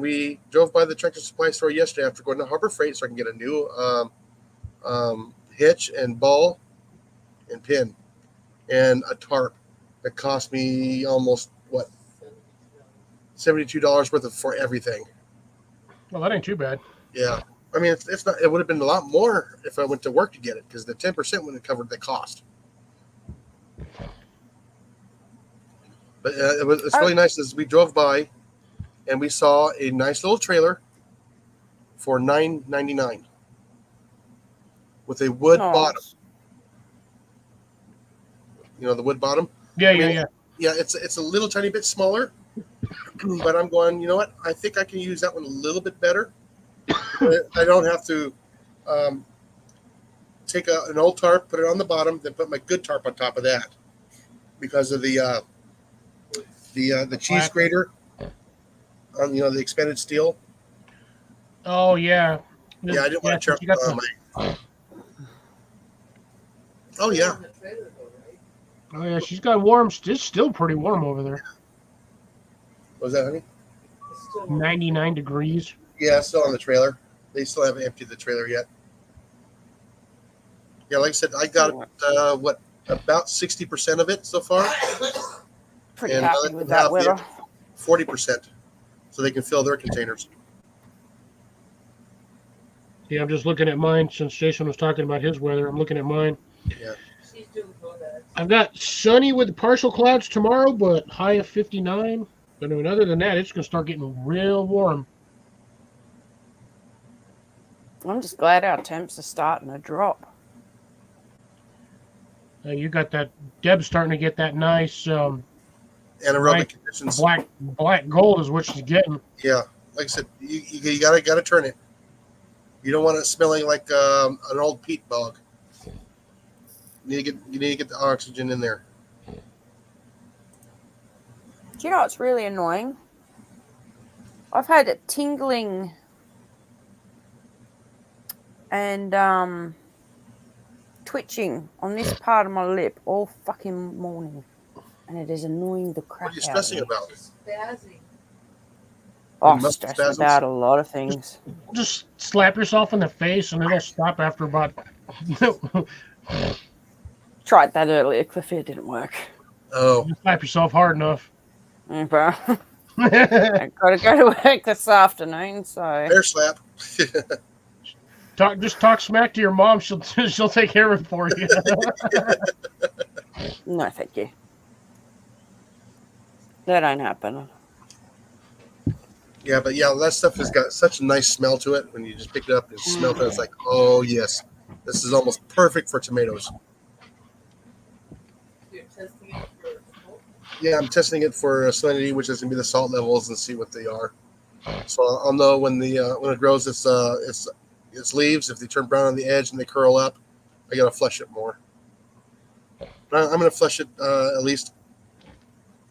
we drove by the tractor supply store yesterday after going to Harbor Freight so I can get a new hitch and ball and pin and a tarp that cost me almost $72 worth of for everything. Well, that ain't too bad. Yeah, I mean it's not. It would have been a lot more if I went to work to get it because the 10% wouldn't have covered the cost. But it's really nice as we drove by, and we saw a nice little trailer for $9.99 with a wood bottom. You know the wood bottom. Yeah. Yeah, it's a little tiny bit smaller, but I'm going. You know what? I think I can use that one a little bit better. I don't have to take an old tarp, put it on the bottom, then put my good tarp on top of that because of the cheese grater on the expanded steel. Oh yeah. Yeah, I didn't want to you got my. Oh yeah. Oh yeah, she's got warm. It's still pretty warm over there. What was that, honey? 99 degrees. Yeah, still on the trailer. They still haven't emptied the trailer yet. Yeah, like I said, I got about 60% of it so far. Pretty And happy with that weather. 40%, so they can fill their containers. Yeah, I'm just looking at mine since Jason was talking about his weather. I'm looking at mine. Yeah. She's doing good. I've got sunny with partial clouds tomorrow, but high of 59. But I mean, other than that, it's going to start getting real warm. I'm just glad our temps are starting to drop. You got that. Deb's starting to get that nice Anaerobic conditions. black gold is what she's getting. Yeah, like I said, you gotta turn it. You don't want it smelling like an old peat bog. You need to get the oxygen in there. Do you know what's really annoying? I've had a tingling and twitching on this part of my lip all fucking morning, and it is annoying the crap What are you out of stressing me. about? Spazzing. Oh, Muscle stressing spasms? about a lot of things. Just slap yourself in the face, and it'll stop after about. Tried that earlier, Cliffy. It didn't work. Oh, You slap yourself hard enough. But I gotta go to work this afternoon, so bear slap. Just talk smack to your mom. She'll take care of it for you. No, thank you. That ain't happening. Yeah, but yeah, that stuff has got such a nice smell to it. When you just pick it up and smell it, it's like, oh yes, this is almost perfect for tomatoes. You're testing it for salt. Yeah, I'm testing it for salinity, which is gonna be the salt levels, and see what they are. So I'll know when it grows its leaves. If they turn brown on the edge and they curl up, I gotta flush it more. I'm gonna flush it at least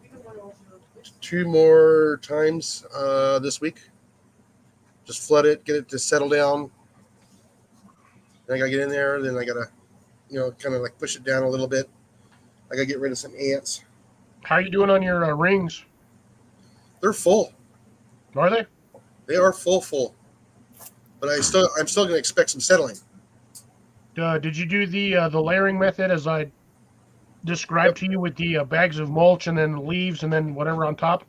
You don't want to wash it off. 2 more times this week. Just flood it, get it to settle down. Then I gotta get in there. Then I gotta, kind of like push it down a little bit. I gotta get rid of some ants. How are you doing on your rings? They're full. Are they? They are full. But I'm still gonna expect some settling. Did you do the layering method as I described to you with the bags of mulch and then leaves and then whatever on top?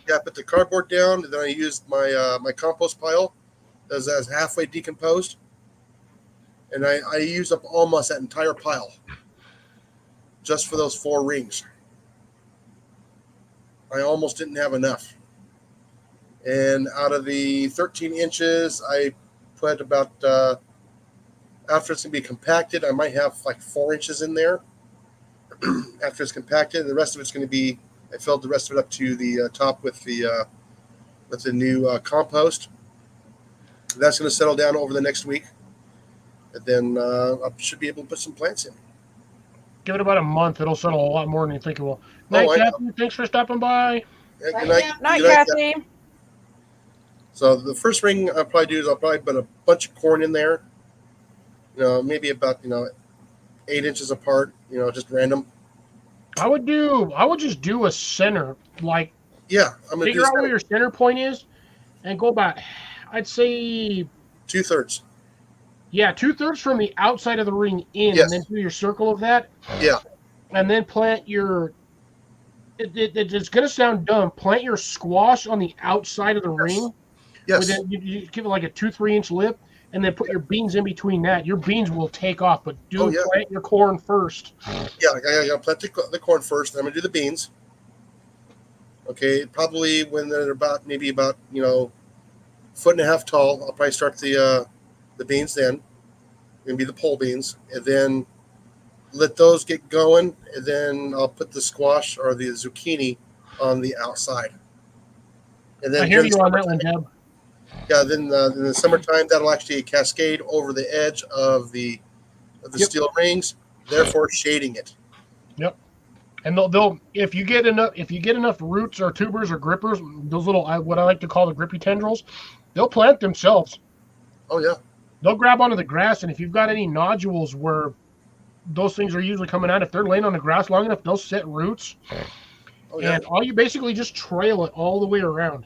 Yeah, I put the cardboard down, and then I used my my compost pile as halfway decomposed, and I used up almost that entire pile just for those 4 rings. I almost didn't have enough, and out of the 13 inches, I put about after it's gonna be compacted, I might have like 4 inches in there. After it's compacted, the rest of it's going to be. I filled the rest of it up to the top with the new compost. That's going to settle down over the next week, and then I should be able to put some plants in. Give it about a month. It'll settle a lot more than you think it will. Oh, Night, I know. Kathy. Thanks for stopping by. Yeah, Bye, good night. Cam. Night, Good night, Kathy. So the first ring I'll probably do is I'll probably put a bunch of corn in there. Maybe about 8 inches apart. Just random. I would just do a center, like Yeah, I'm gonna figure do out where your center point is, and go about, I'd say, 2/3. yeah, 2/3 from the outside of the ring in, Yes. and then do your circle of that. Yeah. And then plant your. It's gonna sound dumb. Plant your squash on the outside of the ring. Yes. You give it like a 2-3 inch lip, and then put your beans in between that. Your beans will take off, but Oh, yeah. plant your corn first. Yeah, I gotta plant the corn first. Then I'm gonna do the beans. Okay, probably when they're maybe about 1.5 feet tall, I'll probably start the beans. Then gonna be the pole beans, and then let those get going, and then I'll put the squash or the zucchini on the outside. And then I hear during you the on that summertime- one, Deb. Yeah, then in the summertime that'll actually cascade over the edge of the Yep. steel rings, therefore shading it. And they'll if you get enough roots or tubers or grippers, those little what I like to call the grippy tendrils, they'll plant themselves. Oh yeah. They'll grab onto the grass, and if you've got any nodules where those things are usually coming out, if they're laying on the grass long enough, they'll set roots. Oh yeah. And all you basically just trail it all the way around.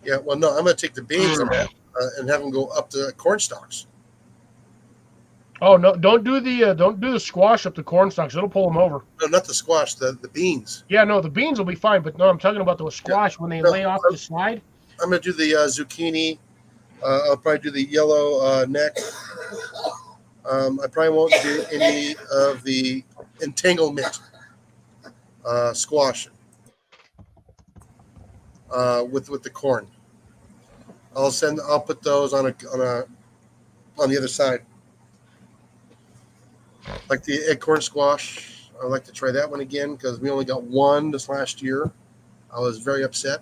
Yeah, well, no, I'm going to take the beans and have them go up the corn stalks. Oh no! Don't do the squash up the corn stalks. It'll pull them over. No, not the squash, the beans. Yeah, no, the beans will be fine, but no, I'm talking about the squash when they No, lay off the slide. I'm going to do the zucchini. I'll probably do the yellow neck. I probably won't do any of the entanglement squash with the corn. I'll put those on the other side. Like the acorn squash, I'd like to try that one again because we only got one this last year. I was very upset.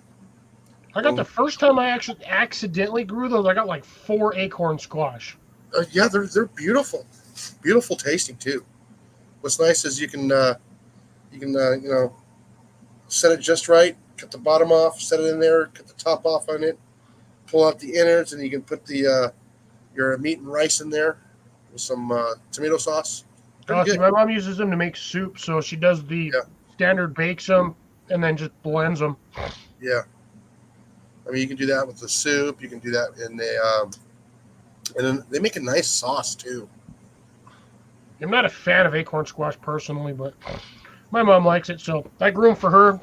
I got the first time I actually accidentally grew those. I got like 4 acorn squash. Yeah, they're beautiful, beautiful tasting too. What's nice is you can set it just right, cut the bottom off, set it in there, cut the top off on it, pull out the innards, and you can put your meat and rice in there with some tomato sauce. Pretty See, good. my mom uses them to make soup, so she does the standard bakes them and then just blends them. Yeah. I mean, you can do that with the soup. You can do that in and then they make a nice sauce too. I'm not a fan of acorn squash personally, but my mom likes it, so I grew them for her.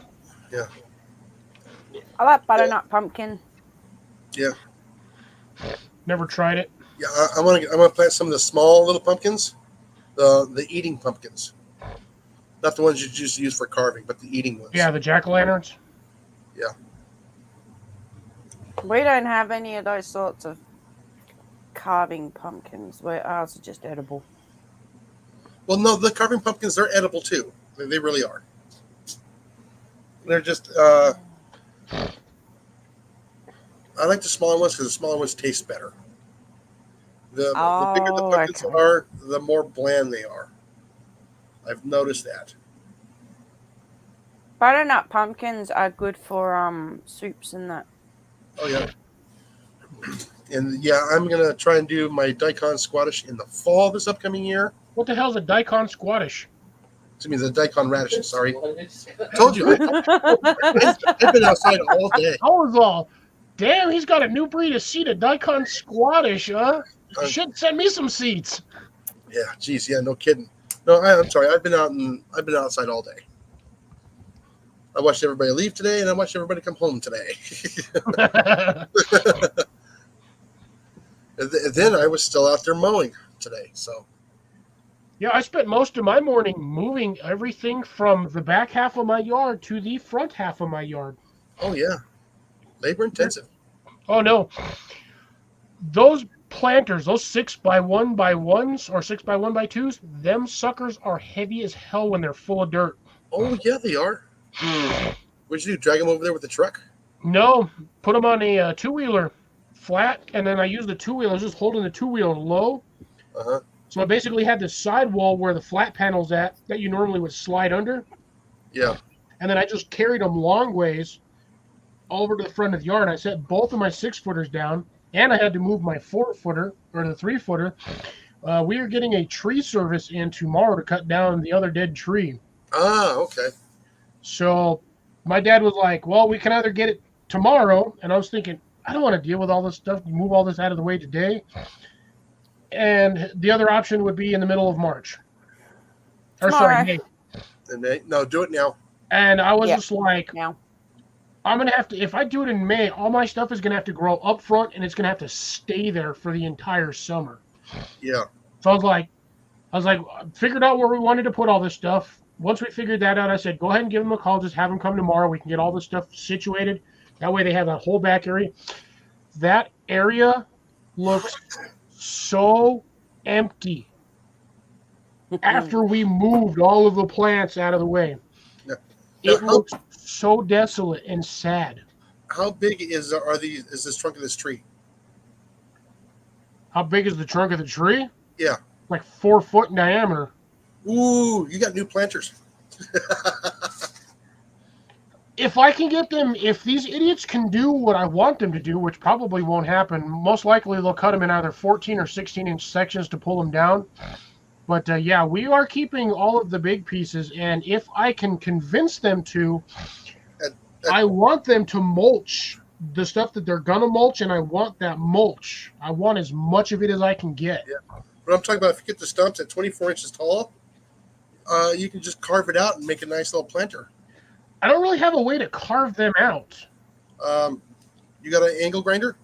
I like butternut pumpkin. Yeah. Never tried it. Yeah, I want to plant some of the small little pumpkins, the eating pumpkins, not the ones you just use for carving, but the eating ones. Yeah, the jack-o'-lanterns. We don't have any of those sorts of carving pumpkins. Where ours are just edible. Well, no, the carving pumpkins, they're edible too. They really are. They're just. I like the smaller ones because the smaller ones taste better. The bigger the Oh, pumpkins okay. are, the more bland they are. I've noticed that. Butternut pumpkins are good for soups and that. Oh yeah. And yeah, I'm gonna try and do my daikon squash in the fall this upcoming year. What the hell's a daikon squatish? Excuse me, the daikon radishes. Sorry, Squash. told you. I've been outside all day. I was all, damn, he's got a new breed of seed, a daikon squatish, huh? Shit, send me some seeds. Yeah, geez, yeah, no kidding. No, I'm sorry. I've been outside all day. I watched everybody leave today, and I watched everybody come home today. And then I was still out there mowing today. So Yeah, I spent most of my morning moving everything from the back half of my yard to the front half of my yard. oh yeah, labor intensive. Oh no, those planters, those 6x1x1s or 6x1x2s, them suckers are heavy as hell when they're full of dirt. Oh yeah, they are. What'd you do? Drag them over there with the truck? No, put them on a two-wheeler flat, and then I use the two-wheeler, just holding the two-wheeler low. Uh-huh. So I basically had this sidewall where the flat panel's at that you normally would slide under. Yeah. And then I just carried them long ways all over to the front of the yard. I set both of my 6-footers down, and I had to move my 4-footer, or the 3-footer. We are getting a tree service in tomorrow to cut down the other dead tree. Ah, okay. So my dad was like, well, we can either get it tomorrow. And I was thinking, I don't want to deal with all this stuff, move all this out of the way today. And the other option would be in the middle of March. Or Tomorrow. sorry, May. And no, do it now. And I was Yeah. just like, Now. I'm going to have to, if I do it in May, all my stuff is going to have to grow up front and it's going to have to stay there for the entire summer. Yeah. So I was like, figured out where we wanted to put all this stuff. Once we figured that out, I said, go ahead and give them a call. Just have them come tomorrow. We can get all this stuff situated. That way they have that whole back area. That area looks so empty after we moved all of the plants out of the way. Yeah. It Now, looks so desolate and sad. How big is this trunk of this tree? How big is the trunk of the tree? Yeah. Like 4 foot in diameter. Ooh, you got new planters. If I can get them, if these idiots can do what I want them to do, which probably won't happen, most likely they'll cut them in either 14 or 16-inch sections to pull them down. But yeah, we are keeping all of the big pieces, and if I can convince them to, I want them to mulch the stuff that they're gonna mulch, and I want that mulch. I want as much of it as I can get. Yeah. But I'm talking about if you get the stumps at 24 inches tall, you can just carve it out and make a nice little planter. I don't really have a way to carve them out. You got an angle grinder?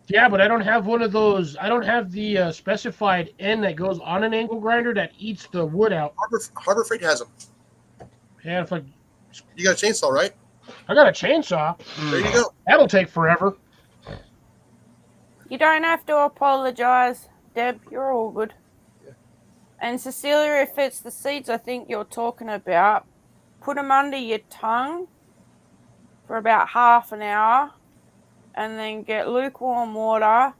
Yeah, but I don't have one of those. I don't have the specified end that goes on an angle grinder that eats the wood out. Harbor Freight has them. Yeah, if You got a chainsaw, right? I got a chainsaw. There you go. That'll take forever. You don't have to apologize, Deb. You're all good. Yeah. And Cecilia, if it's the seeds I think you're talking about, put them under your tongue for about half an hour, and then get lukewarm water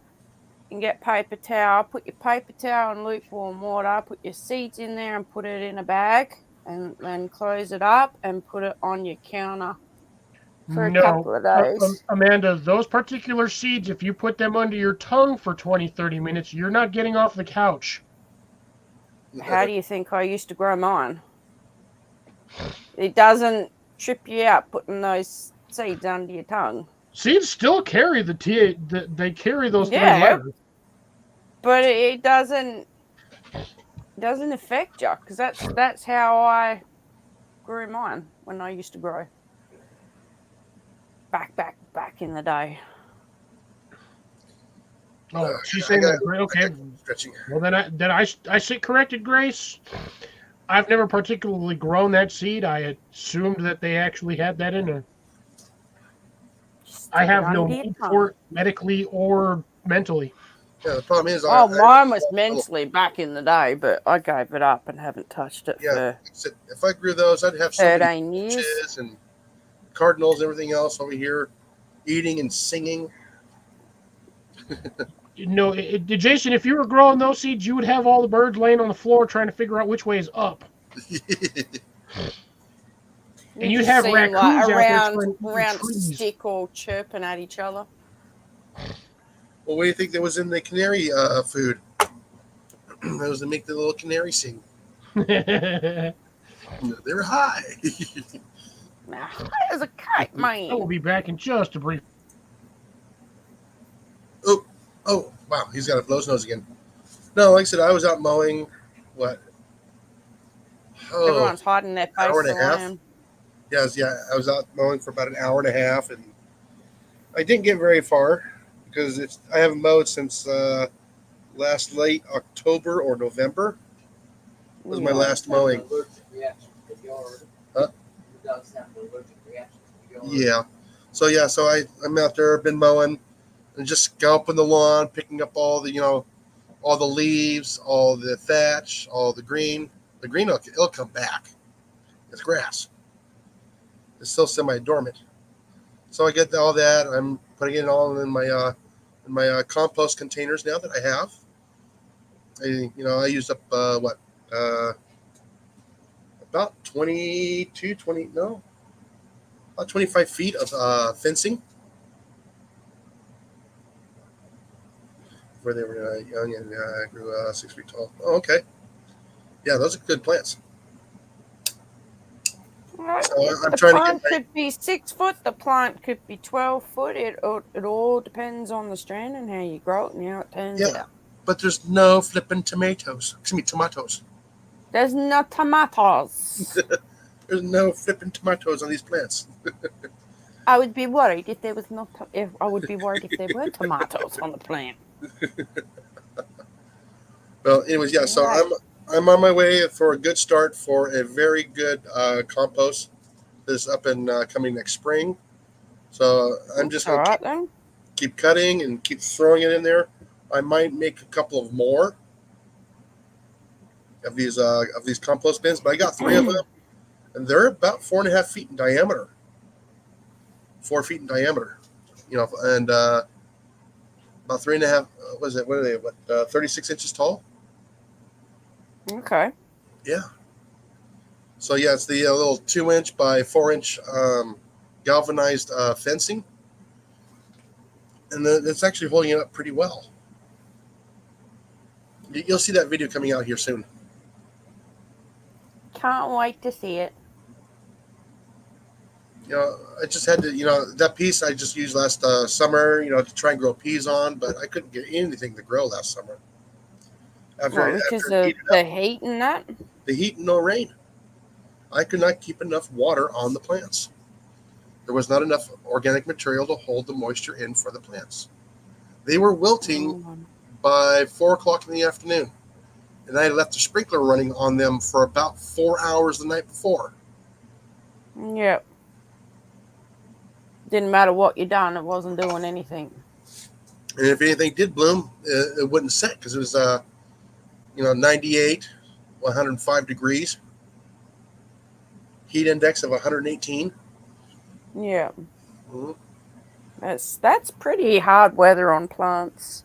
and get paper towel. Put your paper towel in lukewarm water, put your seeds in there and put it in a bag, and then close it up and put it on your counter for a couple of days. Amanda, those particular seeds, if you put them under your tongue for 20, 30 minutes, you're not getting off the couch. How do you think I used to grow mine? It doesn't trip you out putting those seeds under your tongue. Seeds still carry they carry those 3 Yeah. letters. But it doesn't affect you, because that's how I grew mine when I used to grow. Back in the day. Oh, she's I saying gotta- that. Great. I Okay. gotta keep stretching. Well, then I sit corrected, Grace. I've never particularly grown that seed. I assumed that they actually had that in there. I Stick it have no under your need tongue. for it medically or mentally. Yeah, the problem is, Oh, mine was little- mentally back in the day, but I gave it up and haven't touched it Yeah, for if I grew those, I'd have so many 13 years. peaches and cardinals, and everything else over here, eating and singing. No, Jason, if you were growing those seeds, you would have all the birds laying on the floor trying to figure out which way is up. And you'd just have see 'em, raccoons like out there around trying to eat around a trees. stick all chirping at each other. Well, what do you think that was in the canary food? That was to make the little canary sing. They were high. Now, high as a kite, I will man. be back in just a brief. Oh, wow, he's got a blows nose again. No, like I said, I was out mowing. What? Oh, Everyone's hiding their face. hour and a half? around. yeah. I was out mowing for about an hour and a half, and I didn't get very far because I haven't mowed since last late October or November. Was my Yeah. last mowing. Huh? Yeah. So I'm out there, been mowing, and just scalping the lawn, picking up all the all the leaves, all the thatch, all the green. The green it'll come back. It's grass. It's still semi-dormant. So I get all that. I'm putting it all in my compost containers now that I have. I used up about 25 feet of fencing where they were young and grew 6 feet tall. Oh, okay. Yeah, those are good plants. Right. So I'm The trying to plant get my, could be 6 foot. The plant could be 12 foot. It all depends on the strand and how you grow it and how it turns Yeah. out. but there's no flipping tomatoes. Excuse me, tomatoes. There's no tomatoes. There's no flipping tomatoes on these plants. I would be worried if there was not. If I would be worried if there were tomatoes on the plant. Well, anyways, yeah. So Right. I'm on my way for a good start for a very good compost that's up and coming next spring. So I'm just All going right to then. keep cutting and keep throwing it in there. I might make a couple of more of these compost bins, but I got 3 of them, and they're about 4.5 feet in diameter. 4 feet in diameter, and about 3.5. What are they? 36 inches tall? Okay. Yeah. So yeah, it's the little 2-inch by 4-inch galvanized fencing, and it's actually holding it up pretty well. You'll see that video coming out here soon. Can't wait to see it. I just had to, that piece I just used last summer, to try and grow peas on, but I couldn't get anything to grow last summer. Because after of heating up, the heat and that. the heat and no rain. I could not keep enough water on the plants. There was not enough organic material to hold the moisture in for the plants. They were wilting by 4 o'clock in the afternoon, and I left the sprinkler running on them for about 4 hours the night before. Yep. Didn't matter what you done, it wasn't doing anything. And if anything did bloom, it wouldn't set because it was 98, 105 degrees, heat index of 118. Yeah. Mm-hmm. That's pretty hard weather on plants.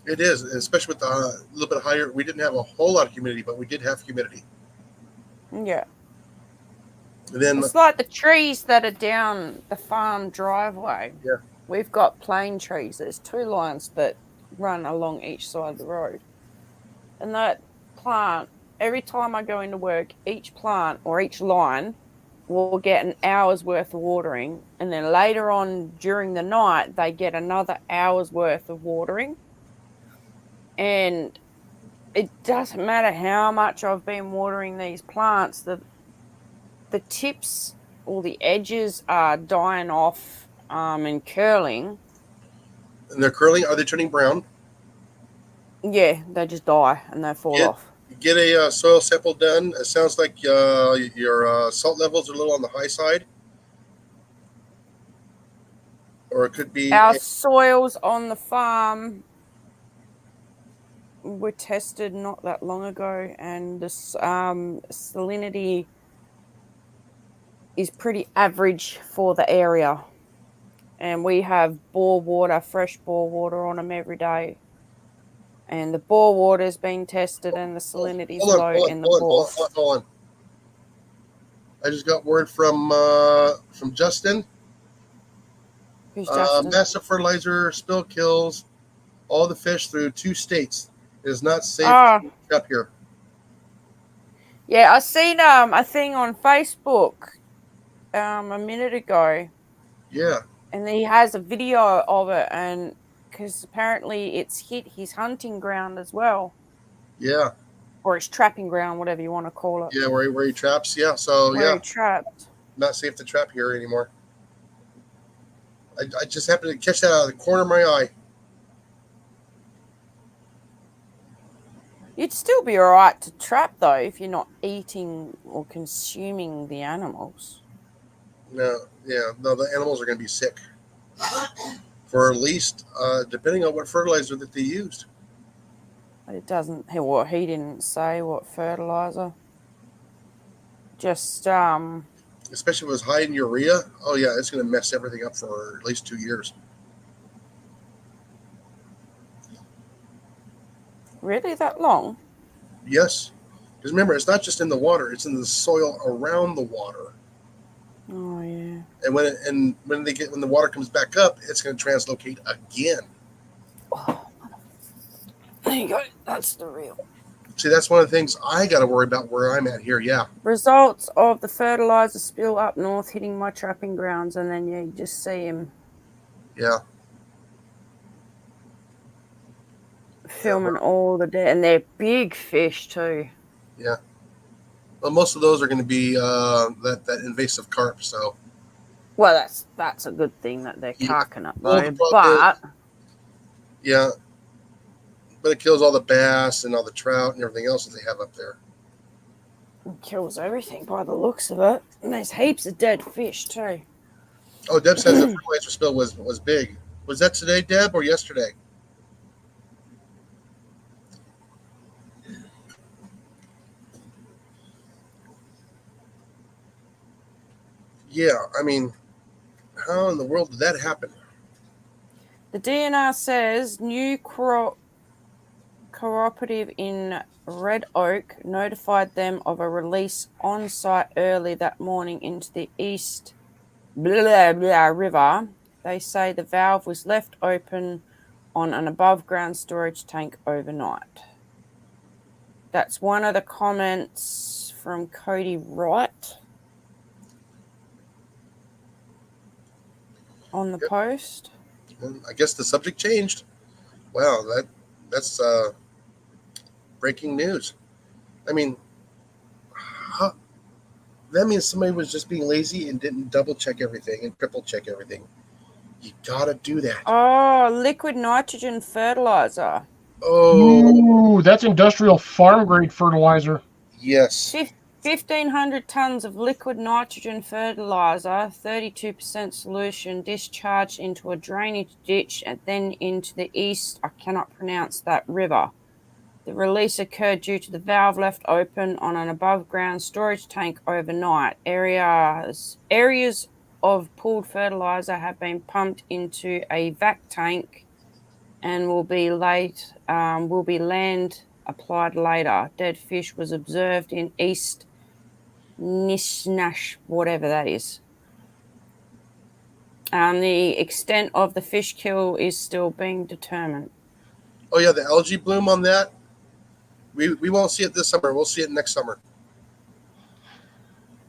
It is, especially with a little bit higher. We didn't have a whole lot of humidity, but we did have humidity. Yeah. And then It's like the trees that are down the farm driveway. Yeah. We've got plane trees. There's 2 lines that run along each side of the road. And that plant, every time I go into work, each plant or each line will get an hour's worth of watering. And then later on during the night, they get another hour's worth of watering. And it doesn't matter how much I've been watering these plants, the tips or the edges are dying off and curling. And they're curling. Are they turning brown? Yeah, they just die and they fall Yeah. off. Get a soil sample done. It sounds like your salt levels are a little on the high side, or it could be. Our soils on the farm were tested not that long ago, and the salinity is pretty average for the area. And we have bore water, fresh bore water on them every day. And the bore water's been tested, and the salinity is low in the bore. Hold on. I just got word from Justin. Who's Justin? Massive fertilizer spill kills all the fish through 2 states. It is not safe Ah. to fish up here. Yeah, I seen a thing on Facebook a minute ago, Yeah, and he has a video of it, and because apparently it's hit his hunting ground as well, yeah, or his trapping ground, whatever you want to call it. yeah. Where he traps. Yeah, so Where yeah, he trapped. not safe to trap here anymore. I just happened to catch that out of the corner of my eye. You'd still be alright to trap though if you're not eating or consuming the animals. No, the animals are going to be sick for at least, depending on what fertilizer that they used. It doesn't. He didn't say what fertilizer. Just Especially if it was high in urea. Oh yeah, it's going to mess everything up for at least 2 years. really that long. Yes, because remember, it's not just in the water; it's in the soil around the water. Oh yeah. And when the water comes back up, it's going to translocate again. Oh, there you go. That's the real. See, that's one of the things I got to worry about where I'm at here. Yeah, Results of the fertilizer spill up north hitting my trapping grounds, and then you just see him yeah, filming all the dead, and they're big fish too. yeah. Well, most of those are going to be that invasive carp. So Well, that's a good thing that they're Yeah. carking up Well, though. the problem But yeah, but it kills all the bass and all the trout and everything else that they have up there. it kills everything by the looks of it. And there's heaps of dead fish too. Oh, Deb says the fertilizer spill was big. Was that today, Deb, or yesterday? Yeah, I mean, how in the world did that happen? The DNR says new cooperative in Red Oak notified them of a release on site early that morning into the East River. They say the valve was left open on an above ground storage tank overnight. That's one of the comments from Cody Wright on the Yep. post. I guess the subject changed. Wow, that's breaking news. I mean, that means somebody was just being lazy and didn't double check everything and triple check everything. You gotta do that. Oh, liquid nitrogen fertilizer. Oh, Ooh, that's industrial farm grade fertilizer. yes. 1,500 tons of liquid nitrogen fertilizer, 32% solution, discharged into a drainage ditch and then into the east, I cannot pronounce that, river. The release occurred due to the valve left open on an above ground storage tank overnight. Areas of pooled fertilizer have been pumped into a vac tank and will be land applied later. Dead fish was observed in East Nishnash, whatever that is. The extent of the fish kill is still being determined. Oh yeah, the algae bloom on that. We won't see it this summer. We'll see it next summer.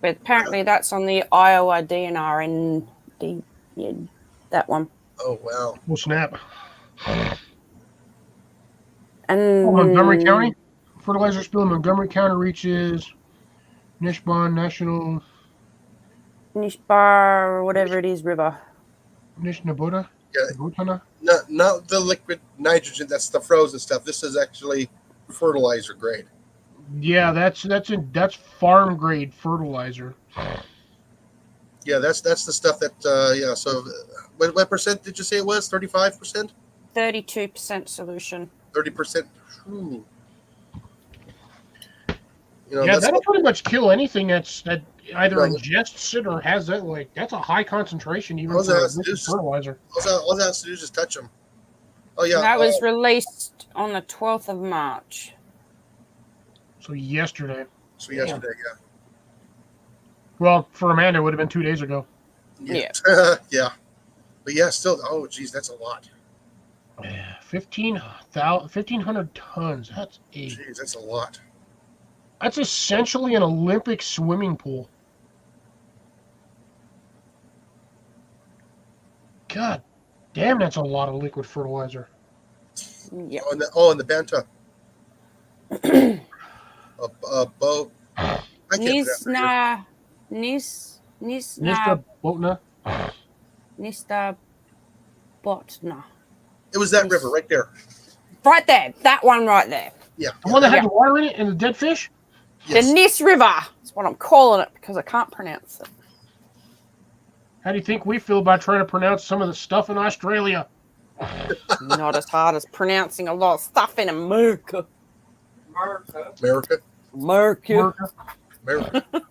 But apparently that's on the Iowa DNR and that one. Oh wow. Well, snap. And Montgomery County? Fertilizer spill in Montgomery County reaches Nishban National Nishbar or whatever it is river. Nishnabuda. Butana? Not the liquid nitrogen. That's the frozen stuff. This is actually fertilizer grade. Yeah, that's farm grade fertilizer. Yeah, that's the stuff that. Yeah. So, what percent did you say it was? 35%? 32% solution. 30%. You know, Yeah, that's that'll pretty much kill anything that either Right. ingests it or has that. Like that's a high concentration even All for that has to liquid do is- fertilizer. all that has to do is just touch them. Oh yeah. That was released on the 12th of March. So yesterday. so yesterday. Well, for Amanda, it would have been 2 days ago. Yeah. Yeah. But yeah, still. Oh, geez, that's a lot. 1,500 tons. Jeez, that's a lot. That's essentially an Olympic swimming pool. God damn, that's a lot of liquid fertilizer. Yep. And the Banta. Boat. I can't pronounce Mr. Botna. Nista Botna. it was that river right there. Right there. That one right there. Yeah. The one that had Yeah. the water in it and the dead fish? Yes. The Nis River. That's what I'm calling it because I can't pronounce it. How do you think we feel about trying to pronounce some of the stuff in Australia? Not as hard as pronouncing a lot of stuff in America. America. America. America.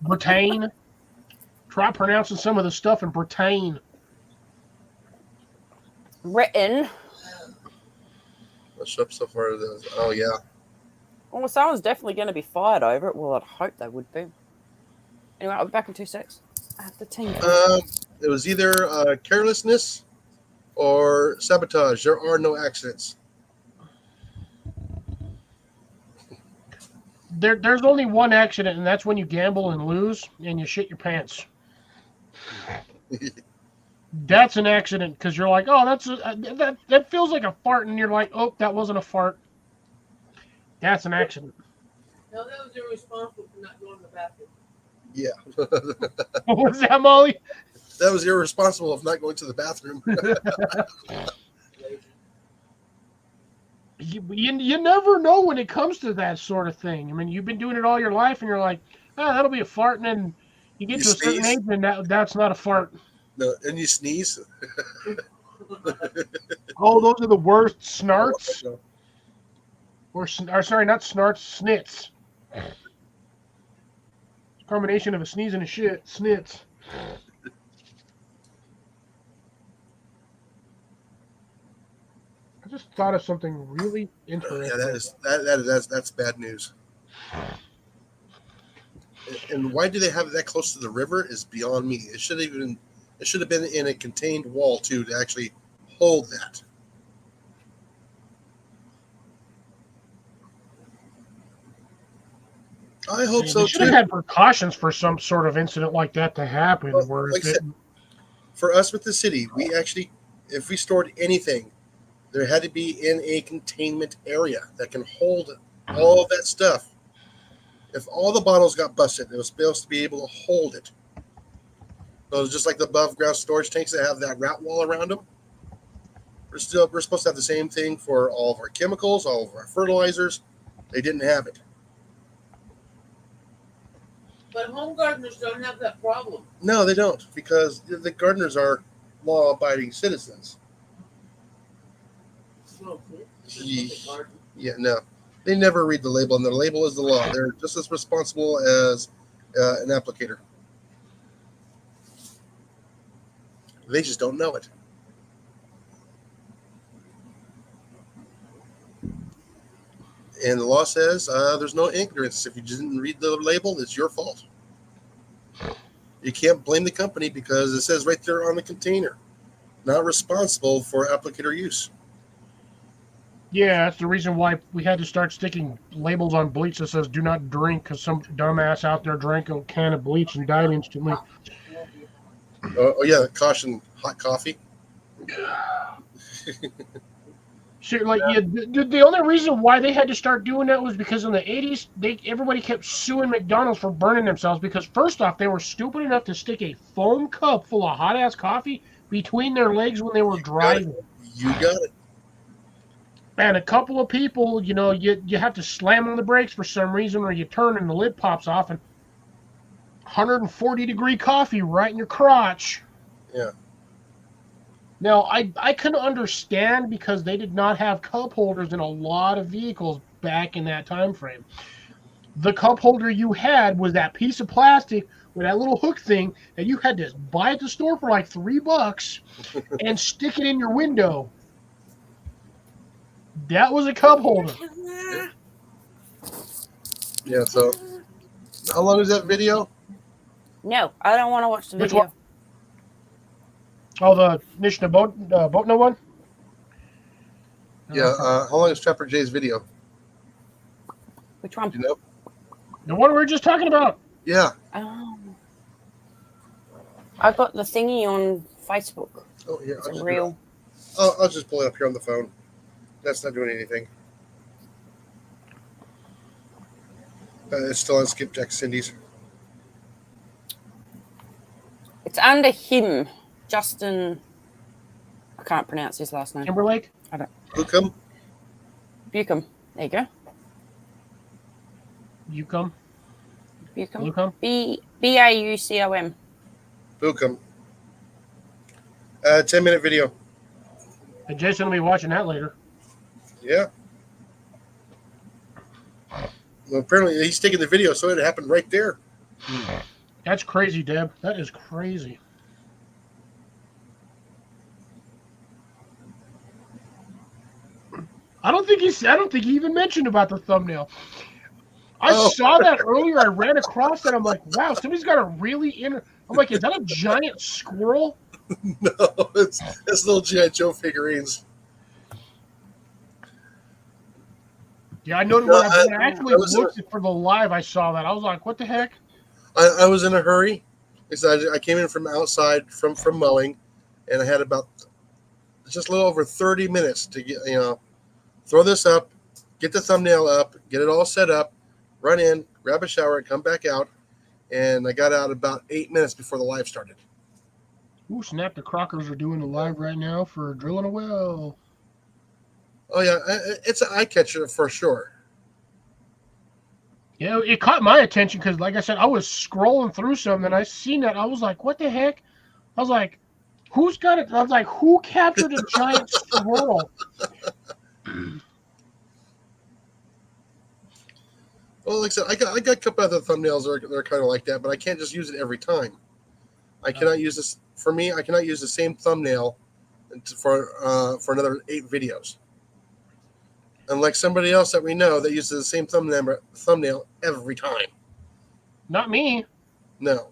Britain. Try pronouncing some of the stuff in Britain. Written. What's up so far? Oh yeah. Well, someone's definitely going to be fired over it. Well, I'd hope they would be. Anyway, I'll be back in 2 secs. I have the team. It was either carelessness or sabotage. There are no accidents. There's only one accident, and that's when you gamble and lose and you shit your pants. That's an accident because you're like, oh, that feels like a fart, and you're like, oh, that wasn't a fart. That's an accident. No, that was irresponsible for not going to the bathroom. Yeah. What was that, Molly? That was irresponsible of not going to the bathroom. You never know when it comes to that sort of thing. I mean, you've been doing it all your life, and you're like, oh, that'll be a fart, and then you get You to a certain sneeze. age, and that's not a fart. No, and you sneeze. Oh, those are the worst snarts. Or sorry, not snarts, snits. Combination of a sneeze and a shit, snits. I just thought of something really interesting. Yeah, that's bad news. And why do they have it that close to the river is beyond me. It should have been in a contained wall too to actually hold that. I hope so They should too. have had precautions for some sort of incident like that to happen. Well, Where like I if it- said, for us with the city, we actually, if we stored anything, there had to be in a containment area that can hold all of that stuff. If all the bottles got busted, it was supposed to be able to hold it. So it's just like the above ground storage tanks that have that rat wall around them. We're supposed to have the same thing for all of our chemicals, all of our fertilizers. They didn't have it. But home gardeners don't have that problem. No, they don't, because the gardeners are law-abiding citizens. No, Yeesh. Yeah, no, they never read the label, and the label is the law. They're just as responsible as an applicator. They just don't know it. And the law says there's no ignorance. If you didn't read the label, it's your fault. You can't blame the company because it says right there on the container, not responsible for applicator use. yeah, that's the reason why we had to start sticking labels on bleach that says "Do not drink" because some dumbass out there drank a can of bleach and died instantly. Oh yeah, caution, hot coffee. Shit, like yeah, the only reason why they had to start doing that was because in the 80s, everybody kept suing McDonald's for burning themselves because first off, they were stupid enough to stick a foam cup full of hot ass coffee between their legs when they were driving. You got it. And a couple of people, you have to slam on the brakes for some reason, or you turn and the lid pops off, and 140-degree coffee right in your crotch. Yeah. Now, I can understand because they did not have cup holders in a lot of vehicles back in that time frame. The cup holder you had was that piece of plastic with that little hook thing that you had to buy at the store for like $3 and stick it in your window. That was a cup holder. Yeah, so how long is that video? No, I don't want to watch the Which video. one? Oh, the Nishna Botna one? Yeah, how long is Trapper Jay's video? Which one? Do you know? The one we were just talking about. Yeah. Oh. I got the thingy on Facebook. Oh, yeah. It's real. I'll just pull it up here on the phone. That's not doing anything. It's still on Skipjack Cindy's. It's under him, Justin. I can't pronounce his last name. Timberlake? Bucum? Bucum. There you go. Bucum? Bucum. Bucum? Baucom. Bucum. 10-minute video. And Jason will be watching that later. Yeah. Well, apparently he's taking the video, so it happened right there. That's crazy, Deb. That is crazy. I don't think he even mentioned about the thumbnail. I saw that earlier. I ran across that. I'm like, wow, somebody's got a really I'm like, is that a giant squirrel? No, it's little G.I. Joe figurines. Yeah, I noticed when I actually looked for the live, I saw that. I was like, what the heck? I was in a hurry. I came in from outside from mowing, and I had about just a little over 30 minutes to get, throw this up, get the thumbnail up, get it all set up, run in, grab a shower, come back out, and I got out about 8 minutes before the live started. Ooh, snap! The Crockers are doing the live right now for drilling a well. Oh yeah, it's an eye catcher for sure. Yeah, it caught my attention because, like I said, I was scrolling through something and I seen that. I was like, what the heck? I was like, who's got it? I was like, who captured a giant squirrel? Well, like I said, I got a couple other thumbnails that are kind of like that, but I can't just use it every time. I cannot use this for me. I cannot use the same thumbnail for another 8 videos. Unlike somebody else that we know that uses the same thumbnail every time. Not me. No.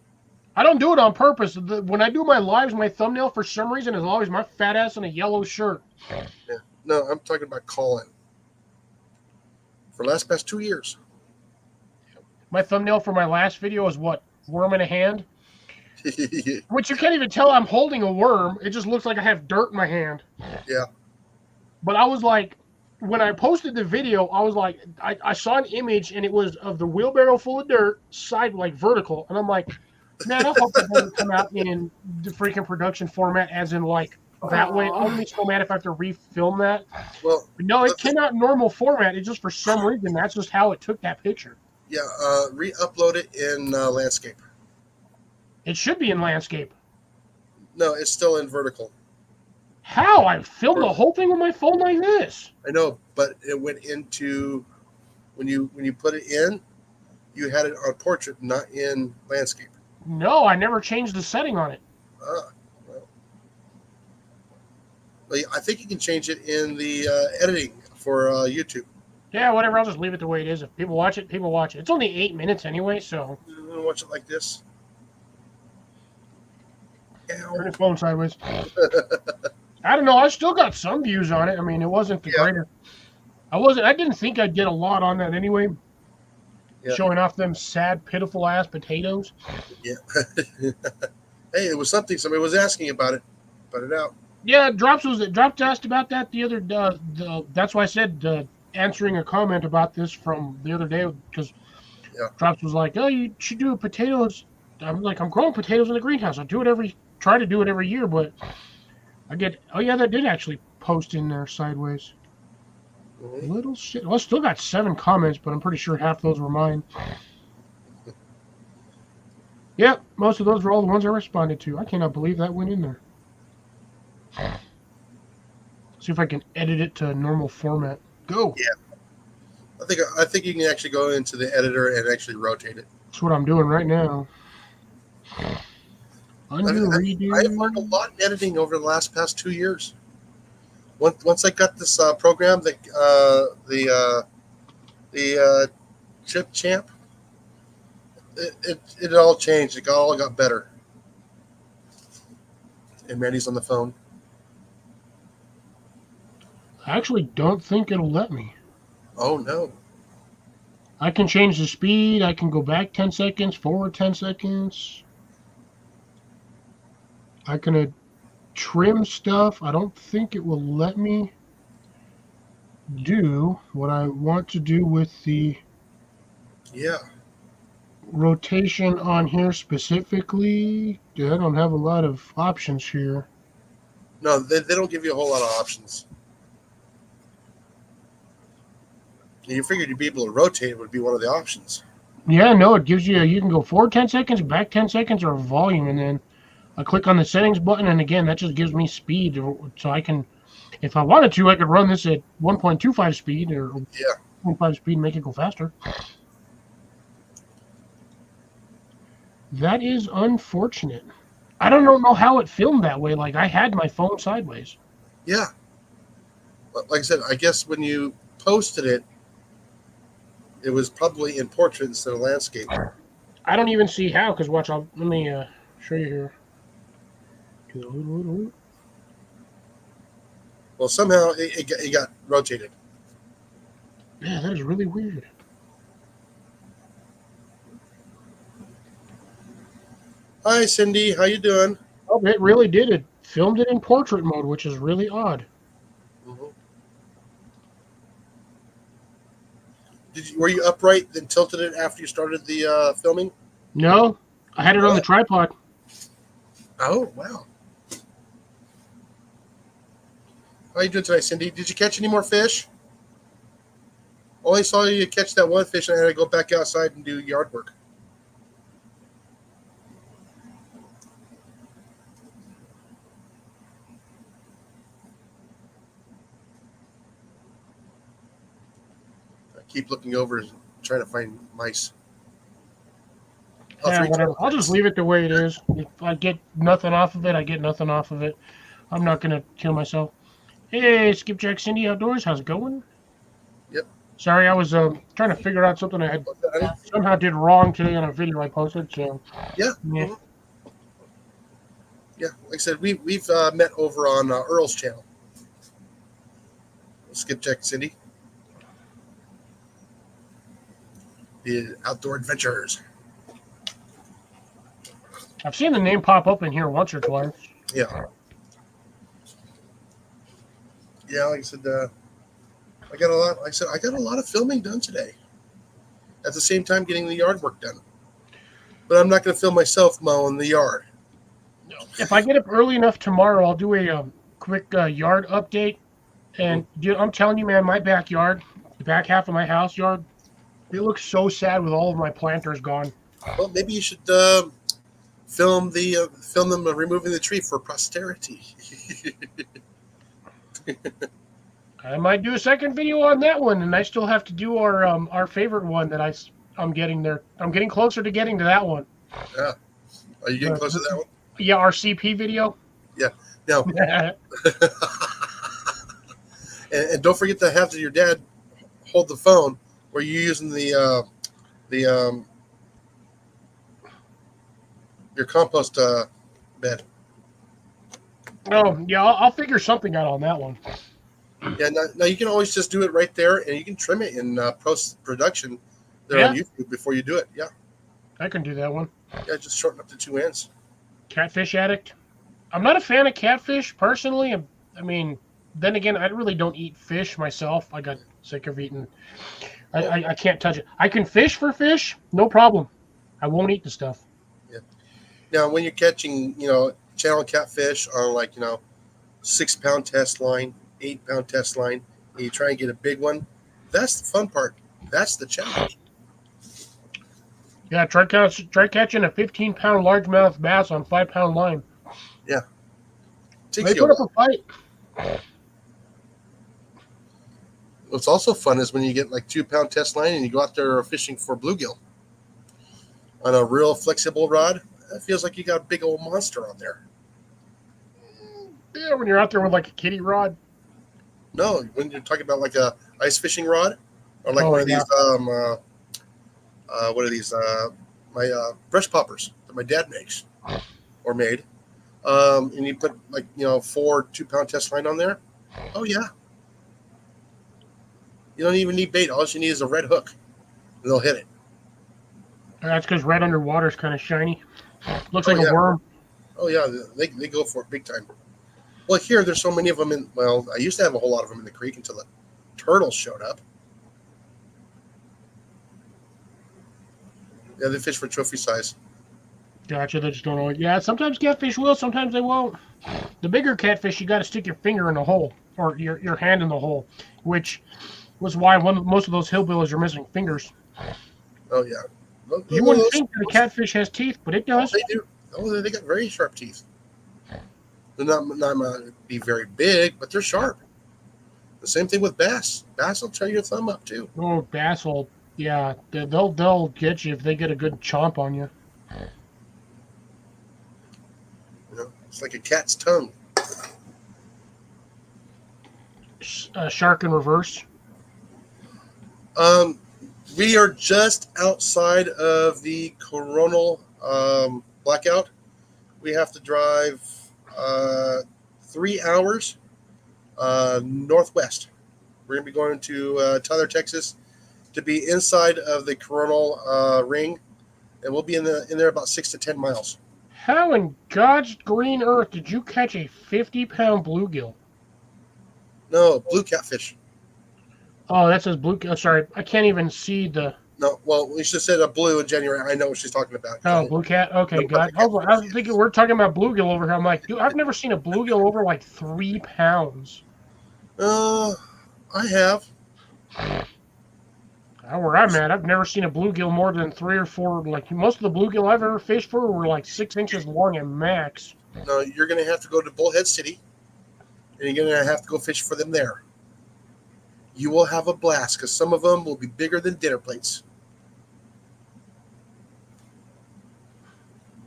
I don't do it on purpose. When I do my lives, my thumbnail for some reason is always my fat ass in a yellow shirt. Yeah. No, I'm talking about Colin. For the past 2 years. My thumbnail for my last video is what? Worm in a hand? Which you can't even tell I'm holding a worm. It just looks like I have dirt in my hand. Yeah. But I was like, when I posted the video, I was like, I saw an image and it was of the wheelbarrow full of dirt, side like vertical. And I'm like, man, I hope it doesn't come out in the freaking production format as in like that way. I'm be so mad if I have to refilm that. Well, But no, it came out in normal format. It just for some reason, that's just how it took that picture. yeah, re-upload it in landscape. It should be in landscape. No, it's still in vertical. How? I filmed the whole thing with my phone like this. I know, but it went into when you put it in, you had it on portrait, not in landscape. No, I never changed the setting on it. Well, I think you can change it in the editing for YouTube. Yeah, whatever. I'll just leave it the way it is. If people watch it, people watch it. It's only 8 minutes anyway, so. You want to watch it like this? Turn your phone sideways. I don't know. I still got some views on it. I mean, it wasn't the greatest. I didn't think I'd get a lot on that anyway. Yeah. Showing off them sad, pitiful ass potatoes. Yeah. Hey, it was something. Somebody was asking about it. Put it out. Yeah, Drops asked about that the other that's why I said answering a comment about this from the other day because Drops was like, oh, you should do potatoes. I'm like, I'm growing potatoes in the greenhouse. I try to do it every year, but Oh yeah, that did actually post in there sideways. Mhm. Little shit. Well, I still got 7 comments, but I'm pretty sure half those were mine. Yep, most of those were all the ones I responded to. I cannot believe that went in there. See if I can edit it to normal format. Go. I think you can actually go into the editor and actually rotate it. That's what I'm doing right now. Undo, redo. I've learned a lot in editing over the past 2 years. Once I got this program, the Chip Champ, it all changed. It all got better. And Randy's on the phone. I actually don't think it'll let me. Oh no! I can change the speed. I can go back 10 seconds, forward 10 seconds. I can trim stuff. I don't think it will let me do what I want to do with the Yeah. rotation on here specifically. I don't have a lot of options here. No, they don't give you a whole lot of options. You figured you'd be able to rotate would be one of the options. Yeah, no, it gives you can go forward 10 seconds, back 10 seconds, or volume, and then I click on the settings button, and again, that just gives me speed. So I can, if I wanted to, I could run this at 1.25 speed or 1.5 speed and make it go faster. That is unfortunate. I don't know how it filmed that way. Like, I had my phone sideways. Yeah. But like I said, I guess when you posted it, it was probably in portrait instead of landscape. I don't even see how, because watch, let me show you here. Well, somehow it got rotated. Yeah, that is really weird. Hi, Cindy. How you doing? Oh, it really did. It filmed it in portrait mode, which is really odd. Mhm. Were you upright, then tilted it after you started the filming? No, I had it on the tripod. Oh, wow. How you doing tonight, Cindy? Did you catch any more fish? Only saw you catch that one fish, and I had to go back outside and do yard work. I keep looking over, trying to find mice. Yeah, whatever. I'll just leave it the way it is. If I get nothing off of it, I get nothing off of it. I'm not going to kill myself. Hey, Skipjack Cindy Outdoors, how's it going? Yep. Sorry, I was trying to figure out something I had somehow did wrong today on a video I posted. So Yeah. Yeah. Mhm. Yeah. Like I said, we've met over on Earl's channel. Skipjack Cindy. The Outdoor Adventures. I've seen the name pop up in here once or twice. Yeah. Yeah, like I said, I got a lot. Like I said, I got a lot of filming done today. At the same time, getting the yard work done. But I'm not going to film myself mowing the yard. If I get up early enough tomorrow, I'll do a quick yard update. And dude, I'm telling you, man, my backyard, the back half of my house yard, it looks so sad with all of my planters gone. Well, maybe you should film them removing the tree for posterity. I might do a second video on that one, and I still have to do our favorite one that I'm getting there. I'm getting closer to getting to that one. Yeah. Are you getting close to that one? Yeah, our CP video. Yeah. No. and don't forget to have your dad hold the phone. Where you using your compost bed? Oh, yeah, I'll figure something out on that one. Yeah, now you can always just do it right there, and you can trim it in post production there on YouTube before you do it. Yeah, I can do that one. yeah, just shorten up the two ends. Catfish addict. I'm not a fan of catfish personally. I mean, then again, I really don't eat fish myself. I got sick of eating. I can't touch it. I can fish for fish, no problem. I won't eat the stuff. Yeah. Now, when you're catching, channel catfish on 6-pound test line, 8-pound test line, and you try and get a big one. That's the fun part. That's the challenge. Yeah, try catching a 15-pound largemouth bass on 5-pound line. Takes They you a put up while. a fight. What's also fun is when you get like 2-pound test line and you go out there fishing for bluegill on a real flexible rod. It feels like you got a big old monster on there. Yeah, when you're out there with like a kitty rod. No, when you're talking about like a ice fishing rod or like Oh, one of yeah. these what are these my brush poppers that my dad makes or made. And you put like 4 2-pound test line on there. Oh yeah. You don't even need bait. All you need is a red hook. And they'll hit it. That's because red underwater is kind of shiny. Looks Oh, like yeah. a worm. Oh yeah, they go for it big time. Well, here there's so many of them in. Well, I used to have a whole lot of them in the creek until the turtles showed up. Yeah, they fish for trophy size. Gotcha. They just don't know. Yeah, sometimes catfish will, sometimes they won't. The bigger catfish, you got to stick your finger in the hole or your hand in the hole, which was why most of those hillbillies are missing fingers. Oh yeah. You wouldn't think that a catfish has teeth, but it Oh, does. they do. Oh, they got very sharp teeth. They're not be very big, but they're sharp. The same thing with bass. Bass will tear your thumb up too. Oh, bass will. Yeah, they'll get you if they get a good chomp on you. It's like a cat's tongue. Shark in reverse. We are just outside of the coronal blackout. We have to drive 3 hours northwest. We're going to be going to Tyler, Texas, to be inside of the coronal ring, and we'll be in there about 6 to 10 miles. How in God's green earth did you catch a 50-pound bluegill? No, blue catfish. Oh, that says blue. Sorry, I can't even see the. No, well, we should have said a blue in January. I know what she's talking about. Oh, blue cat. Okay, No, God. I was thinking we're talking about bluegill over here. I'm like, dude, I've never seen a bluegill over like 3 pounds. I have. Where I'm at, I've never seen a bluegill more than 3 or 4. Like most of the bluegill I've ever fished for were like 6 inches long at max. No, you're going to have to go to Bullhead City, and you're going to have to go fish for them there. You will have a blast because some of them will be bigger than dinner plates.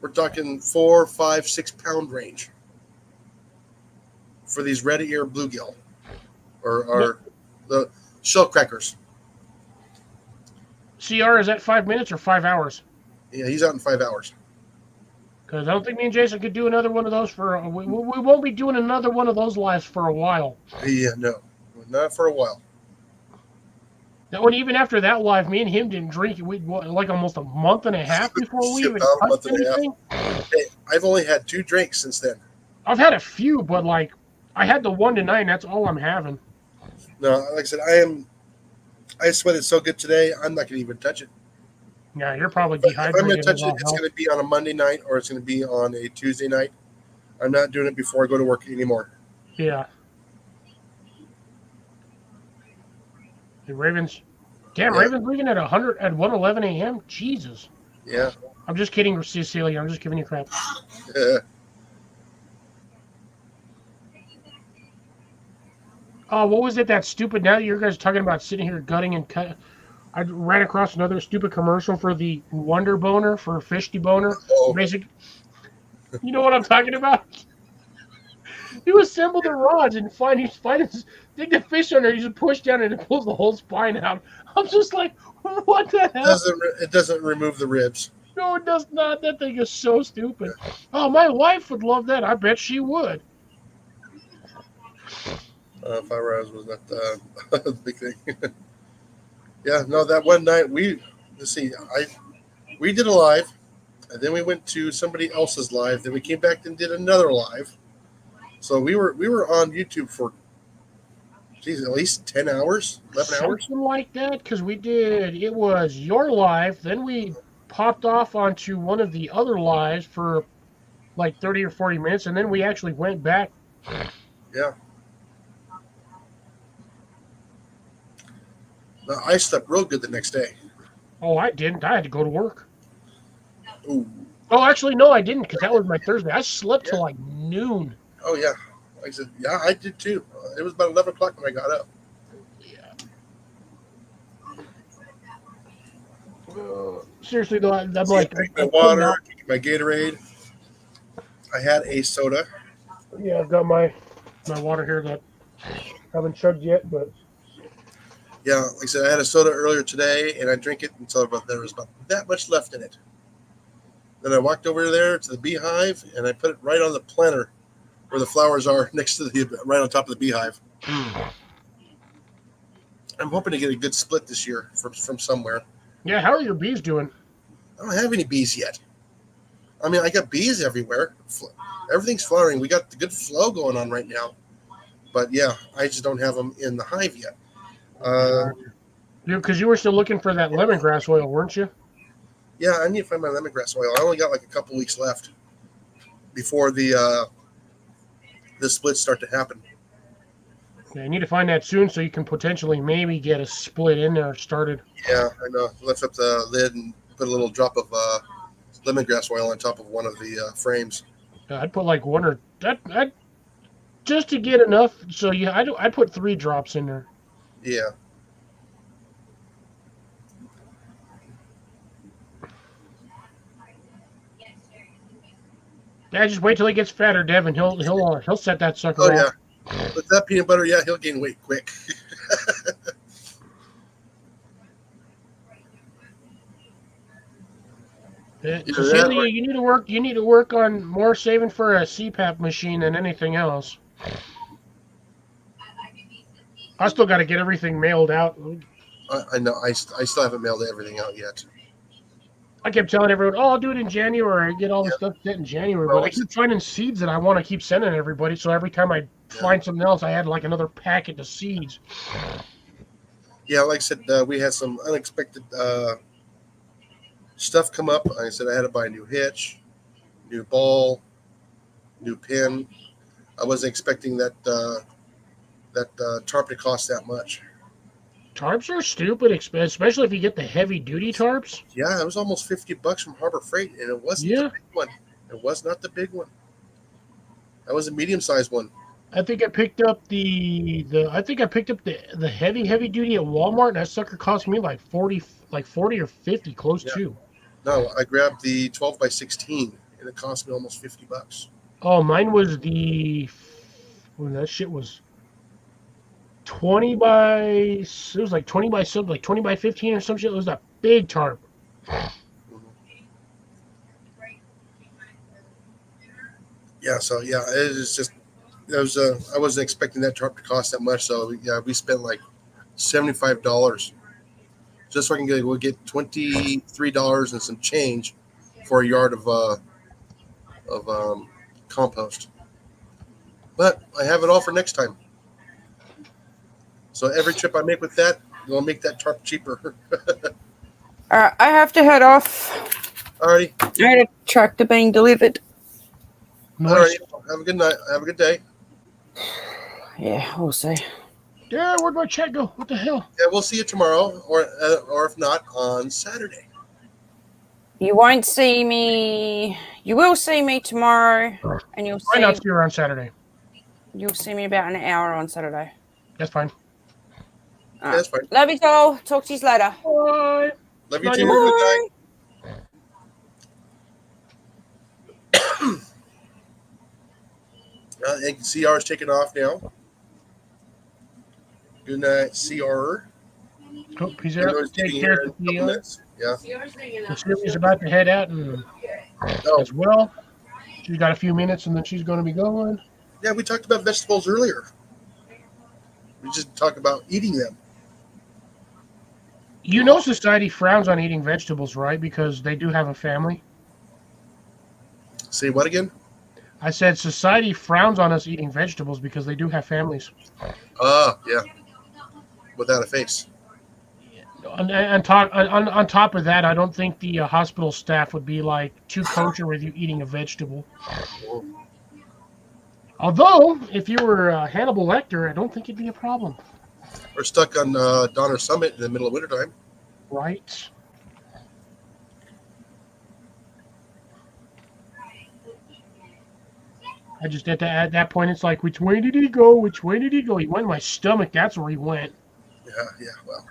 We're talking 4, 5, 6 pound range for these red ear bluegill or the shell crackers. CR, is that 5 minutes or 5 hours? Yeah, he's out in 5 hours. Because I don't think me and Jason could do another one of those for. We won't be doing another one of those lives for a while. Yeah, no, not for a while. Now, and even after that live, me and him didn't drink. We like almost a month and a half before we even About a month touched and a half. anything. Hey, I've only had 2 drinks since then. I've had a few, but like I had the 1 tonight. And that's all I'm having. No, like I said, I sweated so good today. I'm not going to even touch it. Yeah, you're probably If I'm going to dehydrated. touch as it, all it's hell. going to be on a Monday night or it's going to be on a Tuesday night. I'm not doing it before I go to work anymore. Yeah. The Ravens. Damn, Yeah. Ravens leaving at 1:11 a.m. Jesus. Yeah. I'm just kidding, Cecilia. I'm just giving you crap. Oh, what was it? That stupid. Now that you guys are talking about sitting here gutting and cut. I ran across another stupid commercial for the Wonder Boner for Fish Deboner. Oh, Basic. You know what I'm talking about? You assemble the rods and dig the fish under. You just push down and it pulls the whole spine out. I'm just like, what the hell? it doesn't remove the ribs. No, it does not. That thing is so stupid. Oh, my wife would love that. I bet she would. 5 hours was not the big thing. Yeah, no, that one night we did a live, and then we went to somebody else's live. Then we came back and did another live. So we were on YouTube for at least 10 hours, 11 hours. Something like that, because it was your live, then we popped off onto one of the other lives for like 30 or 40 minutes, and then we actually went back. Yeah. No, I slept real good the next day. Oh, I didn't. I had to go to work. Ooh. Oh, actually, no, I didn't because that was my Thursday. I slept till Yeah. like noon. Oh yeah. Like I said, yeah, I did too. It was about 11 o'clock when I got up. Yeah. Seriously though, I'm like, Drinking my water, drinking my Gatorade. I had a soda. yeah, I've got my water here that I haven't chugged yet, but Yeah, like I said, I had a soda earlier today, and I drank it until there was about that much left in it. Then I walked over there to the beehive, and I put it right on the planter where the flowers are, next to right on top of the beehive. I'm hoping to get a good split this year from somewhere. yeah. How are your bees doing? I don't have any bees yet. I mean, I got bees everywhere. Everything's flowering. We got the good flow going on right now. But yeah, I just don't have them in the hive yet. Because you were still looking for that lemongrass oil, weren't you? Yeah, I need to find my lemongrass oil. I only got like a couple weeks left before the splits start to happen. Yeah, you need to find that soon so you can potentially maybe get a split in there started. Yeah, I know. Lift up the lid and put a little drop of lemongrass oil on top of one of the frames. I'd put like one or I'd just to get enough. So yeah, I'd put 3 drops in there. Yeah. Yeah, just wait till he gets fatter, Devin. He'll set that sucker Oh off. yeah. With that peanut butter, yeah, he'll gain weight quick. Cecilia, you need to work. You need to work on more saving for a CPAP machine than anything else. I still got to get everything mailed out. I know. I still haven't mailed everything out yet. I kept telling everyone, "Oh, I'll do it in January. Get all the stuff set in January." But I keep finding seeds that I want to keep sending everybody. So every time I find something else, I add like another packet of seeds. Yeah, like I said, we had some unexpected stuff come up. Like I said, I had to buy a new hitch, new ball, new pin. I wasn't expecting that tarp to cost that much. Tarps are stupid expensive, especially if you get the heavy duty tarps. Yeah, it was almost $50 from Harbor Freight, and it wasn't the big one. It was not the big one. That was a medium-sized one. I think I picked up the heavy duty at Walmart, and that sucker cost me like 40 or 50, close to. No, I grabbed the 12 by 16, and it cost me almost $50. Oh, mine was that shit was 20 by, it was like 20 by something, like 20 by 15 or some shit. It was that big tarp. Yeah, so yeah, it is just, I wasn't expecting that tarp to cost that much. So yeah, we spent like $75 just so I can we'll get $23 and some change for a yard of compost. But I have it all for next time. So every trip I make with that, we'll make that tarp cheaper. All right, I have to head off. Alrighty. I had a tractor being delivered. Alrighty. Have a good night. Have a good day. Yeah, we'll see. Yeah, where'd my check go? What the hell? Yeah, we'll see you tomorrow, or if not, on Saturday. You won't see me. You will see me tomorrow, and Why not see you on Saturday? You'll see me about an hour on Saturday. That's fine. Yeah, that's fine. Love you all. Talk to you later. Bye. Love you Bye. too. Good night. And CR is taking off now. Good night, CR. Oh, he's there. Take care. Yeah. Cecilia's about to head out and as well. She's got a few minutes and then she's going to be going. Yeah, we talked about vegetables earlier. We just talked about eating them. You know, society frowns on eating vegetables, right? Because they do have a family. Say what again? I said society frowns on us eating vegetables because they do have families. Yeah. Without a face. On top of that, I don't think the hospital staff would be like too kosher with you eating a vegetable. Although, if you were Hannibal Lecter, I don't think it'd be a problem. We're stuck on Donner Summit in the middle of wintertime. Right. I just at that point, it's like, which way did he go? Which way did he go? He went in my stomach. That's where he went. Yeah. Well,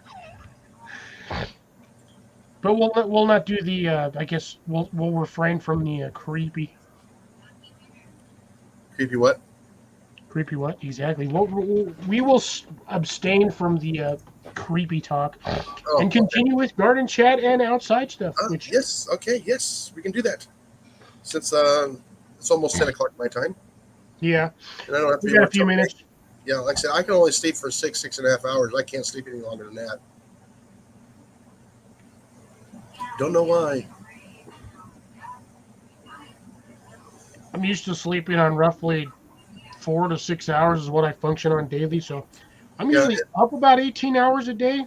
But we'll not do the. I guess we'll refrain from the creepy. creepy what? Creepy what exactly? We will abstain from the creepy talk Oh, and continue with garden chat and outside stuff. Which yes. Okay. Yes, we can do that. Since it's almost 10 o'clock my time, yeah, and I don't have to we be got a worked few till minutes. Yeah, like I said, I can only sleep for 6.5 hours. I can't sleep any longer than that. Don't know why. I'm used to sleeping on roughly 4 to 6 hours is what I function on daily. So I'm Yeah, usually up about 18 hours a day.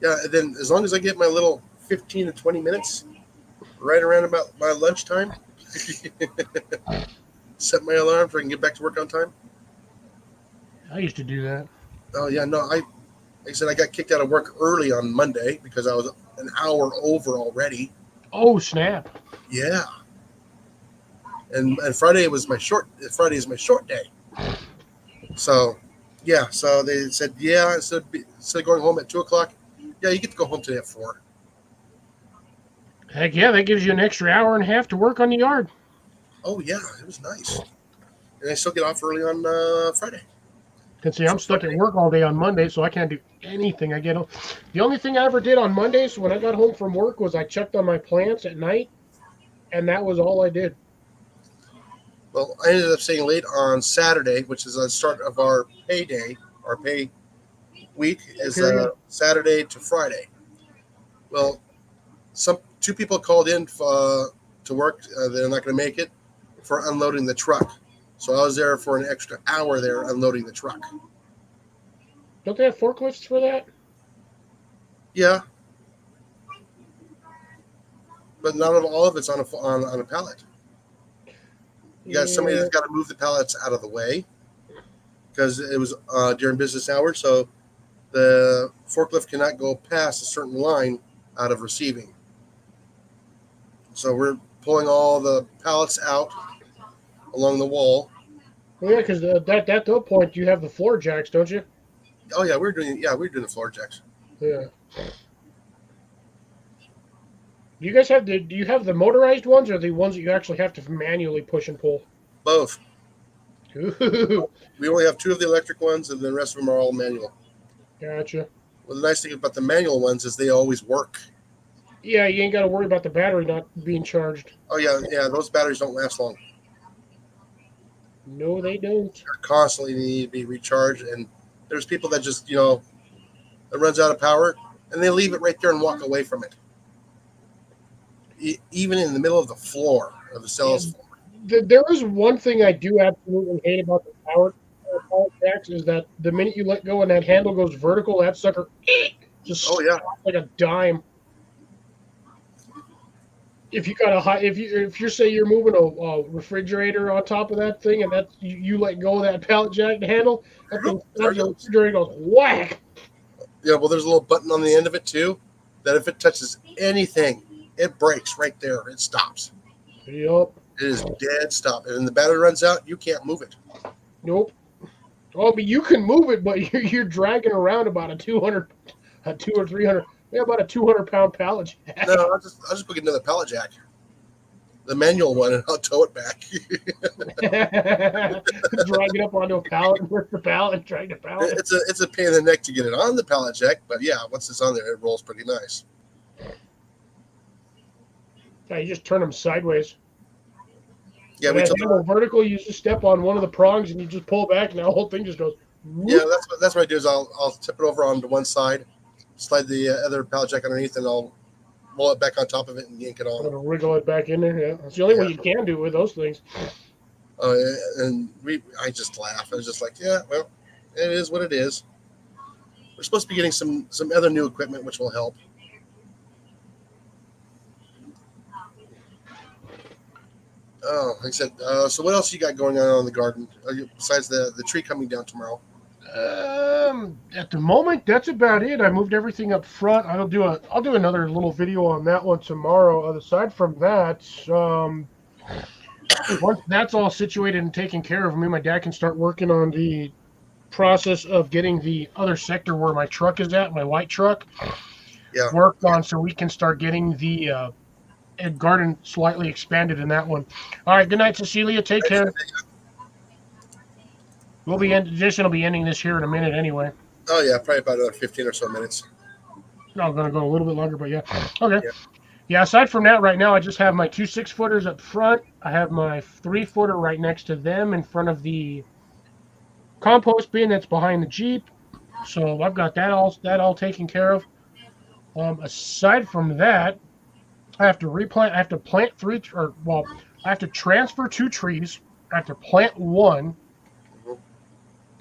Yeah, and then as long as I get my little 15 to 20 minutes, right around about my lunchtime, set my alarm so I can get back to work on time. I used to do that. Oh yeah, no, like I said, I got kicked out of work early on Monday because I was an hour over already. Oh snap! Yeah. And Friday was my short. Friday is my short day. So, yeah. So they said, yeah. Instead of going home at 2 o'clock, yeah, you get to go home today at 4. Heck yeah, that gives you an extra hour and a half to work on the yard. Oh yeah, it was nice. And I still get off early on Friday. Can see I'm stuck at work all day on Monday, so I can't do anything. The only thing I ever did on Mondays when I got home from work was I checked on my plants at night, and that was all I did. Well, I ended up staying late on Saturday, which is the start of our payday. Our pay week is Saturday to Friday. Well, two people called in to work. They're not going to make it for unloading the truck. So I was there for an extra hour there unloading the truck. Don't they have forklifts for that? Yeah, but not all of it's on a pallet. You got somebody that's got to move the pallets out of the way because it was during business hours. So the forklift cannot go past a certain line out of receiving. So we're pulling all the pallets out along the wall. Well, yeah, because at that point you have the floor jacks, don't you? Oh yeah, we're doing the floor jacks. Yeah. Do you guys have do you have the motorized ones or the ones that you actually have to manually push and pull? Both. Ooh, We only have 2 of the electric ones, and the rest of them are all manual. gotcha. Well, the nice thing about the manual ones is they always work. Yeah, you ain't got to worry about the battery not being charged. Oh yeah. Those batteries don't last long. No, they don't. They're constantly need to be recharged, and there's people that just it runs out of power, and they leave it right there and walk away from it. Even in the middle of the floor of the sales floor. There is one thing I do absolutely hate about the power jacks is that the minute you let go and that handle goes vertical, that sucker just stops like a dime. If you got if you say you're moving a refrigerator on top of that thing and that you let go of that pallet jack handle, that thing stops, the refrigerator goes whack. Yeah, well, there's a little button on the end of it too, that if it touches anything, it breaks right there. It stops. Yep. It is dead stop. And when the battery runs out, you can't move it. Nope. Oh, but you can move it, but you're dragging around about a 200 or 300, about a 200-pound pallet jack. No, I'll just go get another pallet jack, the manual one, and I'll tow it back. Drag it up onto a pallet and work the pallet and drag the pallet. It's a pain in the neck to get it on the pallet jack, but yeah, once it's on there, it rolls pretty nice. Yeah, you just turn them sideways. Yeah, we handle vertical. You just step on one of the prongs and you just pull back, and the whole thing just goes. Whoop. Yeah, that's what I do. Is I'll tip it over onto one side, slide the other pallet jack underneath, and I'll roll it back on top of it and yank it on. Wriggle it back in there. Yeah, that's the only way you can do it with those things. And I just laugh. I was just like, yeah, well, it is what it is. We're supposed to be getting some other new equipment, which will help. Oh, like I said. So what else you got going on in the garden besides the tree coming down tomorrow? At the moment, that's about it. I moved everything up front. I'll do another little video on that one tomorrow. Aside from that, once that's all situated and taken care of, me and my dad can start working on the process of getting the other sector where my truck is at, my white truck, worked on, so we can start getting the garden slightly expanded in that one. All right, good night, Cecilia. Take care. Jason will be ending this here in a minute anyway. Oh yeah, probably about another 15 or so minutes. No, I'm gonna go a little bit longer, but yeah. Okay. Yeah, aside from that, right now I just have my 2 6-footers up front. I have my 3-footer right next to them in front of the compost bin that's behind the Jeep. So I've got that all taken care of. Aside from that, I have to replant. I have to plant I have to transfer 2 trees. I have to plant 1.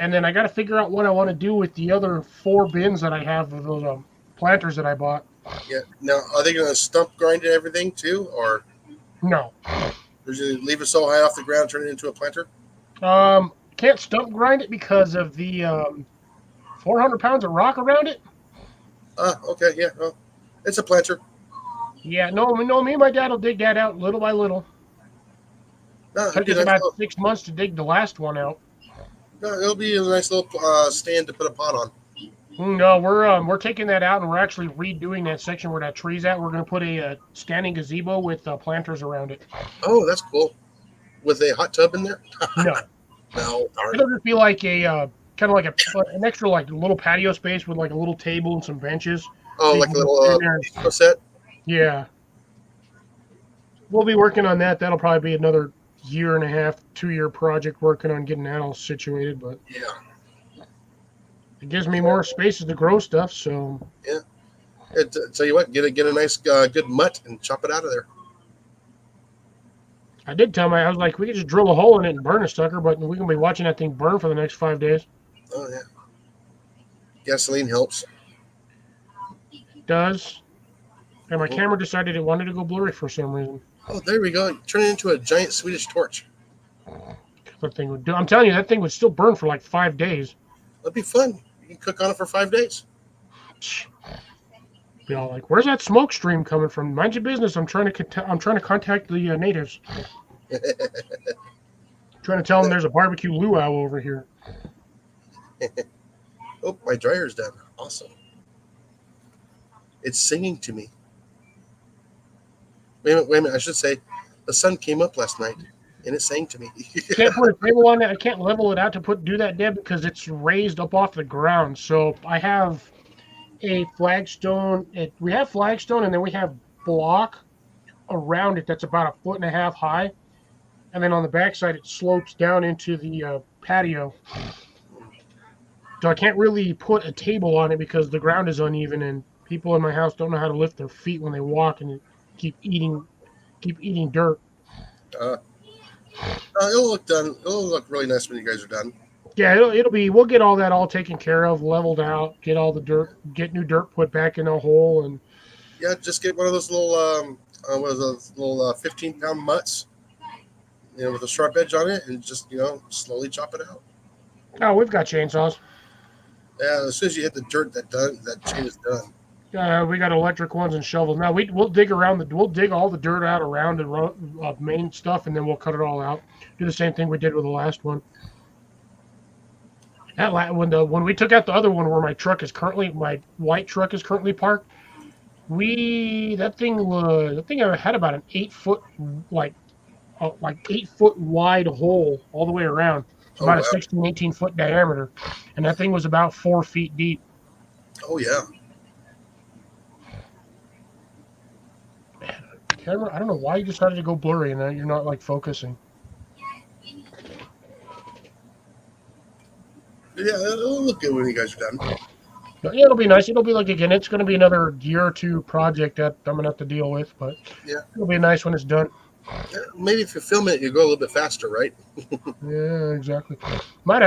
And then I got to figure out what I want to do with the other 4 bins that I have of those planters that I bought. Yeah. Now, are they going to stump grind everything too, or no? Leave it so high off the ground, turn it into a planter? Can't stump grind it because of the 400 pounds of rock around it. Okay, yeah. Well, it's a planter. Yeah, no, me and my dad will dig that out little by little. No, Took us about 6 months to dig the last one out. No, it'll be a nice little stand to put a pot on. No, we're taking that out and we're actually redoing that section where that tree's at. We're going to put a standing gazebo with planters around it. Oh, that's cool. With a hot tub in there? No. No. It'll just be like a kind of like an extra like little patio space with like a little table and some benches. Oh, like a little set? Yeah. We'll be working on that. That'll probably be another 1.5, 2-year project working on getting that all situated, but yeah, it gives me more spaces to grow stuff. So yeah, tell you what, get a nice good mutt and chop it out of there. I did tell I was like, we could just drill a hole in it and burn a sucker, but we're gonna be watching that thing burn for the next 5 days. Oh yeah, gasoline helps. It does. And my camera decided it wanted to go blurry for some reason. Oh, there we go. Turn it into a giant Swedish torch. That thing would do. I'm telling you, that thing would still burn for like 5 days. That'd be fun. You can cook on it for 5 days. Be all like, "Where's that smoke stream coming from? Mind your business. I'm trying to contact the natives. Trying to tell them there's a barbecue luau over here." Oh, my dryer's done. Awesome. It's singing to me. Wait a minute. I should say, the sun came up last night, and it sang to me. Can't put a table on that. I can't level it out to do that, Deb, because it's raised up off the ground. So I have a flagstone. We have flagstone, and then we have block around it that's about 1.5 feet high, and then on the backside it slopes down into the patio. So I can't really put a table on it because the ground is uneven, and people in my house don't know how to lift their feet when they walk and keep eating dirt. It'll look done. It'll look really nice when you guys are done. Yeah, it'll be. We'll get all that all taken care of, leveled out, get all the dirt, get new dirt put back in a hole, and yeah, just get one of those little 15-pound mutts, with a sharp edge on it, and just slowly chop it out. Oh, we've got chainsaws. Yeah, as soon as you hit the dirt, that chain is done. We got electric ones and shovels. Now we'll dig we'll dig all the dirt out around the main stuff, and then we'll cut it all out. Do the same thing we did with the last one. When we took out the other one where my white truck is currently parked, that thing had about an 8-foot 8-foot wide hole all the way around. It's about a 16, 18-foot diameter, and that thing was about 4 feet deep. Oh yeah. Camera, I don't know why you decided to go blurry and you're not focusing. Yeah, it'll look good when you guys are done. Yeah, it'll be nice. It'll be again, it's going to be another 1 or 2 year project that I'm going to have to deal with, but yeah, it'll be nice when it's done. Yeah, maybe if you film it, you go a little bit faster, right? Yeah, exactly. Might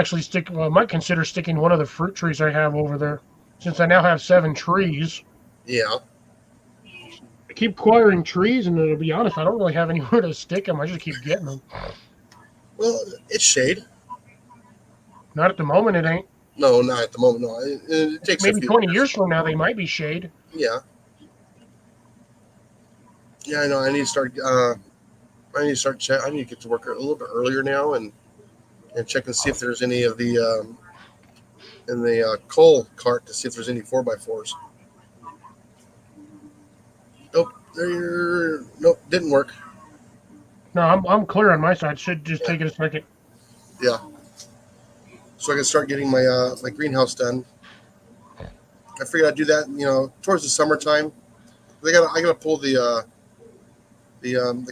consider sticking one of the fruit trees I have over there, since I now have 7 trees. Yeah. I keep acquiring trees, and to be honest, I don't really have anywhere to stick them. I just keep getting them. Well, it's shade. Not at the moment, it ain't. No, not at the moment. No, it takes Maybe a few 20 years from now, they might be shade. Yeah. Yeah, I know. I need to start. I need to start check. I need to get to work a little bit earlier now and check and see if there's any of the in the coal cart to see if there's any 4x4s. Nope. Nope. Didn't work. No, I'm clear on my side. Should just take it a second. Yeah. So I can start getting my my greenhouse done. I figured I'd do that, towards the summertime. I gotta pull the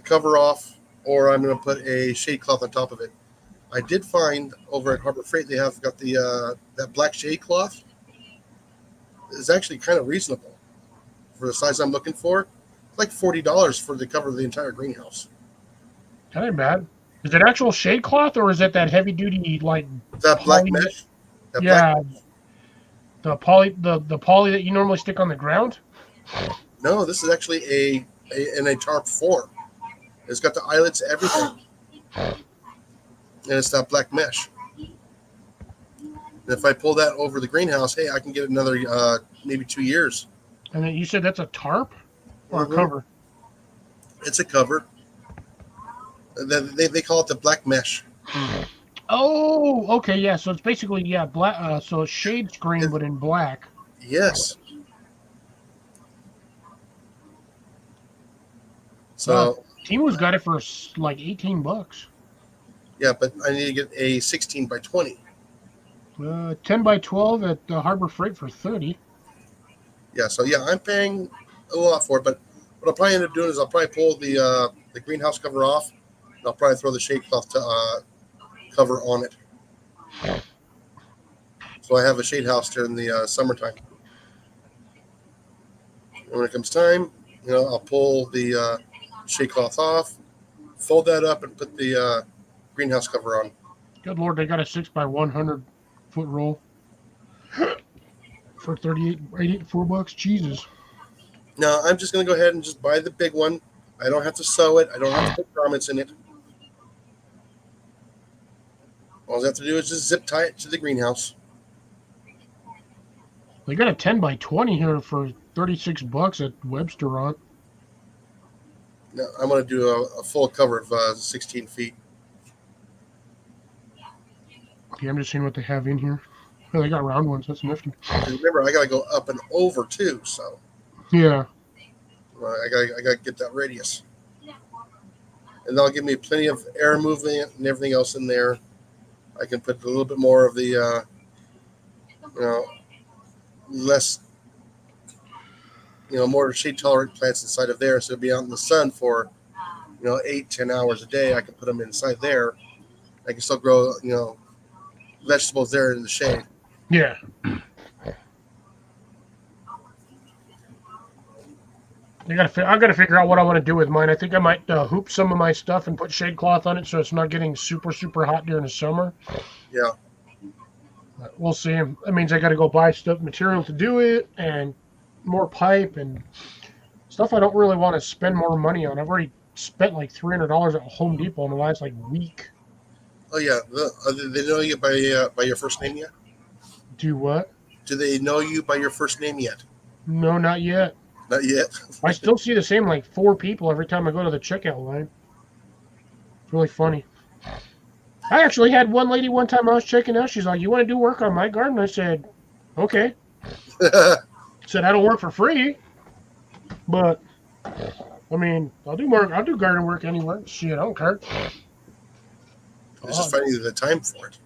cover off, or I'm gonna put a shade cloth on top of it. I did find over at Harbor Freight they have got the that black shade cloth. It's actually kind of reasonable for the size I'm looking for. It's like $40 for the cover of the entire greenhouse. That ain't bad. Is it actual shade cloth, or is it that heavy duty like That black poly? mesh. That Yeah, black, the poly that you normally stick on the ground. no, this is actually in a tarp form. It's got the eyelets, everything, and it's that black mesh. And if I pull that over the greenhouse, hey, I can get another maybe 2 years. And then you said that's a tarp or Mhm. a cover. It's a cover. They call it the black mesh. Oh, okay, yeah. So it's basically black. So a shade screen, but in black. Yes. So Timu's got it for like $18. yeah, but I need to get a 16 by 20. 10 by 12 at Harbor Freight for 30. Yeah, so yeah, I'm paying a lot for it, but what I'll probably end up doing is I'll probably pull the greenhouse cover off, and I'll probably throw the shade cloth cover on it. So I have a shade house during the summertime. And when it comes time, I'll pull the shade cloth off, fold that up, and put the greenhouse cover on. Good Lord, they got a 6 by 100 foot roll for $84. Jesus. Now I'm just gonna go ahead and just buy the big one. I don't have to sew it. I don't have to put garments in it. All I have to do is just zip tie it to the greenhouse. They got a 10 by 20 here for $36 at Webster. Now, I'm going to do a full cover of 16 feet. Okay, I'm just seeing what they have in here. Oh, they got round ones. That's nifty. And remember, I got to go up and over too, so Yeah. I got to get that radius. And that'll give me plenty of air movement and everything else in there. I can put a little bit more of the, less, more shade tolerant plants inside of there. So it'll be out in the sun for, 8-10 hours a day. I can put them inside there. I can still grow, vegetables there in the shade. Yeah. I gotta figure out what I want to do with mine. I think I might hoop some of my stuff and put shade cloth on it so it's not getting super, super hot during the summer. Yeah. But we'll see. That means I got to go buy material to do it and more pipe and stuff I don't really want to spend more money on. I've already spent like $300 at Home Depot in the last week. Oh yeah. They know you by your first name yet? Do what? Do they know you by your first name yet? No, not yet. Not yet. I still see the same 4 people every time I go to the checkout line. It's really funny. I actually had one lady one time I was checking out. She's like, "You want to do work on my garden?" I said, "Okay." Said I don't work for free, but I mean, I'll do garden work anywhere. Shit, I don't care. It's just finding the time for it.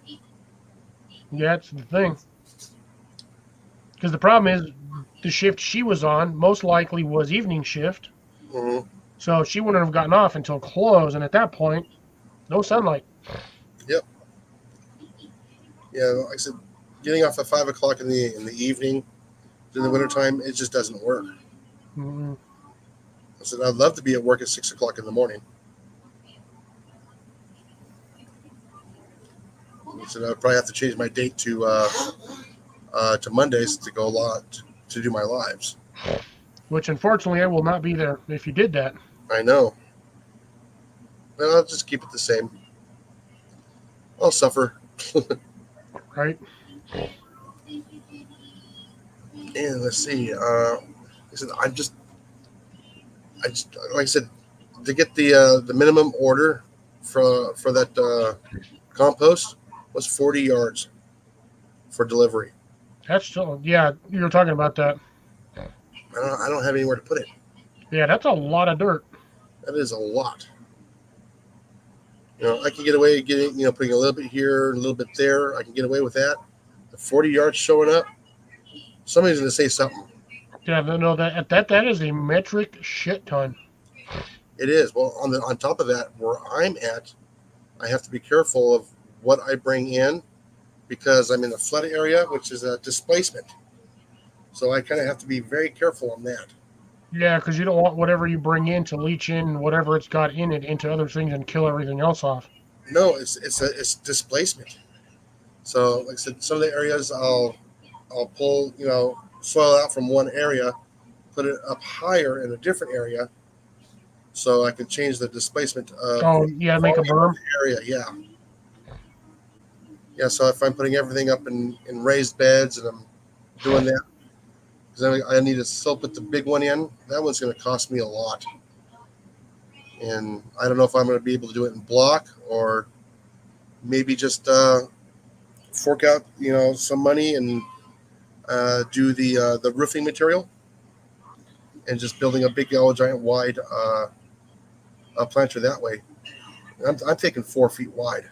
Yeah, that's the thing. Because the problem is, the shift she was on most likely was evening shift, Mm-hmm. so she wouldn't have gotten off until close, and at that point, no sunlight. Yep. Yeah, like I said, getting off at 5 o'clock in the evening in the wintertime, it just doesn't work. Mm-hmm. I said I'd love to be at work at 6 o'clock in the morning. I said I'd probably have to change my date to Mondays to go to do my lives. Which unfortunately I will not be there if you did that. I know. Well, I'll just keep it the same. I'll suffer. Right? And let's see. I said I just like I said, to get the minimum order for that compost was 40 yards for delivery. That's still, yeah, you were talking about that. I don't have anywhere to put it. Yeah, that's a lot of dirt. That is a lot. I can get away getting putting a little bit here, a little bit there. I can get away with that. The 40 yards showing up, somebody's going to say something. Yeah, no, that is a metric shit ton. It is. Well, on top of that, where I'm at, I have to be careful of what I bring in because I'm in a flood area, which is a displacement. So I kind of have to be very careful on that. Yeah, because you don't want whatever you bring in to leach in whatever it's got in it into other things and kill everything else off. No, it's displacement. So, like I said, some of the areas I'll pull soil out from one area, put it up higher in a different area, so I can change the displacement. Oh, yeah, make a berm. Area, yeah. Yeah, so if I'm putting everything up in raised beds and I'm doing that, because I need to still put the big one in, that one's going to cost me a lot. And I don't know if I'm going to be able to do it in block or maybe just fork out, some money and do the roofing material and just building a big yellow giant wide planter that way. I'm thinking 4 feet wide.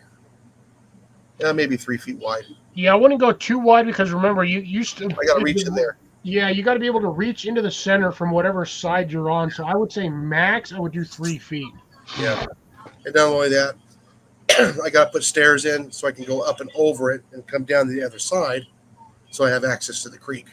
Yeah, maybe 3 feet wide. Yeah, I wouldn't go too wide because remember, you still. I got to reach in there. Yeah, you got to be able to reach into the center from whatever side you're on. So I would say max, I would do 3 feet. Yeah. And not only that, I got to put stairs in so I can go up and over it and come down to the other side so I have access to the creek.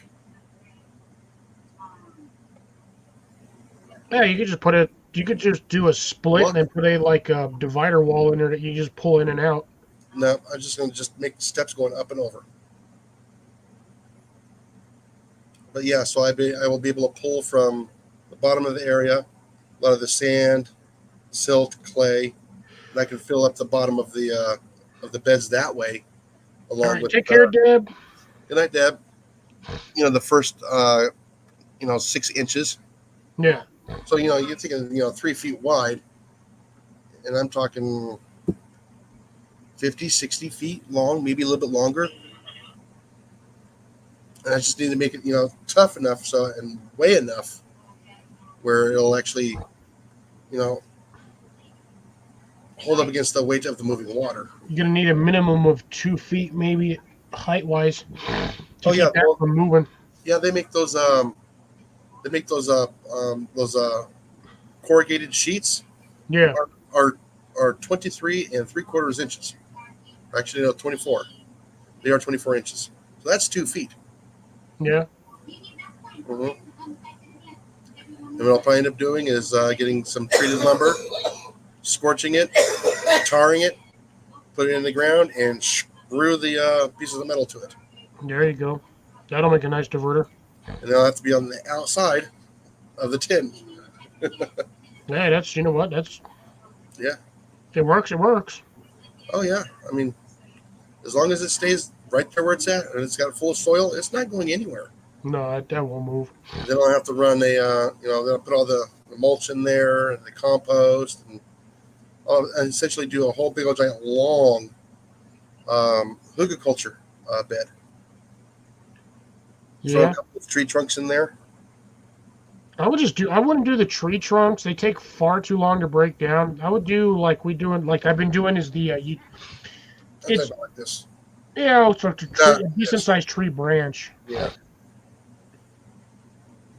Yeah, you could just put it. You could just do a split and then put a divider wall in there that you just pull in and out. No, I'm just going to make steps going up and over. But yeah, so I will be able to pull from the bottom of the area, a lot of the sand, silt, clay, and I can fill up the bottom of the beds that way. Along All right, with take care, Deb. Good night, Deb. The first 6 inches. Yeah. So you're thinking 3 feet wide, and I'm talking 50, 60 feet long, maybe a little bit longer. And I just need to make it, tough enough and weigh enough where it'll actually, hold up against the weight of the moving water. You're gonna need a minimum of 2 feet, maybe height wise. Oh yeah, from moving. Yeah, they make those. Corrugated sheets. Yeah. Are 23 3/4 inches. Actually, no, 24. They are 24 inches. So that's 2 feet. Yeah. Mm-hmm. And what I'll probably end up doing is getting some treated lumber, scorching it, tarring it, put it in the ground, and screw the pieces of metal to it. There you go. That'll make a nice diverter. And they'll have to be on the outside of the tin. Yeah, that's Yeah. If it works, it works. Oh yeah. I mean, as long as it stays right there where it's at and it's got full of soil, it's not going anywhere. No, that won't move. Then I'll have to run they'll put all the mulch in there and the compost and essentially do a whole big old giant long hugelkultur bed. Throw Yeah. a couple of tree trunks in there. I wouldn't do the tree trunks. They take far too long to break down. I would do like I've been doing is the it's About like this. it's a decent sized tree branch. Yeah.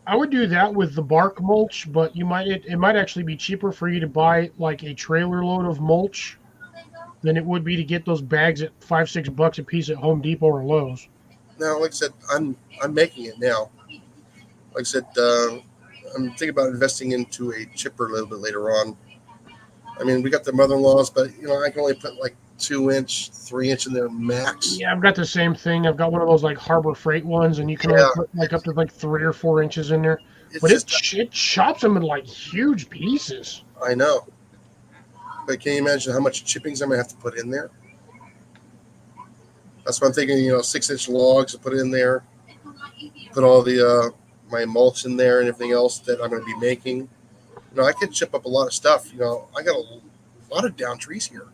I would do that with the bark mulch, but it might actually be cheaper for you to buy like a trailer load of mulch than it would be to get those bags at $5-6 a piece at Home Depot or Lowe's. Now, like I said, I'm making it now. Like I said, I'm thinking about investing into a chipper a little bit later on. I mean, we got the mother-in-laws, but I can only put like 2-inch, 3-inch in there max. Yeah, I've got the same thing. I've got one of those like Harbor Freight ones, and you can only put like up to like 3 or 4 inches in there. It's But just, it chops them in like huge pieces. I know. But can you imagine how much chippings I'm gonna have to put in there? That's what I'm thinking. 6-inch logs to put in there. Put all the my mulch in there and everything else that I'm gonna be making. I could chip up a lot of stuff. I got a lot of down trees here.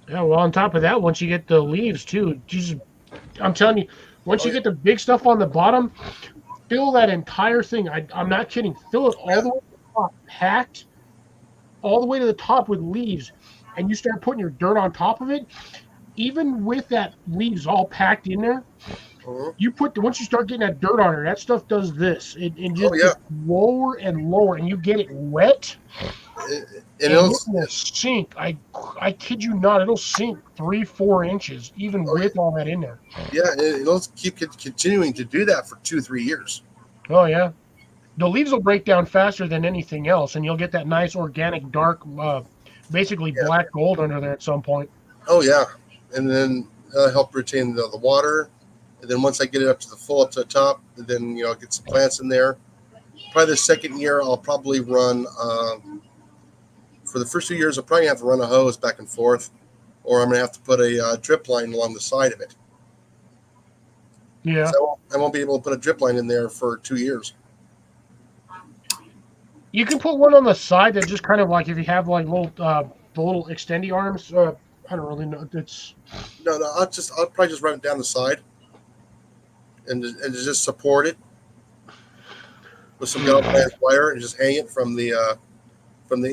Yeah, well, on top of that, once you get the leaves too, Jesus, I'm telling you, once Oh, you yeah. get the big stuff on the bottom, fill that entire thing. I'm not kidding. Fill it all the way to the top, packed all the way to the top with leaves, and you start putting your dirt on top of it. Even with that leaves all packed in there, Mhm. once you start getting that dirt on there, that stuff does this. It Oh just yeah, gets lower and lower, and you get it wet, and and it'll. it will sink. I kid you not, it'll sink 3-4 inches, even Oh, with all that in there. yeah, it'll keep continuing to do that for 2-3 years. Oh yeah, the leaves will break down faster than anything else, and you'll get that nice organic dark, basically Yeah. black gold under there at some point. Oh yeah, and then help retain the water. And then once I get it up to the top, then I'll get some plants in there. Probably the second year, I'll probably run. For the first 2 years, I'll probably have to run a hose back and forth, or I'm gonna have to put a drip line along the side of it. Yeah. So I won't be able to put a drip line in there for 2 years. You can put one on the side that just kind of like if you have like the little extendy arms. I don't really know. It's No, I'll probably just run it down the side, and just support it with some galvanized wire and just hang it from the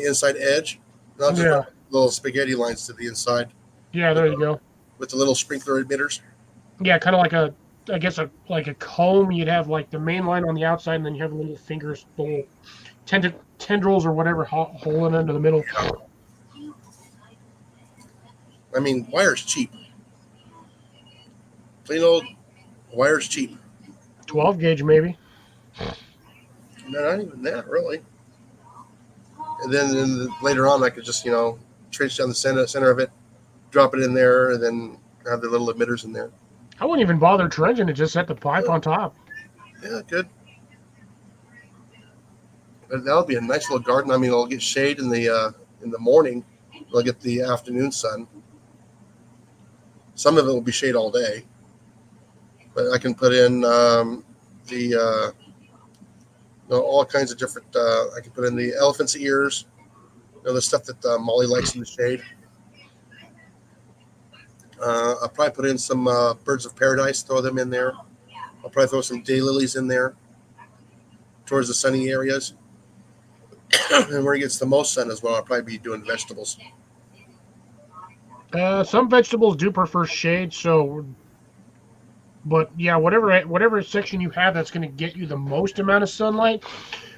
inside edge. And I'll just Yeah. run little spaghetti lines to the inside yeah. There you go. with the little sprinkler emitters. Yeah, kind of like I guess like a comb. You'd have like the main line on the outside, and then you have little fingers, little tendrils or whatever holding into the middle. I mean, wire's cheap. Plain old wire's cheap. 12 gauge maybe. No, not even that, really. And then later on, I could just trench down the center of it, drop it in there, and then have the little emitters in there. I wouldn't even bother trenching it. Just set the pipe on top. Yeah, good. But that'll be a nice little garden. I mean, I'll get shade in the morning. I'll get the afternoon sun. Some of it will be shade all day, but I can put in all kinds of different. I can put in the elephant's ears, the stuff that Molly likes in the shade. I'll probably put in some birds of paradise. Throw them in there. I'll probably throw some daylilies in there towards the sunny areas. And where it gets the most sun as well, I'll probably be doing vegetables. Some vegetables do prefer shade, but yeah, whatever section you have that's going to get you the most amount of sunlight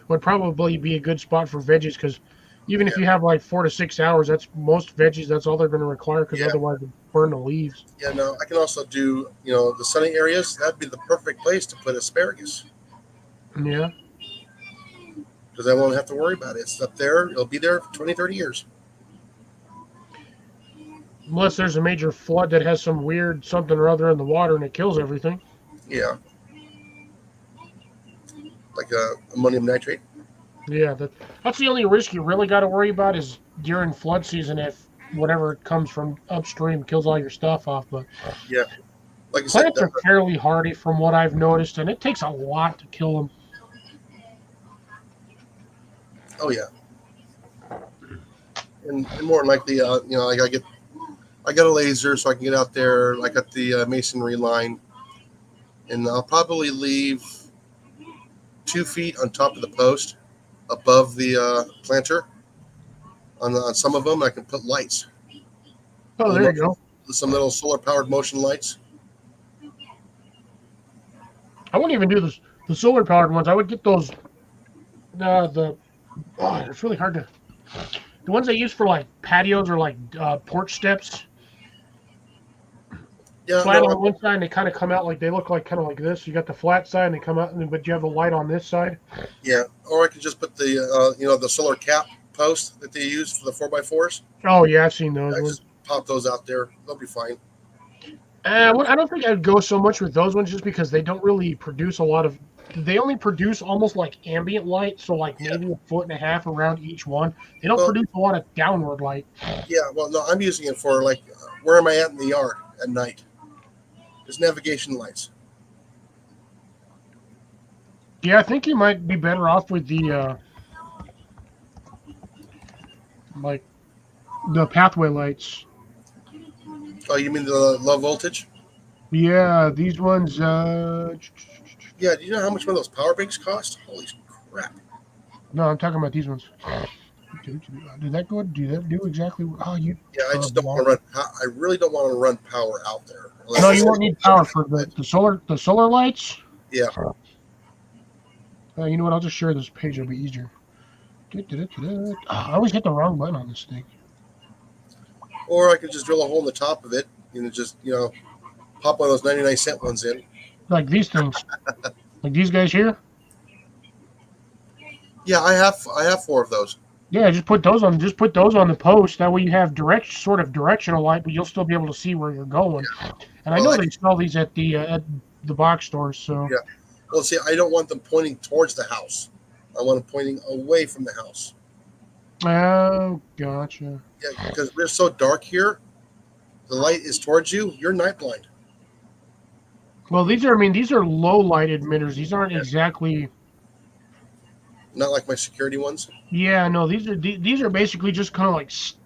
would probably be a good spot for veggies, because even if you have like 4 to 6 hours, that's most veggies. That's all they're going to require, because Yeah. otherwise they burn the leaves. Yeah, no, I can also do, the sunny areas. That'd be the perfect place to put asparagus Yeah. because I won't have to worry about it. It's up there. It'll be there for 20, 30 years. Unless there's a major flood that has some weird something or other in the water and it kills everything. Yeah. Like ammonium nitrate. Yeah, that's the only risk you really got to worry about is during flood season, if whatever comes from upstream kills all your stuff off. But Like I said, plants are fairly hardy from what I've noticed, and it takes a lot to kill them. oh yeah. And more than likely, I got a laser so I can get out there. I got the masonry line, and I'll probably leave 2 feet on top of the post above the planter. On some of them, I can put lights, Oh, there you go. some little solar powered motion lights. I wouldn't even do the solar powered ones. I would get those. It's really hard to. The ones they use for like patios or like porch steps. Yeah, Flat no, on one side, and they kind of come out like they look like kind of like this. You got the flat side, and they come out, but you have the light on this side. yeah. Or I could just put the the solar cap post that they use for the 4x4s. Oh yeah, I've seen those I ones. just pop those out there. They'll be fine. I don't think I'd go so much with those ones just because they don't really produce a lot of they only produce almost like ambient light, so like maybe a foot and a half around each one. They don't Well- produce a lot of downward light. Yeah, well, no, I'm using it for like where am I at in the yard at night? There's navigation lights. Yeah, I think you might be better off with the like the pathway lights. Oh, you mean the low voltage? Yeah, these ones. Yeah. Do you know how much one of those power banks cost? Holy crap! No, I'm talking about these ones. Did that go? Do that do exactly? Oh, you. Yeah, I just don't want to run. I really don't want to run power out there. No, you won't need power for the solar lights. Yeah. You know what? I'll just share this page. It'll be easier. Oh, I always hit the wrong button on this thing. Or I could just drill a hole in the top of it and just pop one of those 99-cent ones in. Like these things. Like these guys here. Yeah, I have 4 of those. Yeah, just put those on. Just put those on the post. That way you have sort of directional light, but you'll still be able to see where you're going. And I know they sell these at the box stores. So Yeah. Well, see, I don't want them pointing towards the house. I want them pointing away from the house. Oh, gotcha. Yeah, because we're so dark here. The light is towards you. You're night blind. Well, these are low light emitters. These aren't exactly. Not like my security ones. Yeah, no, these are basically just kind of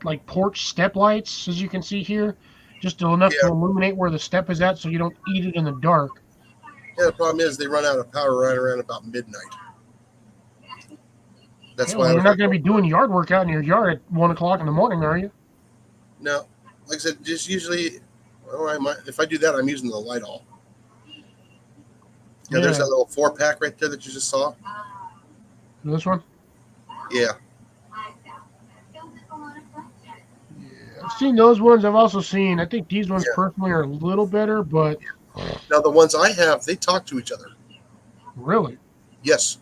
like porch step lights, as you can see here, just enough to illuminate where the step is at, so you don't eat it in the dark. Yeah, the problem is they run out of power right around about midnight. That's why You're not going to be doing yard work out in your yard at 1 o'clock in the morning, are you? No, like I said, just usually, if I do that, I'm using the light all. Yeah, there's that little 4-pack right there that you just saw. This one? Yeah. I've seen those ones. I've also seen, I think these ones personally are a little better, but. Now, the ones I have, they talk to each other. Really? Yes.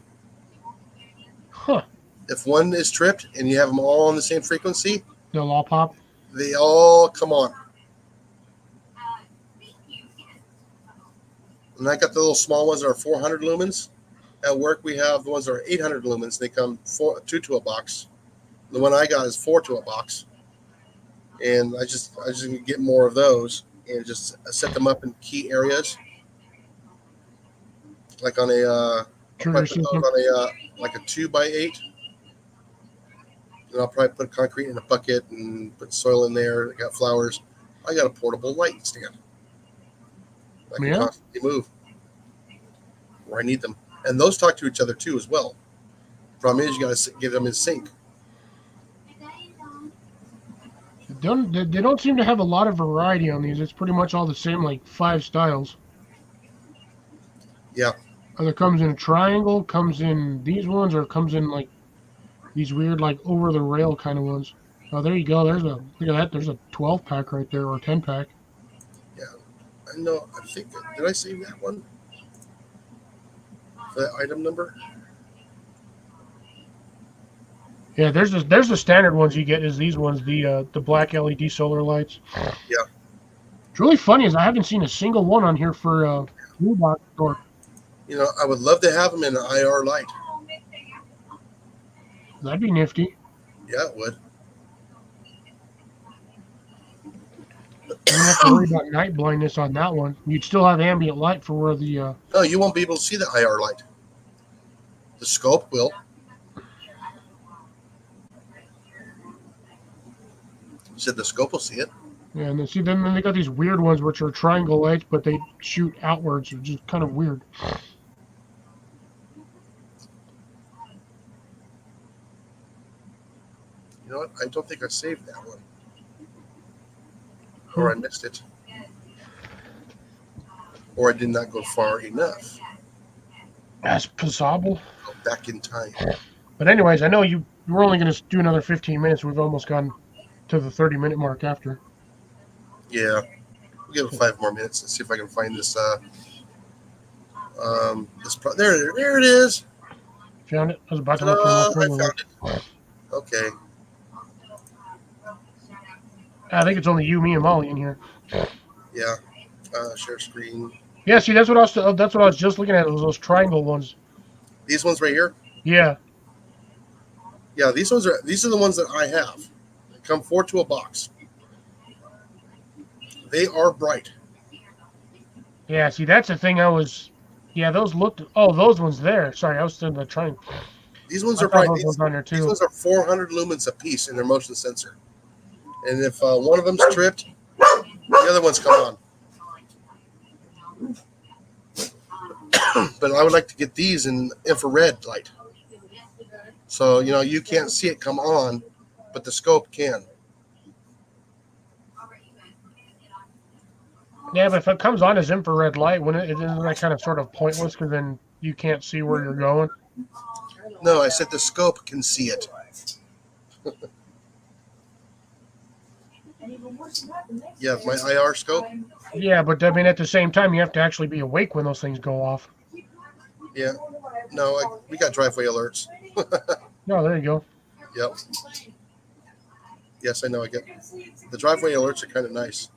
Huh. If one is tripped and you have them all on the same frequency, They'll all pop? they all come on. And I got the little small ones that are 400 lumens. At work, we have the ones that are 800 lumens. They come 2 to a box. The one I got is 4 to a box. And I just get more of those and just set them up in key areas. Like on a like a 2x8. And I'll probably put concrete in a bucket and put soil in there. I got flowers. I got a portable light stand. I can constantly move where I need them. And those talk to each other too as well. Problem is, you got to get them in sync. They don't seem to have a lot of variety on these. It's pretty much all the same, like 5 styles. Yeah. Either comes in a triangle, comes in these ones, or comes in like these weird, like over the rail kind of ones. Oh, there you go. Look at that. There's a 12-pack right there, or a 10-pack. Yeah, I know. I think did I save that one? The item number. Yeah, there's the standard ones you get is these ones, the black LED solar lights. Yeah. What's really funny is I haven't seen a single one on here for Blue Box Store. I would love to have them in an IR light. That'd be nifty. Yeah, it would. You don't have to worry about night blindness on that one. You'd still have ambient light for where the. No, you won't be able to see the IR light. The scope will. You said the scope will see it. Yeah, and then they got these weird ones which are triangle lights, but they shoot outwards, which is kind of weird. You know what? I don't think I saved that one. Or I missed it. Or I did not go far enough. That's possible. Go back in time. But anyways, I know we're only going to do another 15 minutes. We've almost gone to the 30-minute mark after. Yeah. We'll give it 5 more minutes and see if I can find this. There it is. Found it? I was about to look for I more. found it. Okay. I think it's only you, me, and Molly in here. Yeah. Share screen. Yeah, see, that's what I was just looking at. Was those triangle ones? These ones right here. Yeah. Yeah, these are the ones that I have. They come 4 to a box. They are bright. Yeah, see, that's the thing I was. Yeah, those looked. Oh, those ones there. Sorry, I was still trying. These ones I are saw bright. those ones on there These too. ones are 400 lumens a piece in their motion sensor. And if one of them's tripped, the other ones come on. But I would like to get these in infrared light. So, you can't see it come on, but the scope can. Yeah, but if it comes on as infrared light, isn't that kind of sort of pointless? Because then you can't see where you're going. No, I said the scope can see it. Yeah, my IR scope. Yeah, but I mean, at the same time, you have to actually be awake when those things go off. Yeah. No, we got driveway alerts. No, there you go. Yep. Yes, I know. I get the driveway alerts are kind of nice.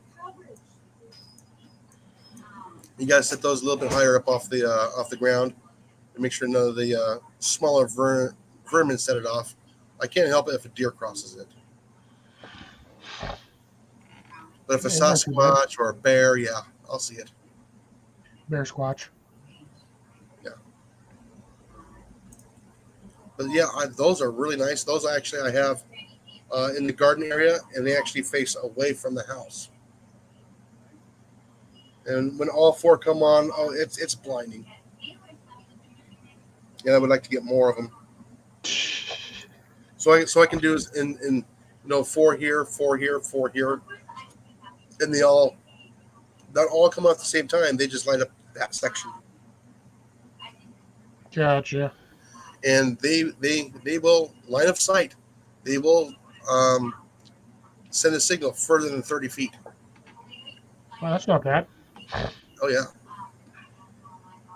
You got to set those a little bit higher up off the ground and make sure none of the smaller vermin set it off. I can't help it if a deer crosses it. But if a Yeah, not too bad. Sasquatch or a bear, yeah, I'll see it. Bear squatch. But yeah, those are really nice. Those I have in the garden area, and they actually face away from the house. And when all 4 come on, it's blinding. And I would like to get more of them. So I can do is in 4 here, 4 here, 4 here, and they all not all come out at the same time. They just light up that section, Gotcha. and they will line of sight. They will send a signal further than 30 feet. Well, that's not bad. Oh yeah.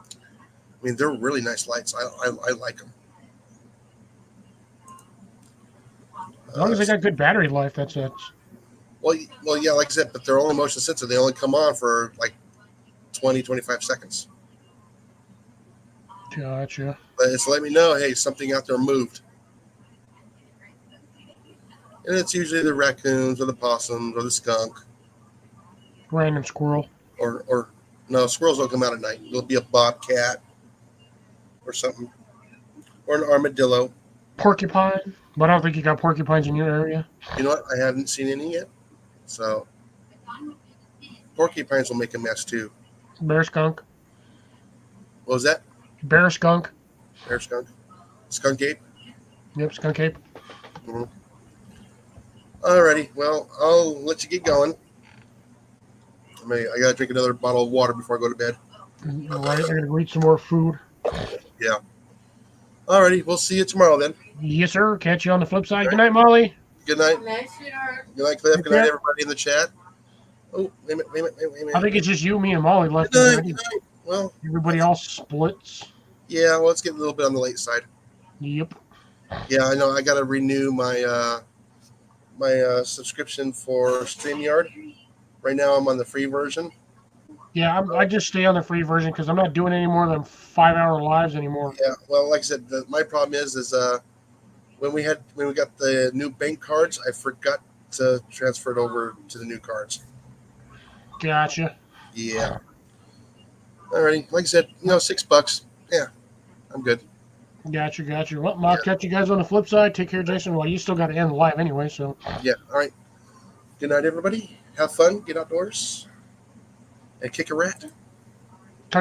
I mean, they're really nice lights. I like them. As long as they got good battery life, that's it. Well, yeah, like I said, but they're only motion sensor. They only come on for like 20, 25 seconds. Gotcha. But it's let me know, hey, something out there moved. And it's usually the raccoons or the possums or the skunk. Random squirrel. Or no, squirrels don't come out at night. There'll be a bobcat or something. Or an armadillo. Porcupine. But I don't think you got porcupines in your area. You know what? I haven't seen any yet. So porcupines will make a mess too. Bear skunk. What was that? Bear skunk. Bear skunk? Skunk ape? Yep, skunk ape. Mm-hmm. Alrighty. Well, I'll let you get going. I gotta drink another bottle of water before I go to bed. All right, I'm gonna go eat some more food. Yeah. Alrighty. We'll see you tomorrow then. Yes, sir. Catch you on the flip side. Good night, Molly. Good night. Nice, sweetheart. Good night, Cliff. Good Good night, night. everybody in the chat. Oh, wait a minute. I think it's just you, me, and Molly left. Good night. already. Good night. Well, Everybody else splits. yeah. Well, let's get a little bit on the late side. Yep. Yeah, I know. I got to renew my subscription for StreamYard. Right now, I'm on the free version. Yeah, I just stay on the free version because I'm not doing any more than 5-hour lives anymore. Yeah. Well, like I said, my problem is when we got the new bank cards, I forgot to transfer it over to the new cards. Gotcha. Yeah. Alrighty. Like I said, $6. Yeah, I'm good. Gotcha. Well, I'll catch you guys on the flip side. Take care, Jason. Well, you still got to end the live anyway, so. Yeah. All right. Good night, everybody. Have fun. Get outdoors. And kick a rat.